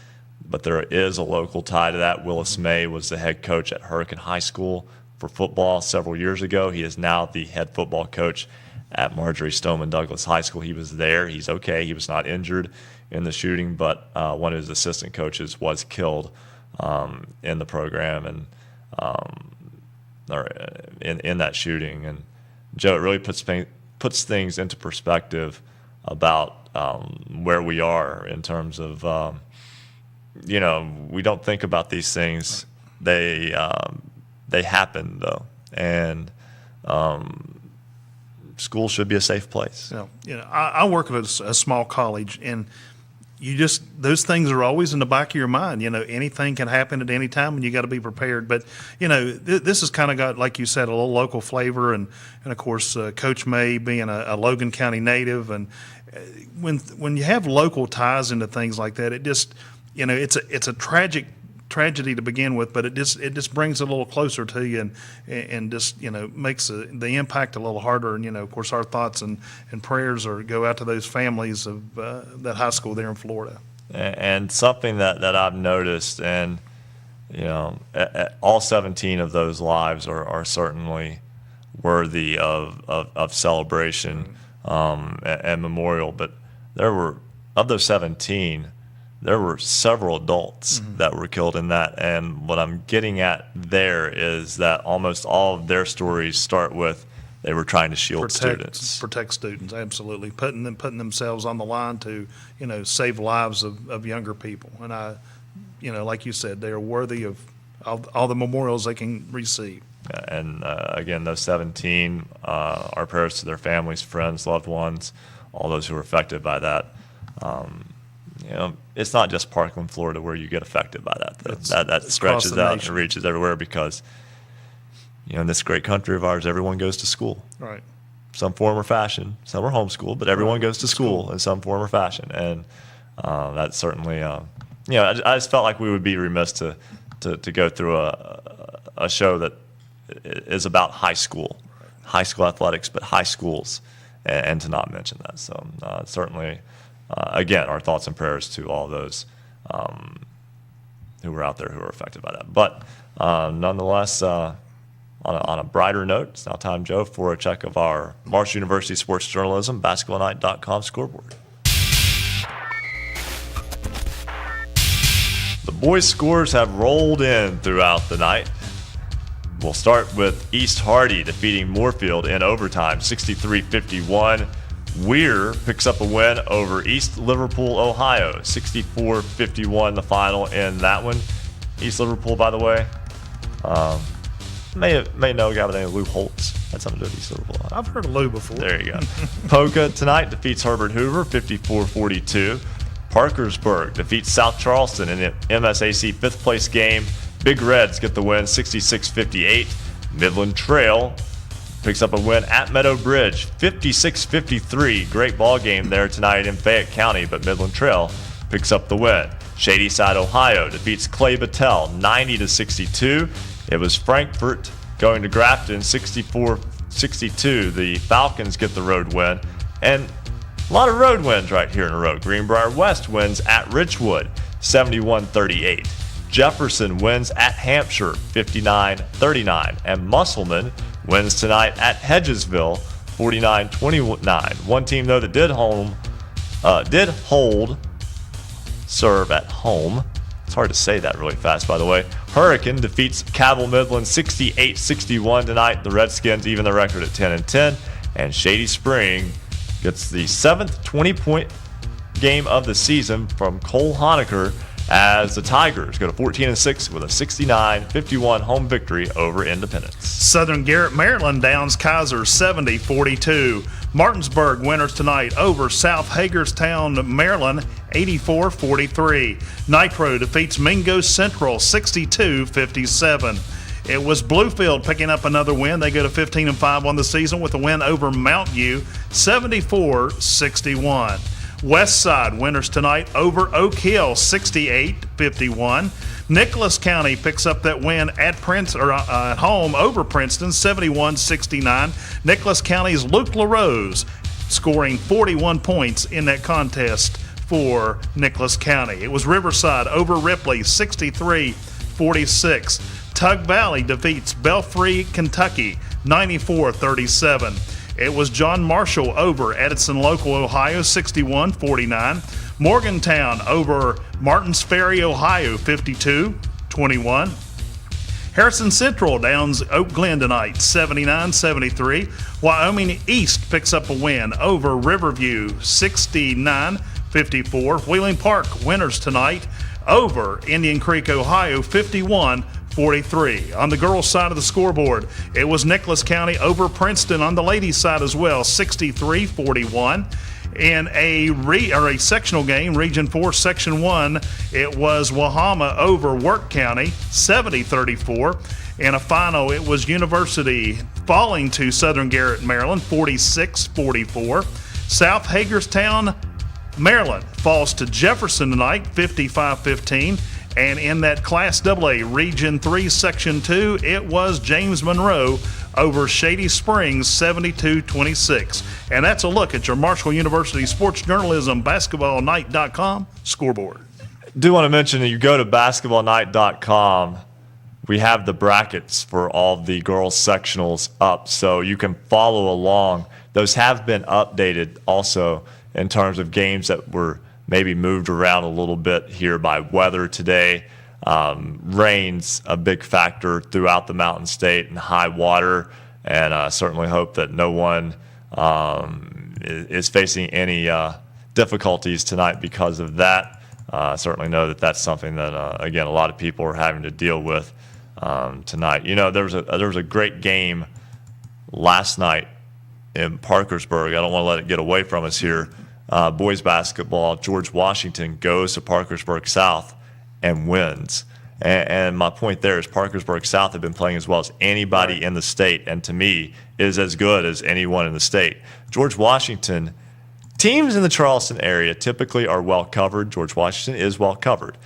but there is a local tie to that. Willis May was the head coach at Hurricane High School for football several years ago. He is now the head football coach at Marjorie Stoneman Douglas High School. He was there. He's okay. He was not injured in the shooting, but one of his assistant coaches was killed in the program and or in that shooting. And Joe, it really puts things into perspective about where we are in terms of you know, we don't think about these things. They happen though, and school should be a safe place. You know, I work at a small college, and those things are always in the back of your mind. You know, anything can happen at any time, and you got to be prepared. But you know, this has kind of got, like you said, a little local flavor, and of course, Coach May being a Logan County native, and when you have local ties into things like that, it just, you know, it's a tragedy to begin with, but it just brings it a little closer to you, and just, you know, makes the impact a little harder. And you know, of course, our thoughts and prayers go out to those families of that high school there in Florida. And something that I've noticed, and you know, all 17 of those lives are certainly worthy of celebration and memorial. But there were, of those 17, there were several adults that were killed in that. And what I'm getting at there is that almost all of their stories start with they were trying to shield students. Protect students, absolutely. Putting themselves on the line to, you know, save lives of younger people. And you know, like you said, they are worthy of all the memorials they can receive. And again, those 17, our prayers to their families, friends, loved ones, all those who were affected by that. It's not just Parkland, Florida, where you get affected by that. That stretches out and reaches everywhere because, in this great country of ours, everyone goes to school. Right. Some form or fashion. Some are homeschooled, but everyone goes to school in some form or fashion. And that's certainly, I just felt like we would be remiss to go through a show that is about high school athletics, but high schools, and to not mention that. So certainly, again, our thoughts and prayers to all those who were out there who were affected by that. But nonetheless, on a brighter note, it's now time, Joe, for a check of our Marshall University Sports Journalism, basketballnight.com scoreboard. The boys' scores have rolled in throughout the night. We'll start with East Hardy defeating Moorfield in overtime, 63-51. Weir picks up a win over East Liverpool, Ohio, 64-51 the final in that one. East Liverpool, by the way, may know a guy by the name of Lou Holtz. Had something to do with East Liverpool. I've heard of Lou before. There you go. Polka tonight defeats Herbert Hoover, 54-42. Parkersburg defeats South Charleston in the MSAC fifth place game. Big Reds get the win, 66-58. Midland Trail picks up a win at Meadow Bridge, 56-53. Great ball game there tonight in Fayette County, but Midland Trail picks up the win. Shadyside, Ohio defeats Clay Battelle, 90-62. It was Frankfort going to Grafton, 64-62. The Falcons get the road win, and a lot of road wins right here in a row. Greenbrier West wins at Richwood, 71-38. Jefferson wins at Hampshire, 59-39. And Musselman wins tonight at Hedgesville, 49-29. One team, though, that did serve at home. It's hard to say that really fast, by the way. Hurricane defeats Cabell Midland 68-61 tonight. The Redskins even the record at 10-10. And Shady Spring gets the 7th 20-point game of the season from Cole Honecker as the Tigers go to 14-6 with a 69-51 home victory over Independence. Southern Garrett, Maryland downs Kaiser 70-42. Martinsburg winners tonight over South Hagerstown, Maryland 84-43. Nitro defeats Mingo Central 62-57. It was Bluefield picking up another win. They go to 15-5 on the season with a win over Mount View 74-61. West Side winners tonight over Oak Hill 68-51. Nicholas County picks up that win at home over Princeton 71-69. Nicholas County's Luke LaRose scoring 41 points in that contest for Nicholas County. It was Riverside over Ripley 63-46. Tug Valley defeats Belfry, Kentucky 94-37. It was John Marshall over Edison Local, Ohio, 61-49. Morgantown over Martins Ferry, Ohio, 52-21. Harrison Central downs Oak Glen tonight, 79-73. Wyoming East picks up a win over Riverview, 69-54. Wheeling Park winners tonight over Indian Creek, Ohio, 51-43. On the girls' side of the scoreboard, it was Nicholas County over Princeton on the ladies' side as well, 63-41. In a sectional game, Region 4, Section 1, it was Wahama over Work County, 70-34. In a final, it was University falling to Southern Garrett, Maryland, 46-44. South Hagerstown, Maryland falls to Jefferson tonight, 55-15. And in that Class AA Region 3 Section 2, it was James Monroe over Shady Springs 72-26. And that's a look at your Marshall University Sports Journalism basketballnight.com scoreboard. I do want to mention that you go to basketballnight.com. We have the brackets for all the girls sectionals up, so you can follow along. Those have been updated also in terms of games that were maybe moved around a little bit here by weather today. Rain's a big factor throughout the Mountain State and high water, and I certainly hope that no one is facing any difficulties tonight because of that. I certainly know that that's something that, again, a lot of people are having to deal with tonight. You know, there was a great game last night in Parkersburg. I don't want to let it get away from us here. Boys basketball, George Washington goes to Parkersburg South and wins. And my point there is Parkersburg South have been playing as well as anybody in the state, and to me is as good as anyone in the state. George Washington, teams in the Charleston area typically are well covered. George Washington is well covered,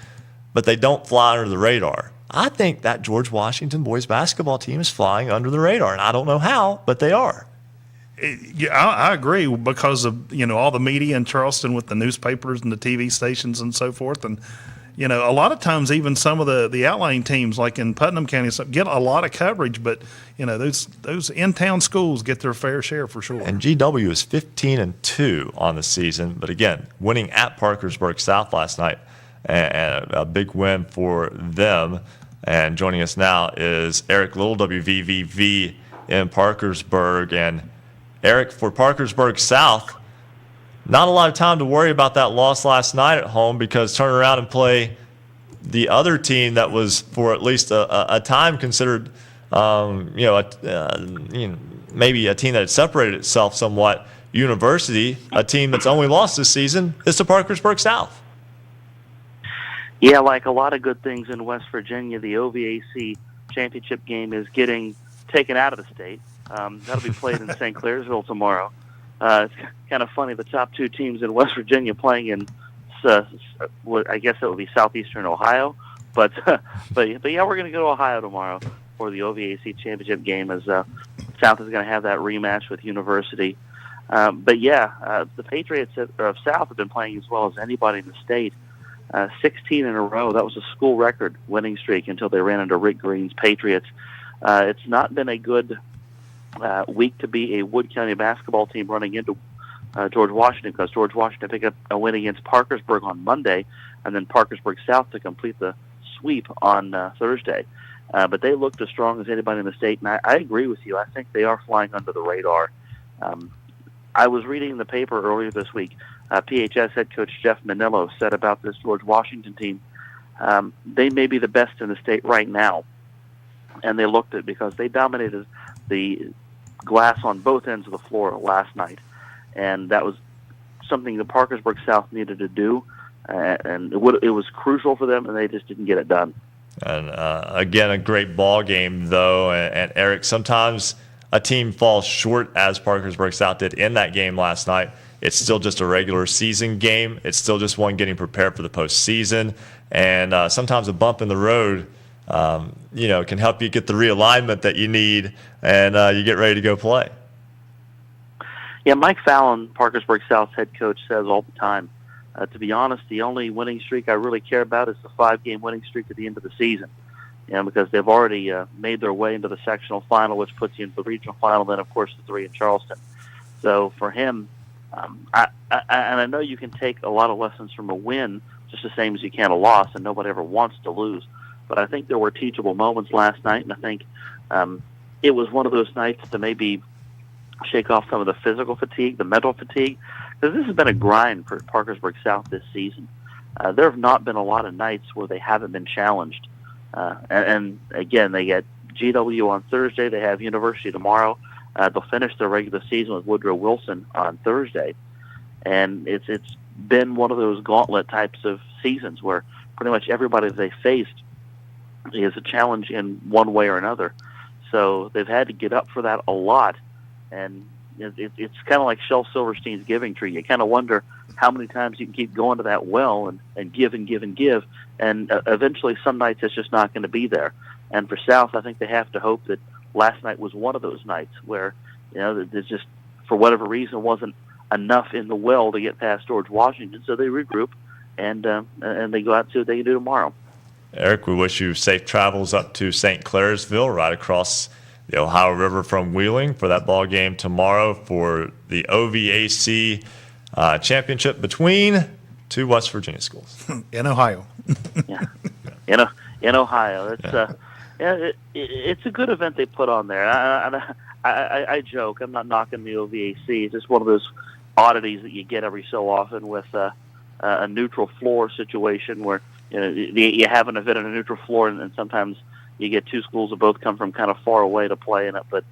but they don't fly under the radar. I think that George Washington boys basketball team is flying under the radar, and I don't know how, but they are. Yeah, I agree because of, all the media in Charleston with the newspapers and the TV stations and so forth. And, a lot of times even some of the outlying teams like in Putnam County get a lot of coverage, but, those in-town schools get their fair share for sure. And GW is 15-2 on the season, but again, winning at Parkersburg South last night, and a big win for them. And joining us now is Eric Little, WVVV in Parkersburg. And Eric, for Parkersburg South, not a lot of time to worry about that loss last night at home, because turn around and play the other team that was for at least a time considered, maybe a team that had separated itself somewhat. University, a team that's only lost this season, is to Parkersburg South. Yeah, like a lot of good things in West Virginia, the OVAC championship game is getting taken out of the state. That'll be played in St. Clairsville tomorrow. It's kind of funny, the top two teams in West Virginia playing in, I guess it would be southeastern Ohio. But yeah, we're going to go to Ohio tomorrow for the OVAC championship game, as South is going to have that rematch with University. The Patriots of South have been playing as well as anybody in the state. 16 in a row. That was a school record winning streak until they ran into Rick Green's Patriots. It's not been a good week to be a Wood County basketball team running into George Washington, because George Washington picked up a win against Parkersburg on Monday, and then Parkersburg South to complete the sweep on Thursday. But they looked as strong as anybody in the state, and I agree with you. I think they are flying under the radar. I was reading the paper earlier this week. PHS head coach Jeff Manillo said about this George Washington team, they may be the best in the state right now. And they looked at it because they dominated the glass on both ends of the floor last night. And that was something the Parkersburg South needed to do. And it was crucial for them, and they just didn't get it done. And again, a great ball game, though. And Eric, sometimes a team falls short, as Parkersburg South did in that game last night. It's still just a regular season game. It's still just one getting prepared for the postseason. And sometimes a bump in the road, can help you get the realignment that you need, and you get ready to go play. Yeah, Mike Fallon, Parkersburg South's head coach, says all the time, to be honest, the only winning streak I really care about is the 5-game winning streak at the end of the season. Because they've already made their way into the sectional final, which puts you into the regional final, then, of course, the 3 in Charleston. So for him, I know you can take a lot of lessons from a win just the same as you can a loss, and nobody ever wants to lose. But I think there were teachable moments last night, and I think it was one of those nights to maybe shake off some of the physical fatigue, the mental fatigue, because this has been a grind for Parkersburg South this season. There have not been a lot of nights where they haven't been challenged. And again, they get GW on Thursday. They have University tomorrow. They'll finish their regular season with Woodrow Wilson on Thursday. And it's been one of those gauntlet types of seasons where pretty much everybody they faced is a challenge in one way or another. So they've had to get up for that a lot. And it's kind of like Shel Silverstein's giving tree. You kind of wonder how many times you can keep going to that well and give and give and give. And eventually some nights it's just not going to be there. And for South, I think they have to hope that last night was one of those nights where, there's just, for whatever reason, wasn't enough in the well to get past George Washington. So they regroup and they go out and see what they can do tomorrow. Eric, we wish you safe travels up to St. Clairsville, right across the Ohio River from Wheeling, for that ball game tomorrow for the OVAC championship between two West Virginia schools. In Ohio. In Ohio. It's a good event they put on there. I joke. I'm not knocking the OVAC. It's just one of those oddities that you get every so often with a neutral floor situation where you have an event on a neutral floor, and sometimes you get two schools that both come from kind of far away to play in it. But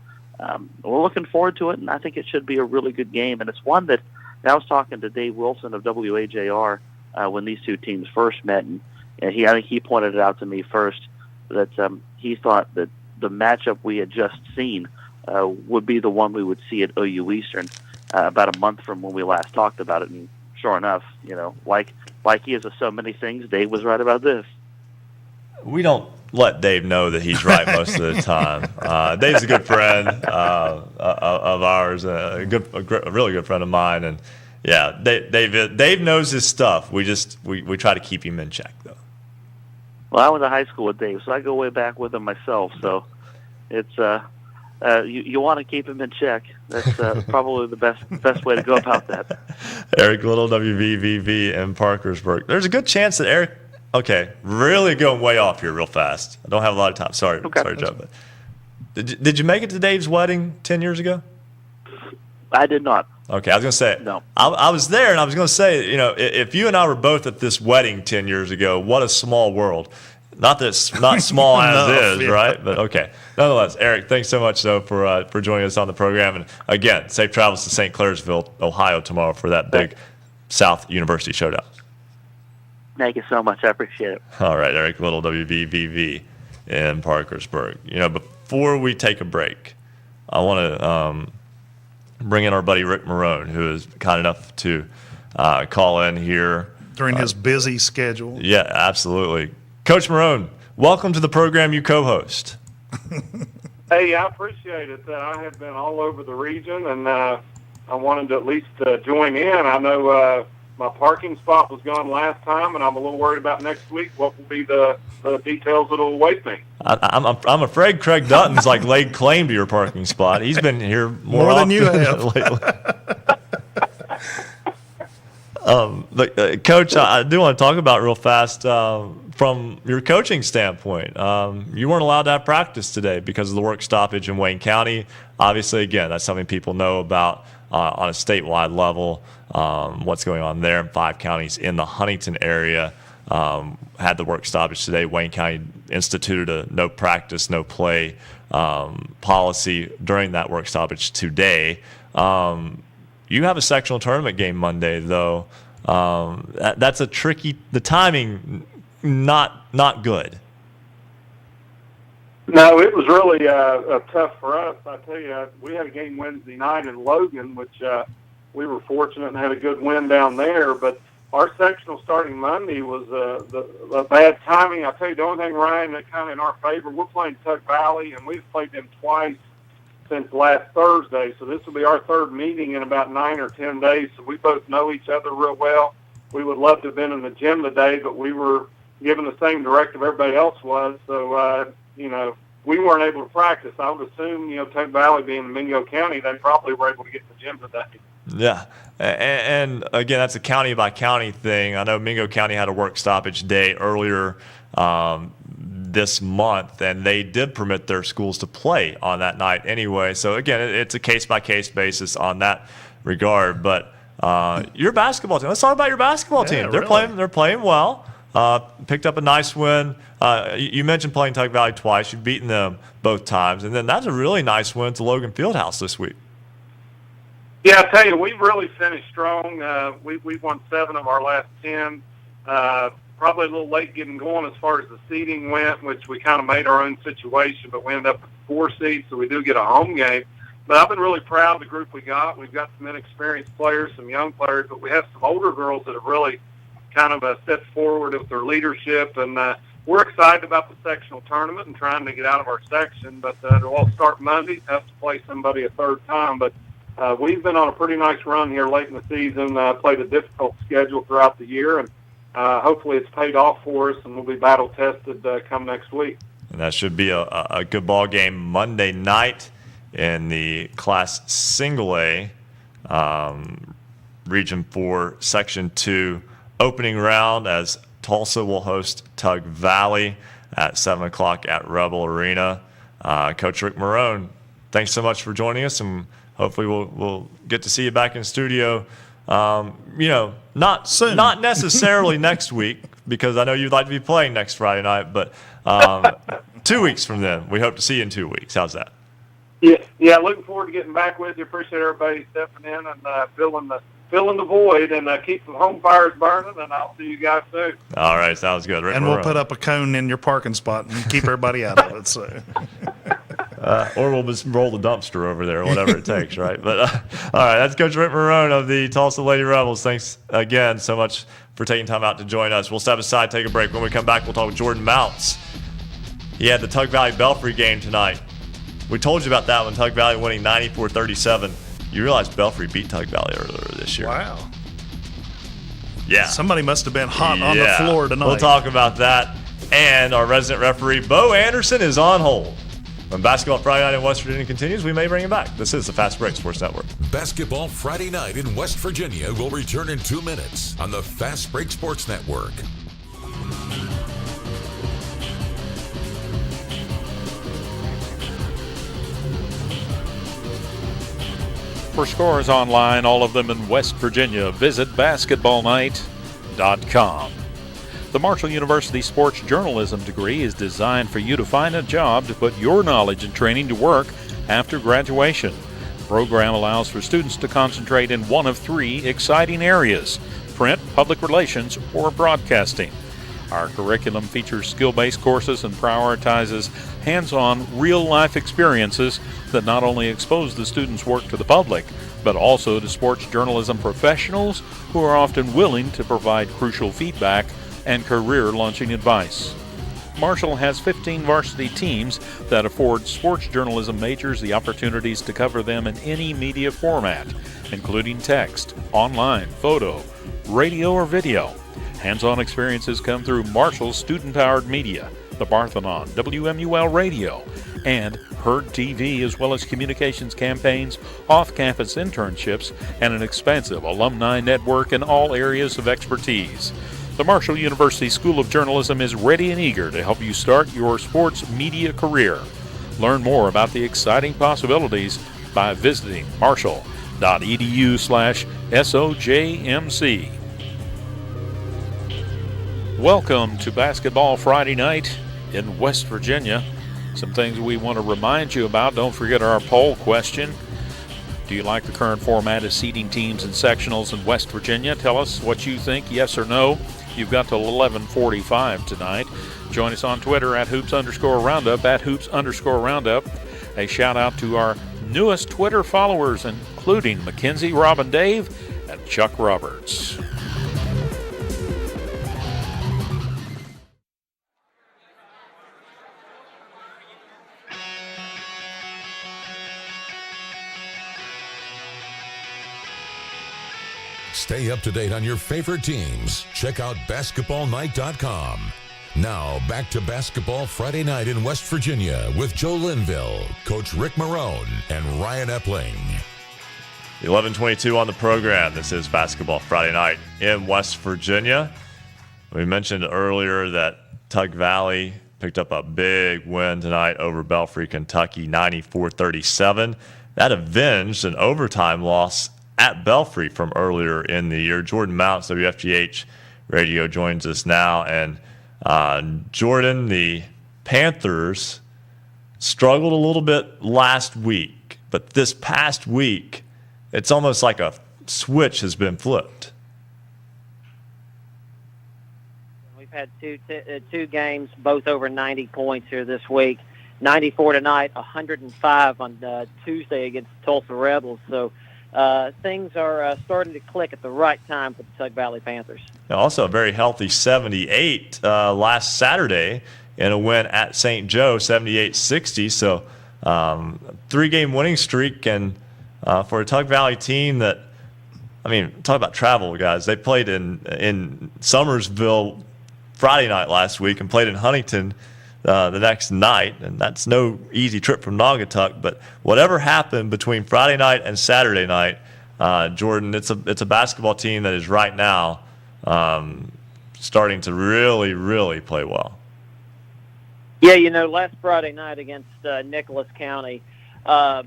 we're looking forward to it, and I think it should be a really good game. And it's one that I was talking to Dave Wilson of WAJR when these two teams first met, and I think he pointed it out to me first that he thought that the matchup we had just seen would be the one we would see at OU Eastern about a month from when we last talked about it. And sure enough, like he is with so many things, Dave was right about this. We don't let Dave know that he's right most of the time. Dave's a good friend of ours, a really good friend of mine, and yeah, Dave knows his stuff. We try to keep him in check, though. Well, I went to high school with Dave, so I go way back with him myself. So it's you want to keep him in check. That's probably the best way to go about that. Eric Little, WVVV in Parkersburg. There's a good chance that Eric. Okay, really going way off here real fast. I don't have a lot of time. Sorry, Joe. But did you make it to Dave's wedding 10 years ago? I did not. Okay, I was going to say, no. I was there, and I was going to say, if you and I were both at this wedding 10 years ago, what a small world. Not that it's not small as is, right? But okay. Nonetheless, Eric, thanks so much, though, for joining us on the program. And again, safe travels to St. Clairsville, Ohio tomorrow for that big South University showdown. Thank you so much. I appreciate it. All right, Eric Little, WVVV in Parkersburg. Before we take a break, I want to bring in our buddy Ric Morrone, who is kind enough to call in here. During his busy schedule. Yeah, absolutely. Coach Morrone, welcome to the program you co-host. Hey, I appreciate it. I have been all over the region, and I wanted to at least join in. I know my parking spot was gone last time, and I'm a little worried about next week. What will be the details that will await me? I'm afraid Craig Dutton's laid claim to your parking spot. He's been here more than you have lately. Coach, I do want to talk about real fast from your coaching standpoint. You weren't allowed to have practice today because of the work stoppage in Wayne County. Obviously, again, that's something people know about on a statewide level. What's going on there in 5 counties in the Huntington area had the work stoppage today. Wayne County instituted a no practice, no play policy during that work stoppage today. You have a sectional tournament game Monday, though. That's a tricky. The timing, not good. No, it was really tough for us. I tell you, we had a game Wednesday night in Logan, which we were fortunate and had a good win down there. But our sectional starting Monday was the bad timing. I tell you, the only thing, Ryan, that kind of in our favor, we're playing Tug Valley, and we've played them twice since last Thursday. So this will be our third meeting in about 9 or 10 days. So we both know each other real well. We would love to have been in the gym today, but we were given the same directive everybody else was. So, we weren't able to practice. I would assume, Tug Valley being in Mingo County, they probably were able to get in the gym today. Yeah. And again, that's a county by county thing. I know Mingo County had a work stoppage day earlier this month, and they did permit their schools to play on that night anyway. So again, it's a case by case basis on that regard. But your basketball team, let's talk about your basketball team. They're playing well. Picked up a nice win. You mentioned playing Tug Valley twice. You've beaten them both times. And then that's a really nice win to Logan Fieldhouse this week. Yeah, I tell you, we've really finished strong. We've won 7 of our last 10. Probably a little late getting going as far as the seeding went, which we kind of made our own situation, but we ended up with 4 seeds, so we do get a home game. But I've been really proud of the group we got. We've got some inexperienced players, some young players, but we have some older girls that have really kind of stepped forward with their leadership. And we're excited about the sectional tournament and trying to get out of our section, but it'll all start Monday. Have to play somebody a third time. But we've been on a pretty nice run here late in the season, played a difficult schedule throughout the year, and hopefully it's paid off for us, and we'll be battle-tested come next week. And that should be a good ball game Monday night in the Class Single A, Region 4, Section 2 opening round, as Tulsa will host Tug Valley at 7 o'clock at Rebel Arena. Coach Ric Morrone, thanks so much for joining us, and hopefully we'll get to see you back in studio. Not necessarily next week, because I know you'd like to be playing next Friday night, but 2 weeks from then. We hope to see you in 2 weeks. How's that? Yeah. Looking forward to getting back with you. Appreciate everybody stepping in and filling the void and keep the home fires burning. And I'll see you guys soon. All right, sounds good. Ric And we'll Morrone. put up a cone in your parking spot and keep everybody out of it. So. Or we'll just roll the dumpster over there, whatever it takes, right? But all right, that's Coach Ric Morrone of the Tulsa Lady Rebels. Thanks again so much for taking time out to join us. We'll step aside, take a break. When we come back, we'll talk with Jordan Mounts. He had the Tug Valley Belfry game tonight. We told you about that one, Tug Valley winning 94-37. You realize Belfry beat Tug Valley earlier this year. Wow. Yeah. Somebody must have been hot on the floor tonight. We'll talk about that. And our resident referee, Bo Anderson, is on hold. When Basketball Friday Night in West Virginia continues, we may bring him back. This is the Fast Break Sports Network. Basketball Friday Night in West Virginia will return in 2 minutes on the Fast Break Sports Network. For scores online, all of them in West Virginia, visit basketballnight.com. The Marshall University Sports Journalism degree is designed for you to find a job to put your knowledge and training to work after graduation. The program allows for students to concentrate in one of 3 exciting areas: print, public relations, or broadcasting. Our curriculum features skill-based courses and prioritizes hands-on, real-life experiences that not only expose the students' work to the public, but also to sports journalism professionals who are often willing to provide crucial feedback and career-launching advice. Marshall has 15 varsity teams that afford sports journalism majors the opportunities to cover them in any media format, including text, online, photo, radio, or video. Hands-on experiences come through Marshall's student-powered media, the Parthenon, WMUL Radio, and Herd TV, as well as communications campaigns, off-campus internships, and an expansive alumni network in all areas of expertise. The Marshall University School of Journalism is ready and eager to help you start your sports media career. Learn more about the exciting possibilities by visiting marshall.edu/SOJMC. Welcome to Basketball Friday Night in West Virginia. Some things we want to remind you about. Don't forget our poll question. Do you like the current format of seeding teams and sectionals in West Virginia? Tell us what you think, yes or no. You've got till 11:45 tonight. Join us on Twitter at @hoops_roundup, @hoops_roundup. A shout out to our newest Twitter followers, including Mackenzie, Robin, Dave, and Chuck Roberts. Stay up to date on your favorite teams. Check out basketballnight.com. Now, back to Basketball Friday Night in West Virginia with Joe Linville, Coach Ric Morrone, and Ryan Epling. 11:22 on the program. This is Basketball Friday Night in West Virginia. We mentioned earlier that Tug Valley picked up a big win tonight over Belfry, Kentucky, 94-37. That avenged an overtime loss at Belfry from earlier in the year. Jordan Mounts, WFGH Radio, joins us now. And Jordan, the Panthers struggled a little bit last week, but this past week, it's almost like a switch has been flipped. We've had two games, both over 90 points here this week. 94 tonight, 105 on Tuesday against the Tulsa Rebels. So things are starting to click at the right time for the Tug Valley Panthers. Also a very healthy 78 last Saturday in a win at St. Joe, 78-60. So 3-game winning streak, and for a Tug Valley team that, I mean, talk about travel, guys. They played in Summersville Friday night last week and played in Huntington the next night, and that's no easy trip from Naugatuck. But whatever happened between Friday night and Saturday night, Jordan, it's a basketball team that is right now starting to really, really play well. Yeah, you know, last Friday night against Nicholas County, not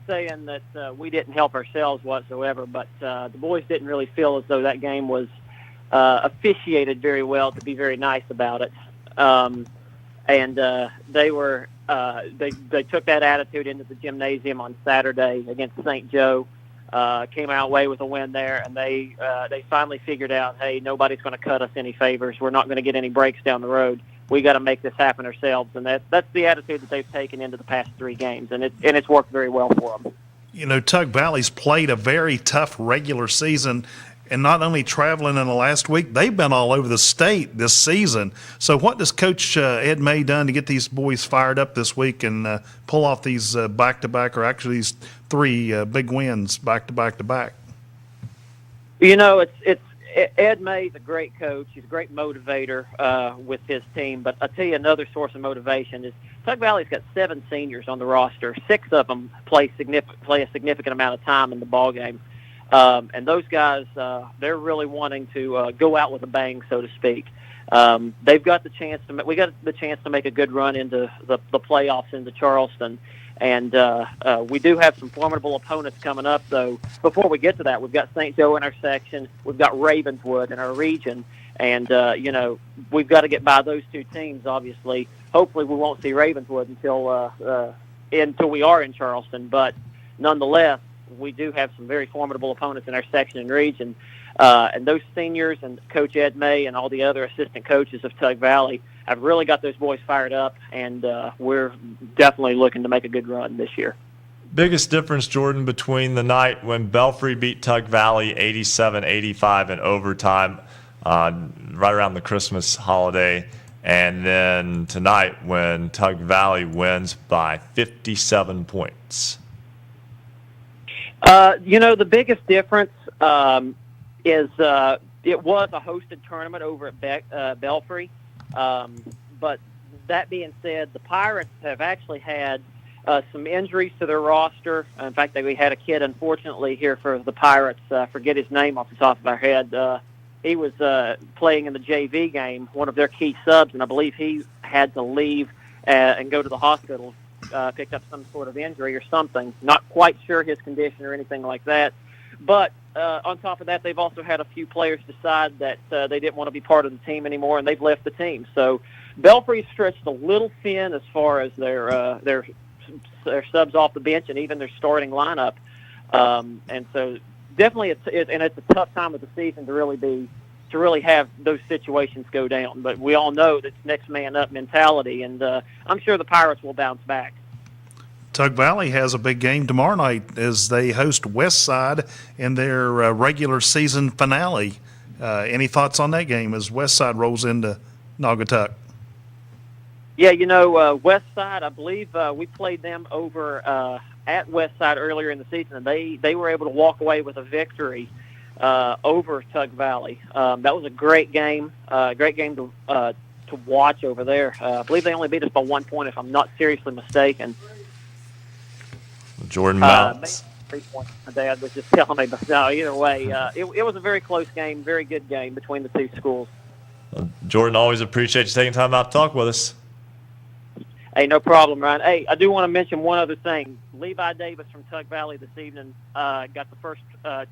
saying that we didn't help ourselves whatsoever, but the boys didn't really feel as though that game was officiated very well, to be very nice about it. and they were they took that attitude into the gymnasium on Saturday against St. Joe. Came out away with a win there, and they finally figured out, hey, nobody's going to cut us any favors. We're not going to get any breaks down the road. We got to make this happen ourselves, and that's the attitude that they've taken into the past 3 games, and it's worked very well for them. You know, Tug Valley's played a very tough regular season, and not only traveling in the last week, they've been all over the state this season. So what does Coach Ed May done to get these boys fired up this week and pull off these back-to-back, or actually these 3 big wins back-to-back-to-back? You know, it's Ed May's a great coach. He's a great motivator with his team. But I'll tell you another source of motivation is Tug Valley's got 7 seniors on the roster. 6 of them play a significant amount of time in the ball game. And those guys, they're really wanting to go out with a bang, so to speak. They've got the chance to. We got the chance to make a good run into the playoffs into Charleston, and we do have some formidable opponents coming up. Though before we get to that, we've got St. Joe in our section. We've got Ravenswood in our region, and you know, we've got to get by those 2 teams. Obviously, hopefully, we won't see Ravenswood until we are in Charleston. But nonetheless, we do have some very formidable opponents in our section and region. And those seniors and Coach Ed May and all the other assistant coaches of Tug Valley have really got those boys fired up, and we're definitely looking to make a good run this year. Biggest difference, Jordan, between the night when Belfry beat Tug Valley 87-85 in overtime right around the Christmas holiday, and then tonight when Tug Valley wins by 57 points? You know, the biggest difference is it was a hosted tournament over at Belfry. But that being said, the Pirates have actually had some injuries to their roster. In fact, we had a kid, unfortunately, here for the Pirates. Forget his name off the top of our head. He was playing in the JV game, one of their key subs, and I believe he had to leave and go to the hospital. Picked up some sort of injury or something. Not quite sure his condition or anything like that. But on top of that, they've also had a few players decide that they didn't want to be part of the team anymore, and they've left the team. So Belfry's stretched a little thin as far as their subs off the bench and even their starting lineup. And so definitely it's a tough time of the season to really have those situations go down. But we all know that's next man up mentality, and I'm sure the Pirates will bounce back. Tug Valley has a big game tomorrow night as they host Westside in their regular season finale. Any thoughts on that game as Westside rolls into Naugatuck? Yeah, you know, Westside, I believe we played them over at Westside earlier in the season, and they were able to walk away with a victory over Tug Valley. That was a great game to watch over there. I believe they only beat us by 1 point, if I'm not seriously mistaken. Jordan Mounts. 3 points. My dad was just telling me, but no, either way, it was a very close game, very good game between the 2 schools. Jordan, always appreciate you taking time out to talk with us. Hey, no problem, Ryan. Hey, I do want to mention one other thing. Levi Davis from Tug Valley this evening got the first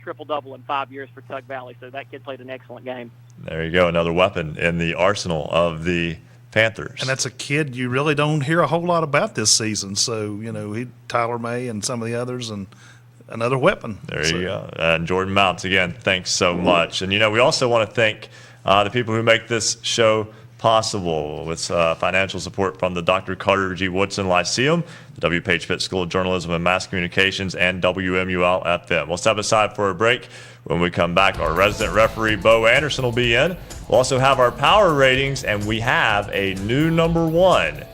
triple-double in 5 years for Tug Valley, so that kid played an excellent game. There you go, another weapon in the arsenal of the Panthers. And that's a kid you really don't hear a whole lot about this season. So, you know, Tyler May and some of the others, and another weapon. There you go. And Jordan Mounts, again, thanks so much. And, you know, we also want to thank the people who make this show possible with financial support from the Dr. Carter G. Woodson Lyceum, the W. Page Pitt School of Journalism and Mass Communications, and WMUL-FM. We'll step aside for a break. When we come back, our resident referee, Bo Anderson, will be in. We'll also have our power ratings, and we have a new number 1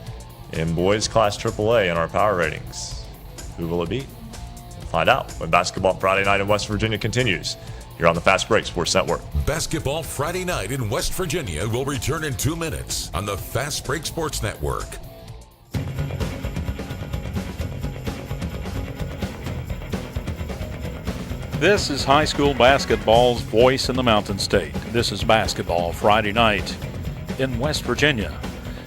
in boys class AAA in our power ratings. Who will it be? We'll find out when Basketball Friday Night in West Virginia continues. You're on the Fast Break Sports Network. Basketball Friday Night in West Virginia will return in 2 minutes on the Fast Break Sports Network. This is high school basketball's voice in the Mountain State. This is Basketball Friday Night in West Virginia.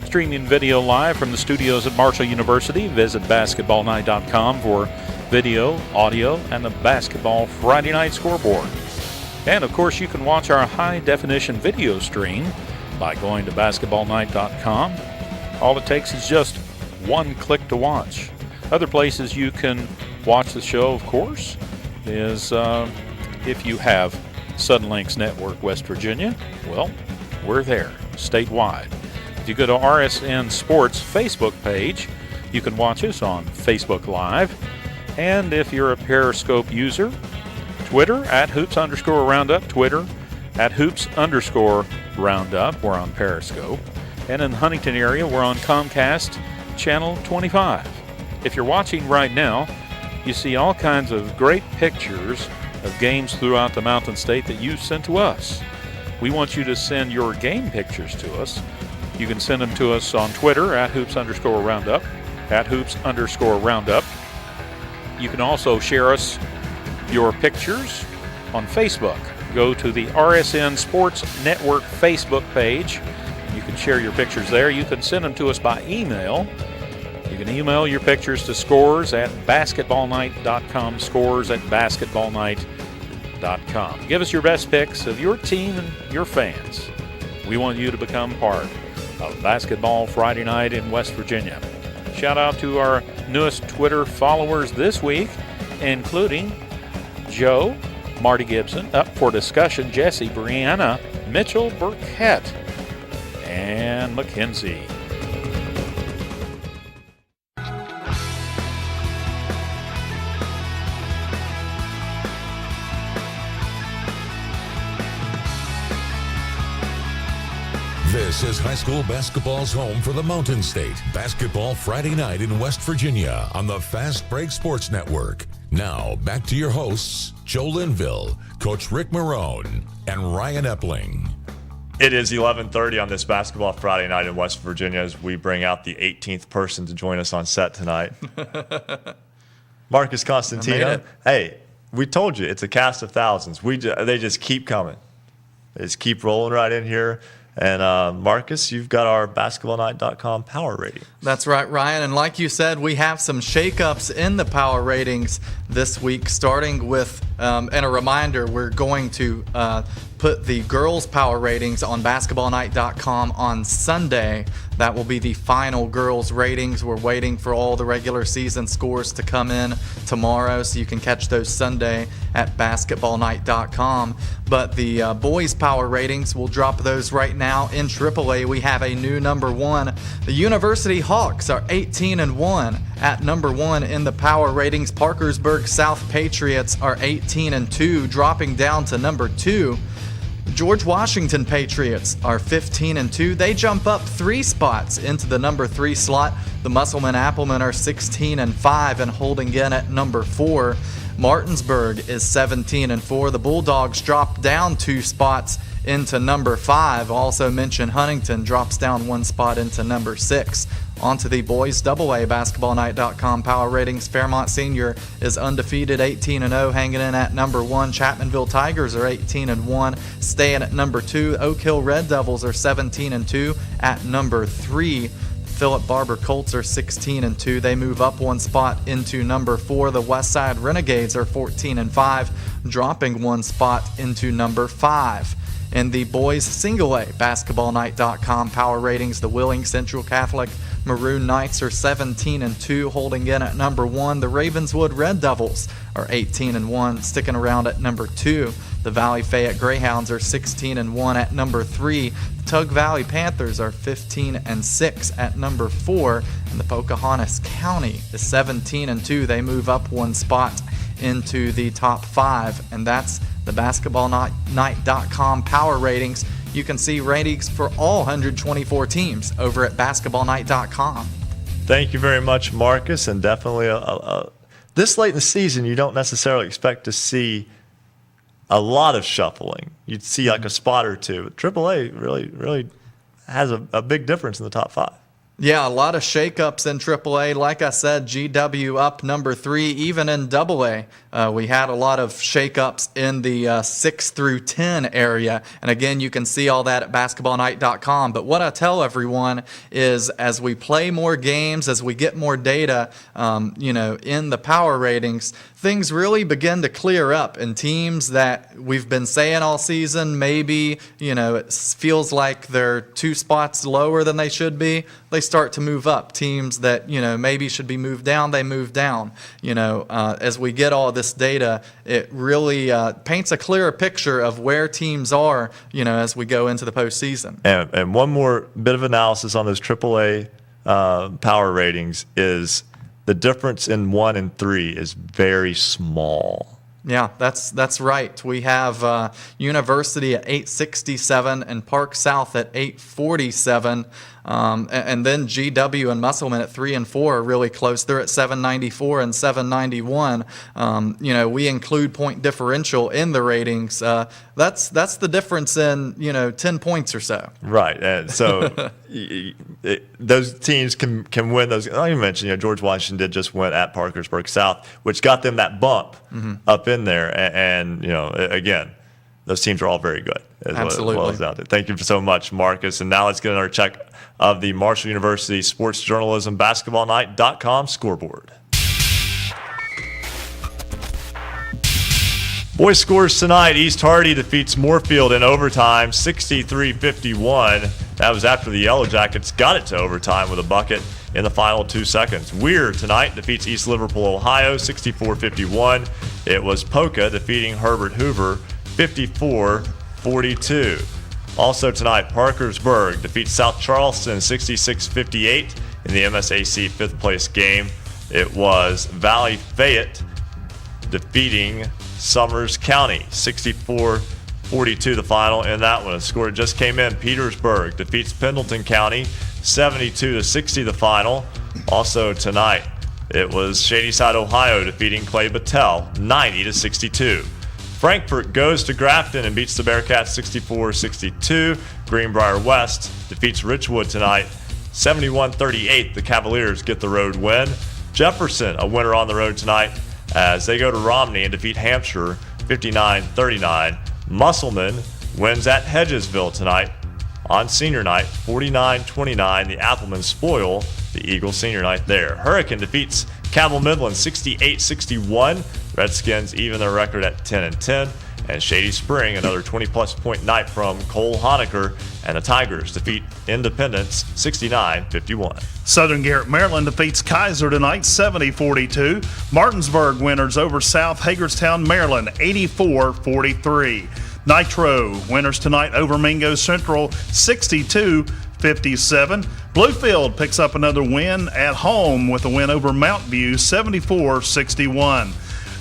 Streaming video live from the studios at Marshall University. Visit basketballnight.com for video, audio, and the Basketball Friday Night scoreboard. And, of course, you can watch our high-definition video stream by going to basketballnight.com. All it takes is just one click to watch. Other places you can watch the show, of course, is if you have Suddenlinks Network West Virginia, well, we're there statewide. If you go to RSN Sports Facebook page, you can watch us on Facebook Live. And if you're a Periscope user, Twitter at @hoops_roundup, Twitter at @hoops_roundup. We're on Periscope. And in the Huntington area, we're on Comcast Channel 25. If you're watching right now, you see all kinds of great pictures of games throughout the Mountain State that you sent to us. We want you to send your game pictures to us. You can send them to us on Twitter at @hoops_roundup, at @hoops_roundup. You can also share us your pictures on Facebook. Go to the RSN Sports Network Facebook page. You can share your pictures there. You can send them to us by email. You can email your pictures to scores@basketballnight.com, scores@basketballnight.com. Give us your best pics of your team and your fans. We want you to become part of Basketball Friday Night in West Virginia. Shout out to our newest Twitter followers this week, including Joe, Marty Gibson, Up for Discussion, Jesse, Brianna, Mitchell, Burkett, and Mackenzie. This is high school basketball's home for the Mountain State. Basketball Friday Night in West Virginia on the Fast Break Sports Network. Now, back to your hosts, Joe Linville, Coach Ric Morrone, and Ryan Epling. It is 11:30 on this Basketball Friday Night in West Virginia as we bring out the 18th person to join us on set tonight. Marcus Constantino. Hey, we told you, it's a cast of thousands. They just keep coming. They just keep rolling right in here. And Marcus, you've got our basketballnight.com power rating. That's right, Ryan. And like you said, we have some shakeups in the power ratings this week, starting with, and a reminder, we're going to put the girls' power ratings on basketballnight.com on Sunday. That will be the final girls' ratings. We're waiting for all the regular season scores to come in tomorrow, so you can catch those Sunday at basketballnight.com. But the boys' power ratings, we'll drop those right now. In AAA, we have a new number one. The University Hawks are 18-1 at number one in the power ratings. Parkersburg South Patriots are 18-2, dropping down to number two. George Washington Patriots are 15-2. They jump up 3 spots into the number 3 slot. The Musselman Applemen are 16-5 and holding in at number 4. Martinsburg is 17-4. The Bulldogs drop down 2 spots into number 5. Also mentioned Huntington drops down 1 spot into number 6. On to the boys AA basketballnight.com power ratings. Fairmont Senior is undefeated, 18-0, hanging in at number 1. Chapmanville Tigers are 18-1, staying at number 2. Oak Hill Red Devils are 17-2 at number 3. Philip Barber Colts are 16-2. They move up 1 spot into number 4. The Westside Renegades are 14-5, dropping 1 spot into number 5. In the boys single A basketballnight.com power ratings, the Willing Central Catholic Maroon Knights are 17-2, holding in at number 1. The Ravenswood Red Devils are 18-1, sticking around at number 2. The Valley Fayette Greyhounds are 16-1 at number 3. The Tug Valley Panthers are 15-6 at number 4. And the Pocahontas County is 17-2. They move up 1 spot into the top 5, and that's the basketballnight.com power ratings. You can see ratings for all 124 teams over at basketballnight.com. Thank you very much, Marcus, and definitely this late in the season, you don't necessarily expect to see a lot of shuffling. You'd see like a spot or two. But AAA really has a big difference in the top 5. Yeah, a lot of shakeups in AAA. Like I said, GW up number 3. Even in AA, we had a lot of shakeups in the 6 through 10 area. And again, you can see all that at basketballnight.com. But what I tell everyone is, as we play more games, as we get more data, in the power ratings, things really begin to clear up, and teams that we've been saying all season, maybe, it feels like they're 2 spots lower than they should be, they start to move up. Teams that, maybe should be moved down, they move down. As we get all this data, it really paints a clearer picture of where teams are, as we go into the postseason. And one more bit of analysis on those AAA power ratings is the difference in 1 and 3 is very small. Yeah, that's right. We have University at 867 and Park South at 847. And then GW and Musselman at 3 and 4 are really close. They're at 794 and 791. We include point differential in the ratings. That's the difference in 10 points or so. Right, and so those teams can win those. I even mentioned George Washington did just win at Parkersburg South, which got them that bump up in there. And again, those teams are all very good. Absolutely. Thank you so much, Marcus. And now let's get another check of the Marshall University Sports Journalism BasketballNight.com scoreboard. Boys scores tonight. East Hardy defeats Moorfield in overtime, 63-51. That was after the Yellow Jackets got it to overtime with a bucket in the final 2 seconds. Weir tonight defeats East Liverpool, Ohio, 64-51. It was Polka defeating Herbert Hoover, 54-42. Also tonight, Parkersburg defeats South Charleston 66-58 in the MSAC 5th place game. It was Valley Fayette defeating Summers County 64-42 the final in that one. A score just came in. Petersburg defeats Pendleton County 72-60 the final. Also tonight, it was Shadyside, Ohio defeating Clay Battelle 90-62. Frankfort goes to Grafton and beats the Bearcats 64-62. Greenbrier West defeats Richwood tonight 71-38. The Cavaliers get the road win. Jefferson, a winner on the road tonight as they go to Romney and defeat Hampshire 59-39. Musselman wins at Hedgesville tonight on senior night 49-29. The Applemen spoil the Eagles senior night there. Hurricane defeats Cabell Midland 68-61. Redskins even their record at 10-10. And Shady Spring, another 20-plus point night from Cole Honecker, and the Tigers defeat Independence 69-51. Southern Garrett, Maryland defeats Kaiser tonight 70-42. Martinsburg winners over South Hagerstown, Maryland 84-43. Nitro winners tonight over Mingo Central 62-57. Bluefield picks up another win at home with a win over Mount View 74-61.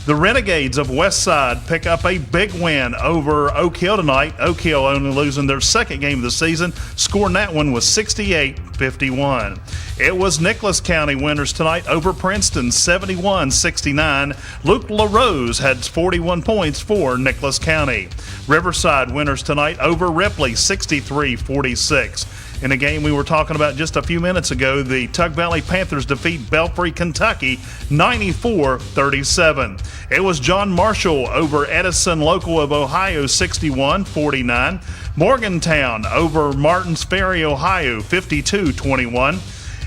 The Renegades of Westside pick up a big win over Oak Hill tonight. Oak Hill only losing their second game of the season. Scoring that one was 68-51. It was Nicholas County winners tonight over Princeton 71-69. Luke LaRose had 41 points for Nicholas County. Riverside winners tonight over Ripley 63-46. In a game we were talking about just a few minutes ago, the Tug Valley Panthers defeat Belfry, Kentucky 94-37. It was John Marshall over Edison Local of Ohio 61-49. Morgantown over Martins Ferry, Ohio 52-21.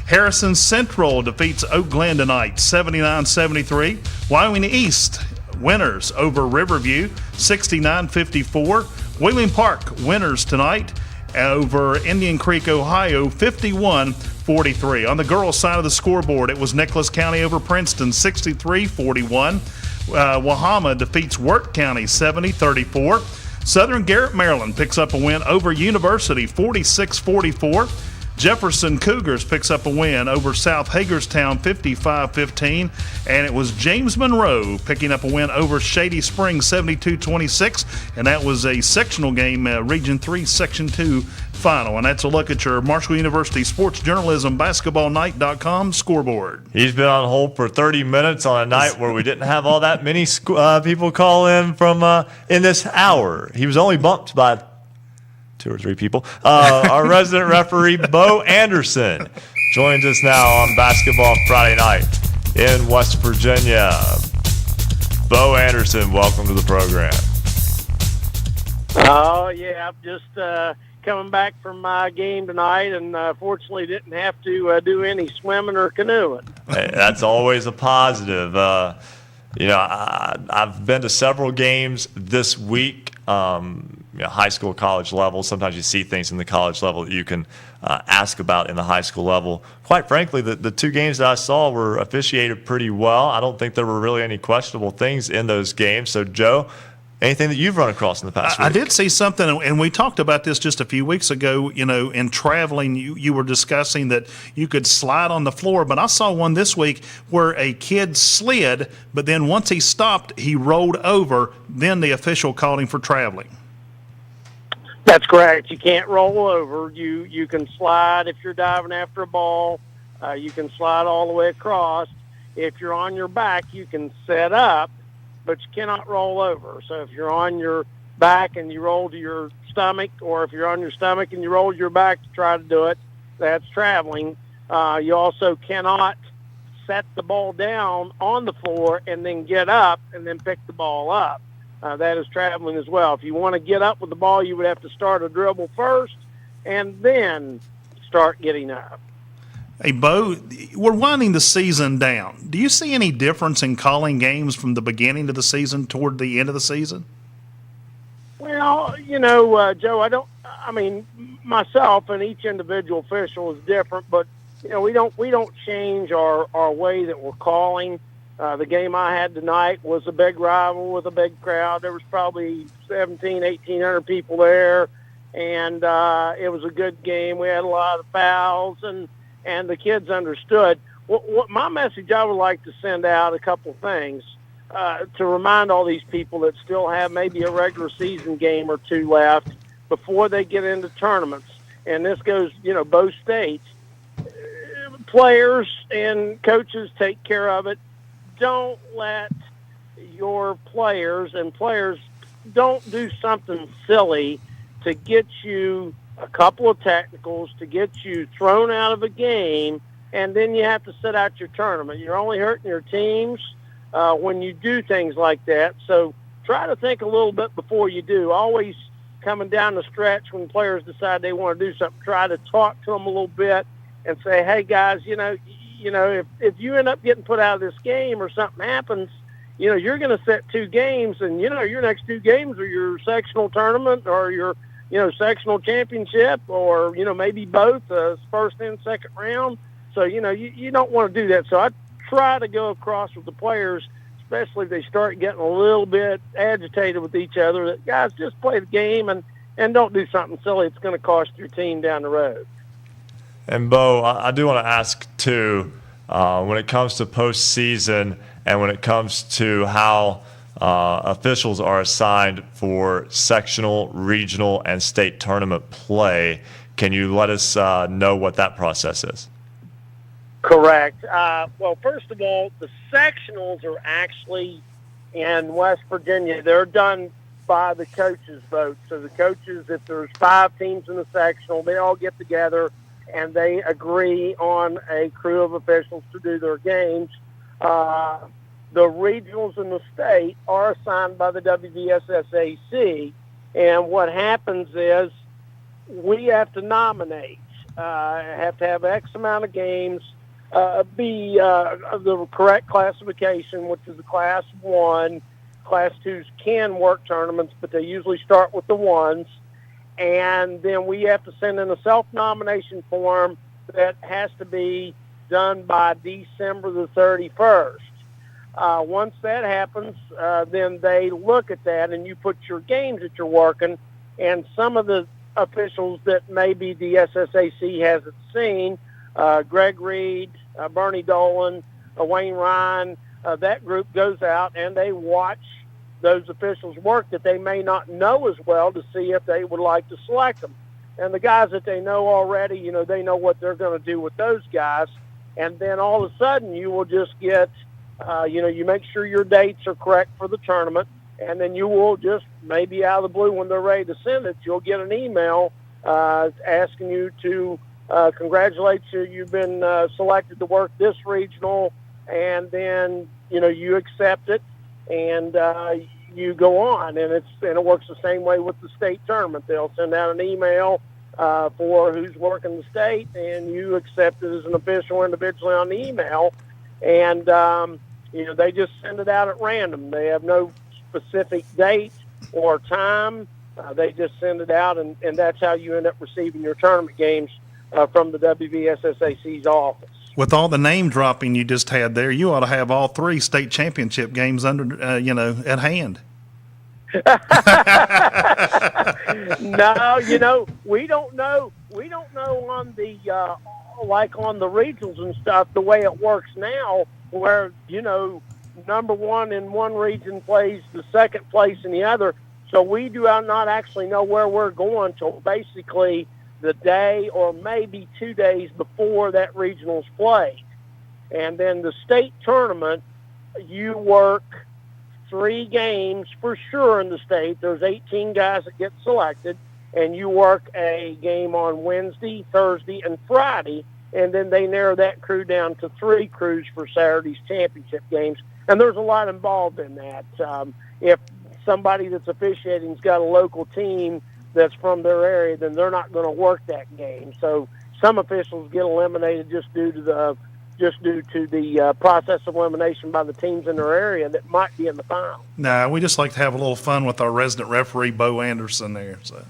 Harrison Central defeats Oak Glen tonight 79-73. Wyoming East winners over Riverview 69-54. Wheeling Park winners tonight over Indian Creek, Ohio, 51-43. On the girls' side of the scoreboard, it was Nicholas County over Princeton, 63-41. Wahama defeats Wirt County, 70-34. Southern Garrett, Maryland picks up a win over University, 46-44. Jefferson Cougars picks up a win over South Hagerstown 55-15, and it was James Monroe picking up a win over Shady Springs 72-26, and that was a sectional game, Region 3, Section 2 final. And that's a look at your Marshall University Sports Journalism BasketballNight.com scoreboard. He's been on hold for 30 minutes on a night where we didn't have all that many people call in from in this hour. He was only bumped by 2 or 3 people. Our resident referee, Bo Anderson, joins us now on Basketball Friday Night in West Virginia. Bo Anderson, welcome to the program. Oh, yeah, I'm just coming back from my game tonight, and fortunately didn't have to do any swimming or canoeing. Hey, that's always a positive. I've been to several games this week, high school, college level. Sometimes you see things in the college level that you can ask about in the high school level. Quite frankly, the two games that I saw were officiated pretty well. I don't think there were really any questionable things in those games. So, Joe, anything that you've run across in the past week? I did see something, and we talked about this just a few weeks ago. In traveling, you were discussing that you could slide on the floor, but I saw one this week where a kid slid, but then once he stopped, he rolled over. Then the official called him for traveling. That's correct. You can't roll over. You can slide if you're diving after a ball. You can slide all the way across. If you're on your back, you can set up, but you cannot roll over. So if you're on your back and you roll to your stomach, or if you're on your stomach and you roll to your back to try to do it, that's traveling. You also cannot set the ball down on the floor and then get up and then pick the ball up. That is traveling as well. If you want to get up with the ball, you would have to start a dribble first and then start getting up. Hey, Bo, we're winding the season down. Do you see any difference in calling games from the beginning of the season toward the end of the season? Well, Joe, myself and each individual official is different, but we don't change our way that we're calling. The game I had tonight was a big rival with a big crowd. There was probably 1,800 people there, and it was a good game. We had a lot of fouls, and the kids understood. What my message I would like to send out, a couple of things, to remind all these people that still have maybe a regular season game or two left before they get into tournaments, and this goes, both states. Players and coaches take care of it. Don't let your players don't do something silly to get you a couple of technicals, to get you thrown out of a game, and then you have to sit out your tournament. You're only hurting your teams when you do things like that. So try to think a little bit before you do. Always coming down the stretch when players decide they want to do something, try to talk to them a little bit and say, hey, guys, if you end up getting put out of this game or something happens, you're going to set two games, and, your next two games are your sectional tournament or your, sectional championship or, maybe both, first and second round. So, you don't want to do that. So I try to go across with the players, especially if they start getting a little bit agitated with each other, that, guys, just play the game and don't do something silly. It's going to cost your team down the road. And, Bo, I do want to ask, too, when it comes to postseason and when it comes to how officials are assigned for sectional, regional, and state tournament play, can you let us know what that process is? Correct. Well, first of all, the sectionals are actually in West Virginia. They're done by the coaches' vote. So the coaches, if there's 5 teams in the sectional, they all get together and they agree on a crew of officials to do their games. The regionals in the state are assigned by the WVSSAC, and what happens is we have to nominate, have to have X amount of games, be of the correct classification, which is a Class 1. Class 2s can work tournaments, but they usually start with the 1s. And then we have to send in a self-nomination form that has to be done by December the 31st. Once that happens, then they look at that, and you put your games that you're working, and some of the officials that maybe the SSAC hasn't seen, Greg Reed, Bernie Dolan, Wayne Ryan, that group goes out and they watch those officials work that they may not know as well to see if they would like to select them. And the guys that they know already, they know what they're going to do with those guys. And then all of a sudden you will just get, you make sure your dates are correct for the tournament. And then you will just, maybe out of the blue when they're ready to send it, you'll get an email asking you to congratulate you. You've been selected to work this regional. And then, you accept it. And you go on, and it works the same way with the state tournament. They'll send out an email for who's working the state, and you accept it as an official individually on the email. And they just send it out at random. They have no specific date or time. They just send it out, and that's how you end up receiving your tournament games from the WVSSAC's office. With all the name dropping you just had there, you ought to have all 3 state championship games under, at hand. No, we don't know. We don't know on the like on the regionals and stuff the way it works now, where number one in one region plays the second place in the other. So we do not actually know where we're going till basically the day or maybe 2 days before that regional's played. And then the state tournament, you work 3 games for sure in the state. There's 18 guys that get selected, and you work a game on Wednesday, Thursday, and Friday, and then they narrow that crew down to 3 crews for Saturday's championship games. And there's a lot involved in that. If somebody that's officiating's got a local team that's from their area, then they're not going to work that game. So some officials get eliminated just due to the process of elimination by the teams in their area that might be in the final. Nah, we just like to have a little fun with our resident referee, Bo Anderson, there. So.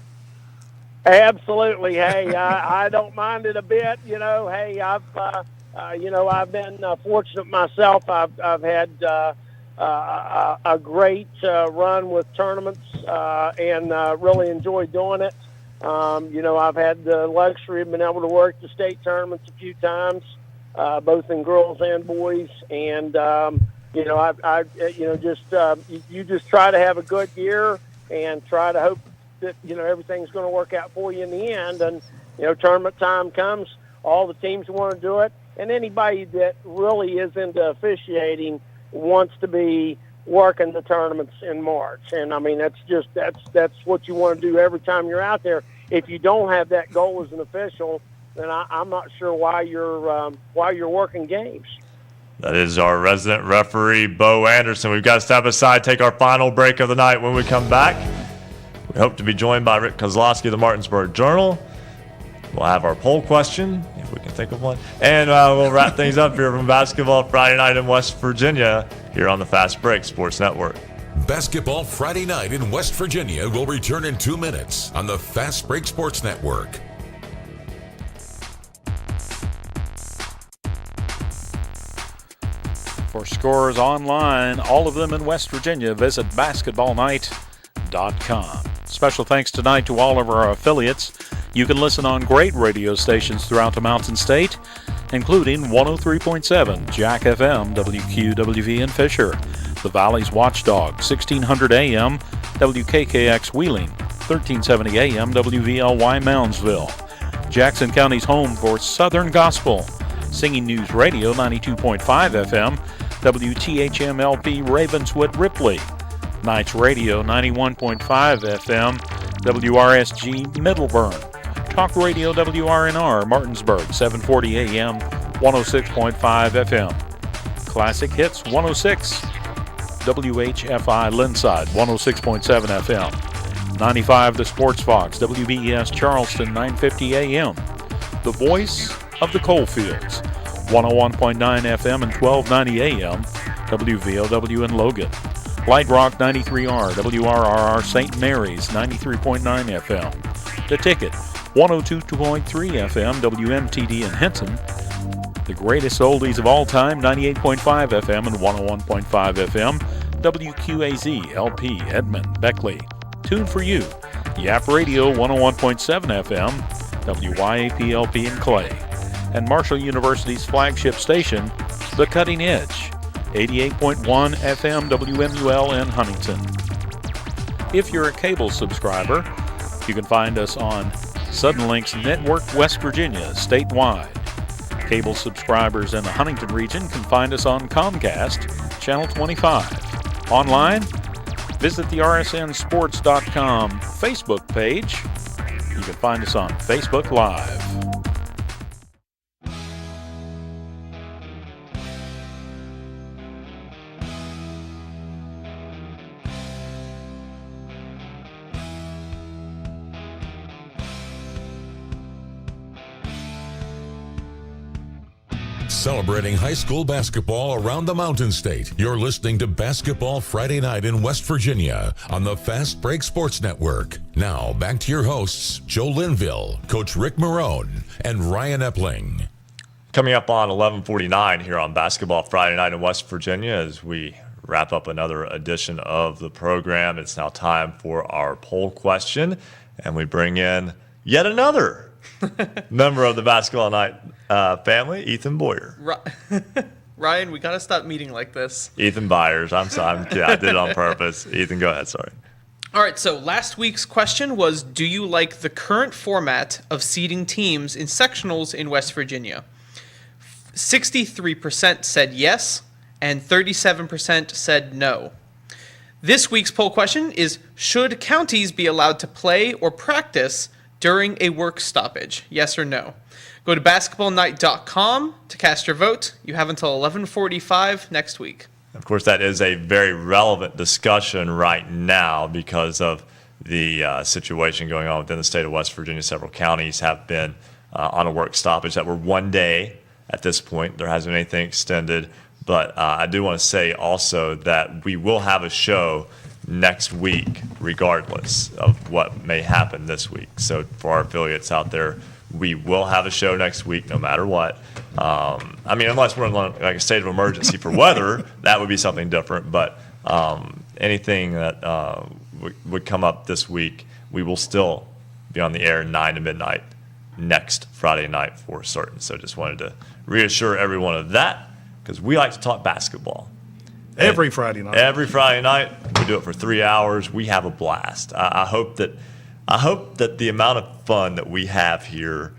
Absolutely. Hey, I don't mind it a bit. Hey, I've been fortunate myself. I've had a great run with tournaments and really enjoyed doing it. I've had the luxury of being able to work the state tournaments a few times, both in girls and boys. And, you just try to have a good year and try to hope that, everything's going to work out for you in the end. And, tournament time comes, all the teams want to do it. And anybody that really is into officiating wants to be working the tournaments in March. And I mean, that's what you want to do every time you're out there. If you don't have that goal as an official, then I'm not sure why you're working games. That is our resident referee, Bo Anderson. We've got to step aside, take our final break of the night. When we come back, we hope to be joined by Rick Kozlowski of the Martinsburg Journal. We'll have our poll question, if we can think of one. And we'll wrap things up here from Basketball Friday Night in West Virginia here on the Fast Break Sports Network. Basketball Friday Night in West Virginia will return in 2 minutes on the Fast Break Sports Network. For scores online, all of them in West Virginia, visit basketballnight.com. Special thanks tonight to all of our affiliates. You can listen on great radio stations throughout the Mountain State, including 103.7 Jack FM, WQWV in Fisher, the Valley's Watchdog, 1600 AM, WKKX Wheeling, 1370 AM, WVLY Moundsville, Jackson County's home for Southern Gospel, Singing News Radio, 92.5 FM, WTHMLP Ravenswood Ripley, Knights Radio, 91.5 FM, WRSG Middleburn, Talk Radio WRNR Martinsburg, 740 AM, 106.5 FM, Classic Hits 106, WHFI Linside, 106.7 FM, 95 The Sports Fox, WBES Charleston, 950 AM, The Voice of the Coalfields, 101.9 FM and 1290 AM, WVOW in Logan, Light Rock 93R, WRRR St. Mary's 93.9 FM, The Ticket 102.3 FM, WMTD in Hinton, the greatest oldies of all time 98.5 FM and 101.5 FM, WQAZ LP Edmond Beckley, Tune for You, Yap Radio 101.7 FM, WYAP LP in Clay, and Marshall University's flagship station, The Cutting Edge, 88.1 FM WMUL in Huntington. If you're a cable subscriber, you can find us on Suddenlink's Network West Virginia statewide. Cable subscribers in the Huntington region can find us on Comcast, Channel 25. Online, visit the rsnsports.com Facebook page. You can find us on Facebook Live. Celebrating high school basketball around the Mountain State. You're listening to Basketball Friday Night in West Virginia on the Fast Break Sports Network. Now, back to your hosts, Joe Linville, Coach Ric Morrone, and Ryan Epling. Coming up on 11:49 here on Basketball Friday Night in West Virginia as we wrap up another edition of the program. It's now time for our poll question, and we bring in yet another member of the Basketball Night family, Ethan Boyer. Ryan, we got to stop meeting like this. Ethan Byers. I'm sorry. I did it on purpose. Ethan, go ahead. Sorry. All right, so last week's question was, do you like the current format of seeding teams in sectionals in West Virginia? 63% said yes, and 37% said no. This week's poll question is, should counties be allowed to play or practice during a work stoppage? Yes or no? Go to basketballnight.com to cast your vote. You have until 11:45 next week. Of course, that is a very relevant discussion right now because of the situation going on within the state of West Virginia. Several counties have been on a work stoppage that were 1 day at this point. There hasn't been anything extended. But I do want to say also that we will have a show next week regardless of what may happen this week. So for our affiliates out there, we will have a show next week no matter what. I mean, unless we're in like a state of emergency for weather, that would be something different. But anything that would come up this week, we will still be on the air 9 to midnight next Friday night for certain. So just wanted to reassure everyone of that, because we like to talk basketball. Every Friday night. Every Friday night. We do it for 3 hours. We have a blast. I hope that the amount of fun that we have here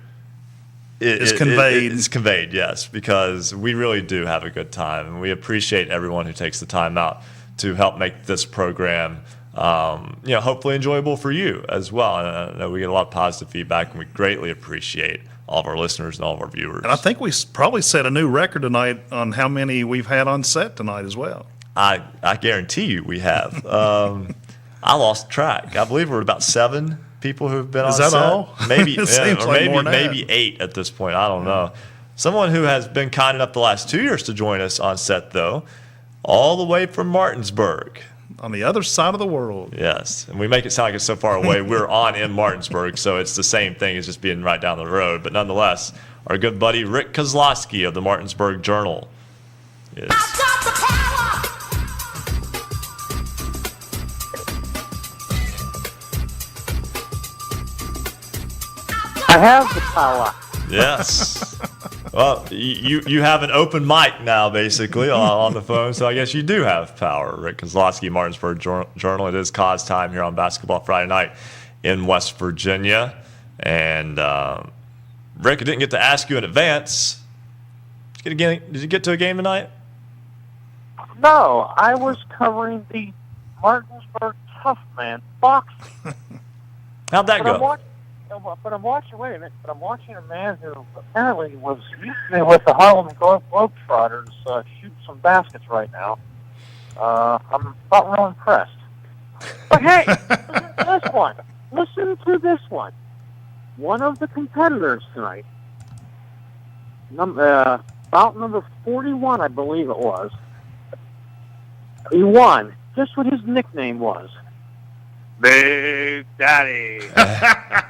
is conveyed. Is conveyed, yes, because we really do have a good time, and we appreciate everyone who takes the time out to help make this program, hopefully enjoyable for you as well. And I know we get a lot of positive feedback, and we greatly appreciate all of our listeners and all of our viewers. And I think we probably set a new record tonight on how many we've had on set tonight as well. I guarantee you we have. I lost track. I believe we're at about 7 people who have been on set. Is that all? Maybe, maybe 8 at this point. I don't know. Someone who has been kind enough the last 2 years to join us on set, though, all the way from Martinsburg. On the other side of the world. Yes, and we make it sound like it's so far away. We're in Martinsburg, so it's the same thing as just being right down the road. But nonetheless, our good buddy Rick Kozlowski of the Martinsburg Journal is. I have the power. Yes. Well, you have an open mic now, basically, on the phone, so I guess you do have power. Rick Kozlowski, Martinsburg Journal. It is cause time here on Basketball Friday Night in West Virginia. And, Rick, I didn't get to ask you in advance. Did you get to a game tonight? No, I was covering the Martinsburg Tough Man boxing. How'd that go? But I'm watching a man who apparently was recently with the Harlem Globetrotters shooting some baskets right now. I'm not real impressed. But hey, listen to this one. One of the competitors tonight, bout number 41, I believe it was, he won. Guess what his nickname was? Big Daddy.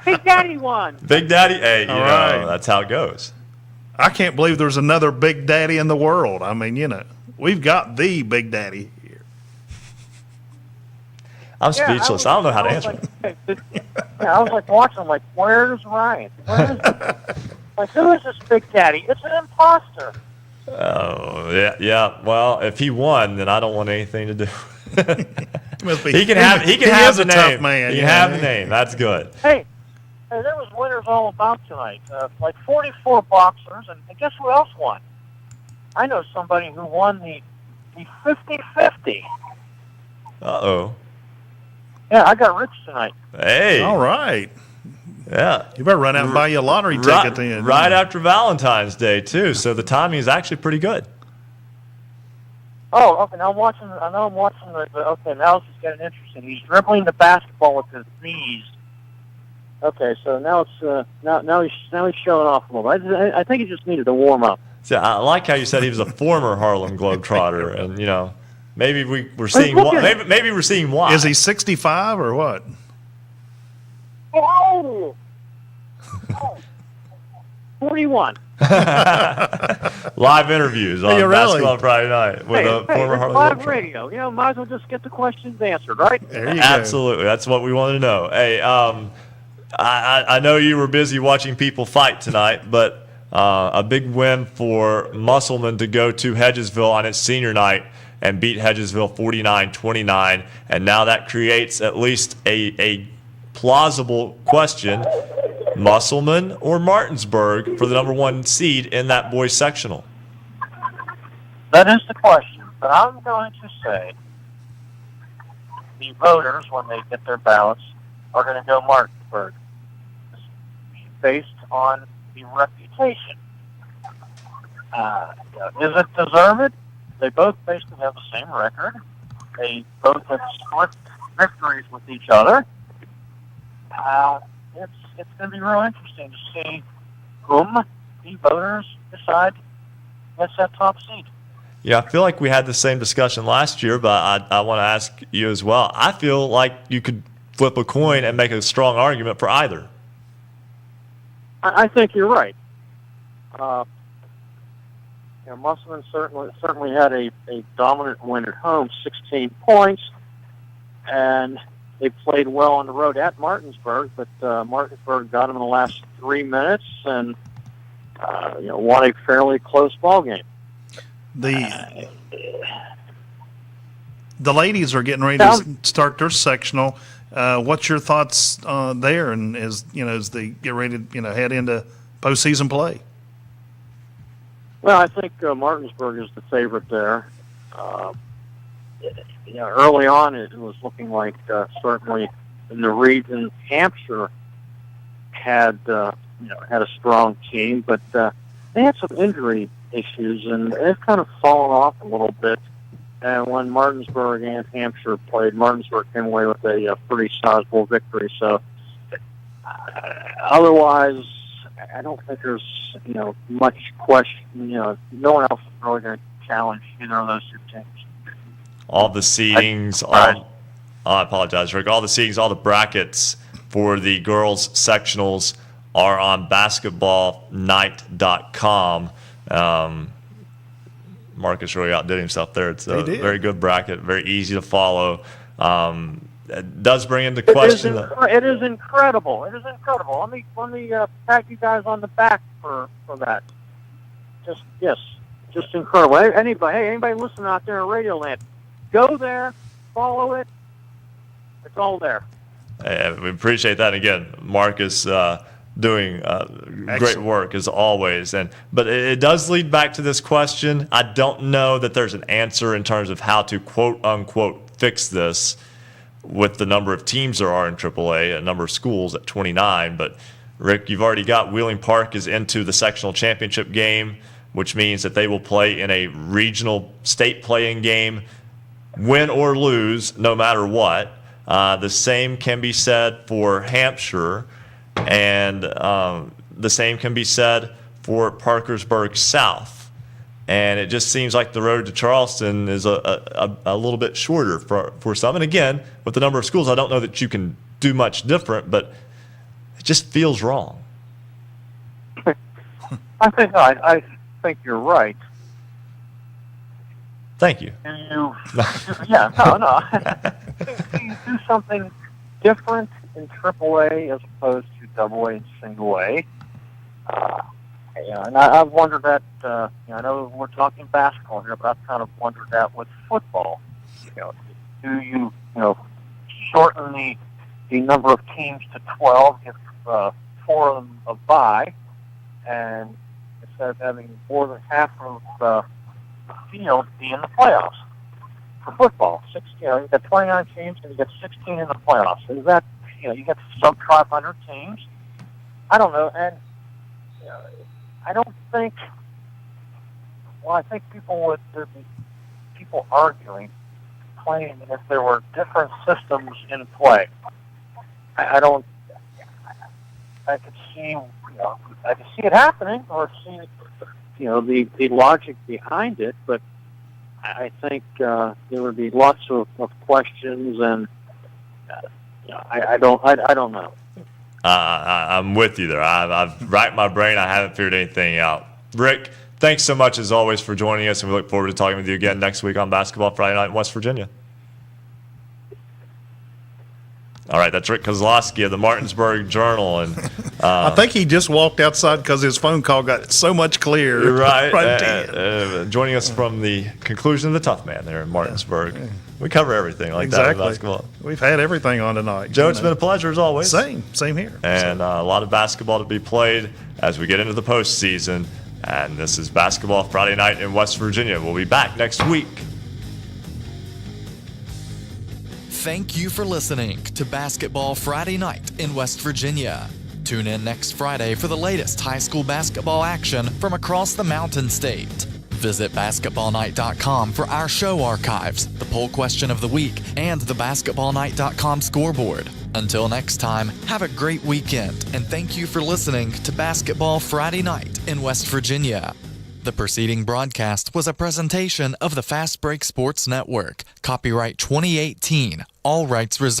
Big Daddy won. Big Daddy. Hey, you know, that's how it goes. I can't believe there's another Big Daddy in the world. I mean, we've got the Big Daddy here. I'm speechless. I don't know how to answer it. I was like watching, like, where's Ryan? Like, who is this Big Daddy? It's an imposter. Oh, yeah. Well, if he won, then I don't want anything to do. He can have the name. Tough man, he can have the name. That's good. Hey, there was winners all about tonight. Like 44 boxers, and guess who else won? I know somebody who won the 50-50. Uh-oh. Yeah, I got rich tonight. Hey. All right. Yeah. You better run out and buy you a lottery ticket then. Right after Valentine's Day, too. So the timing is actually pretty good. Oh, okay. Now I'm watching. I know I'm watching the. Okay, now it's just getting interesting. He's dribbling the basketball with his knees. Okay, so now it's now he's showing off a little bit. I think he just needed to warm up. See, I like how you said he was a former Harlem Globetrotter, and maybe we're seeing why. Maybe we're seeing why. Is he 65 or what? Oh, 41. Live interviews on Basketball Friday Night with a former Harlem live Globetrotter. radio. Might as well just get the questions answered, right? There you Absolutely. That's what we wanted to know. Hey, I know you were busy watching people fight tonight, but a big win for Musselman to go to Hedgesville on its senior night and beat Hedgesville 49-29. And now that creates at least a plausible question, Musselman or Martinsburg for the number 1 seed in that boys sectional? That is the question, but I'm going to say the voters, when they get their ballots, are going to go Martinsburg based on the reputation. Is it deserved? They both basically have the same record. They both have split victories with each other. It's going to be real interesting to see whom the voters decide gets that top seed. Yeah, I feel like we had the same discussion last year, but I want to ask you as well. I feel like you could flip a coin and make a strong argument for either. I think you're right. Musselman certainly had a dominant win at home, 16 points, and they played well on the road at Martinsburg, but Martinsburg got them in the last 3 minutes and won a fairly close ball game. The ladies are getting ready to start their sectional. What's your thoughts there? And as they get ready to head into postseason play. Well, I think Martinsburg is the favorite there. Early on it was looking like certainly in the region, Hampshire had a strong team, but they had some injury issues and they've kind of fallen off a little bit. And when Martinsburg and Hampshire played, Martinsburg came away with a pretty sizable victory. So otherwise, I don't think there's much question. No one else is really going to challenge either of those two teams. All the seedings, I apologize, Rick. All the seedings, all the brackets for the girls' sectionals are on basketballnight.com. Marcus really outdid himself there. It's a very good bracket, very easy to follow. It does bring into question. It is incredible. It is incredible. Let me pat you guys on the back for that. Just incredible. Anybody listening out there in Radio Land, go there, follow it. It's all there. We appreciate that. Again, Marcus doing great work as always. But it does lead back to this question. I don't know that there's an answer in terms of how to quote unquote fix this with the number of teams there are in AAA, a number of schools at 29. But Rick, you've already got Wheeling Park is into the sectional championship game, which means that they will play in a regional state playing game, win or lose, no matter what. The same can be said for Hampshire, and the same can be said for Parkersburg South. And it just seems like the road to Charleston is a little bit shorter for some. And again, with the number of schools, I don't know that you can do much different, but it just feels wrong. I think you're right. Thank you. You do something different in AAA as opposed to AA and single A. And I've wondered that. I know we're talking basketball here, but I've kind of wondered that with football. Do you shorten the number of teams to 12, give 4 of them a bye, and instead of having more than half of the field be in the playoffs for football? You got 29 teams and you get 16 in the playoffs. Is that you get sub 500 teams? I don't know, and I don't think. Well, I think there'd be people arguing, claiming that if there were different systems in play. I don't. I could see. I could see it happening, or see the logic behind it, but I think there would be lots of questions, and I don't know. I'm with you there. I've racked my brain. I haven't figured anything out. Rick, thanks so much as always for joining us, and we look forward to talking with you again next week on Basketball Friday Night in West Virginia. All right, that's Rick Kozlowski of the Martinsburg Journal, and I think he just walked outside because his phone call got so much clearer. Right, joining us from the conclusion of the Tough Man there in Martinsburg. Yeah. We cover everything like that in basketball. We've had everything on tonight. Joe, it's been a pleasure as always. Same here. And a lot of basketball to be played as we get into the postseason. And this is Basketball Friday Night in West Virginia. We'll be back next week. Thank you for listening to Basketball Friday Night in West Virginia. Tune in next Friday for the latest high school basketball action from across the Mountain State. Visit basketballnight.com for our show archives, the poll question of the week, and the basketballnight.com scoreboard. Until next time, have a great weekend, and thank you for listening to Basketball Friday Night in West Virginia. The preceding broadcast was a presentation of the Fast Break Sports Network. Copyright 2018. All rights reserved.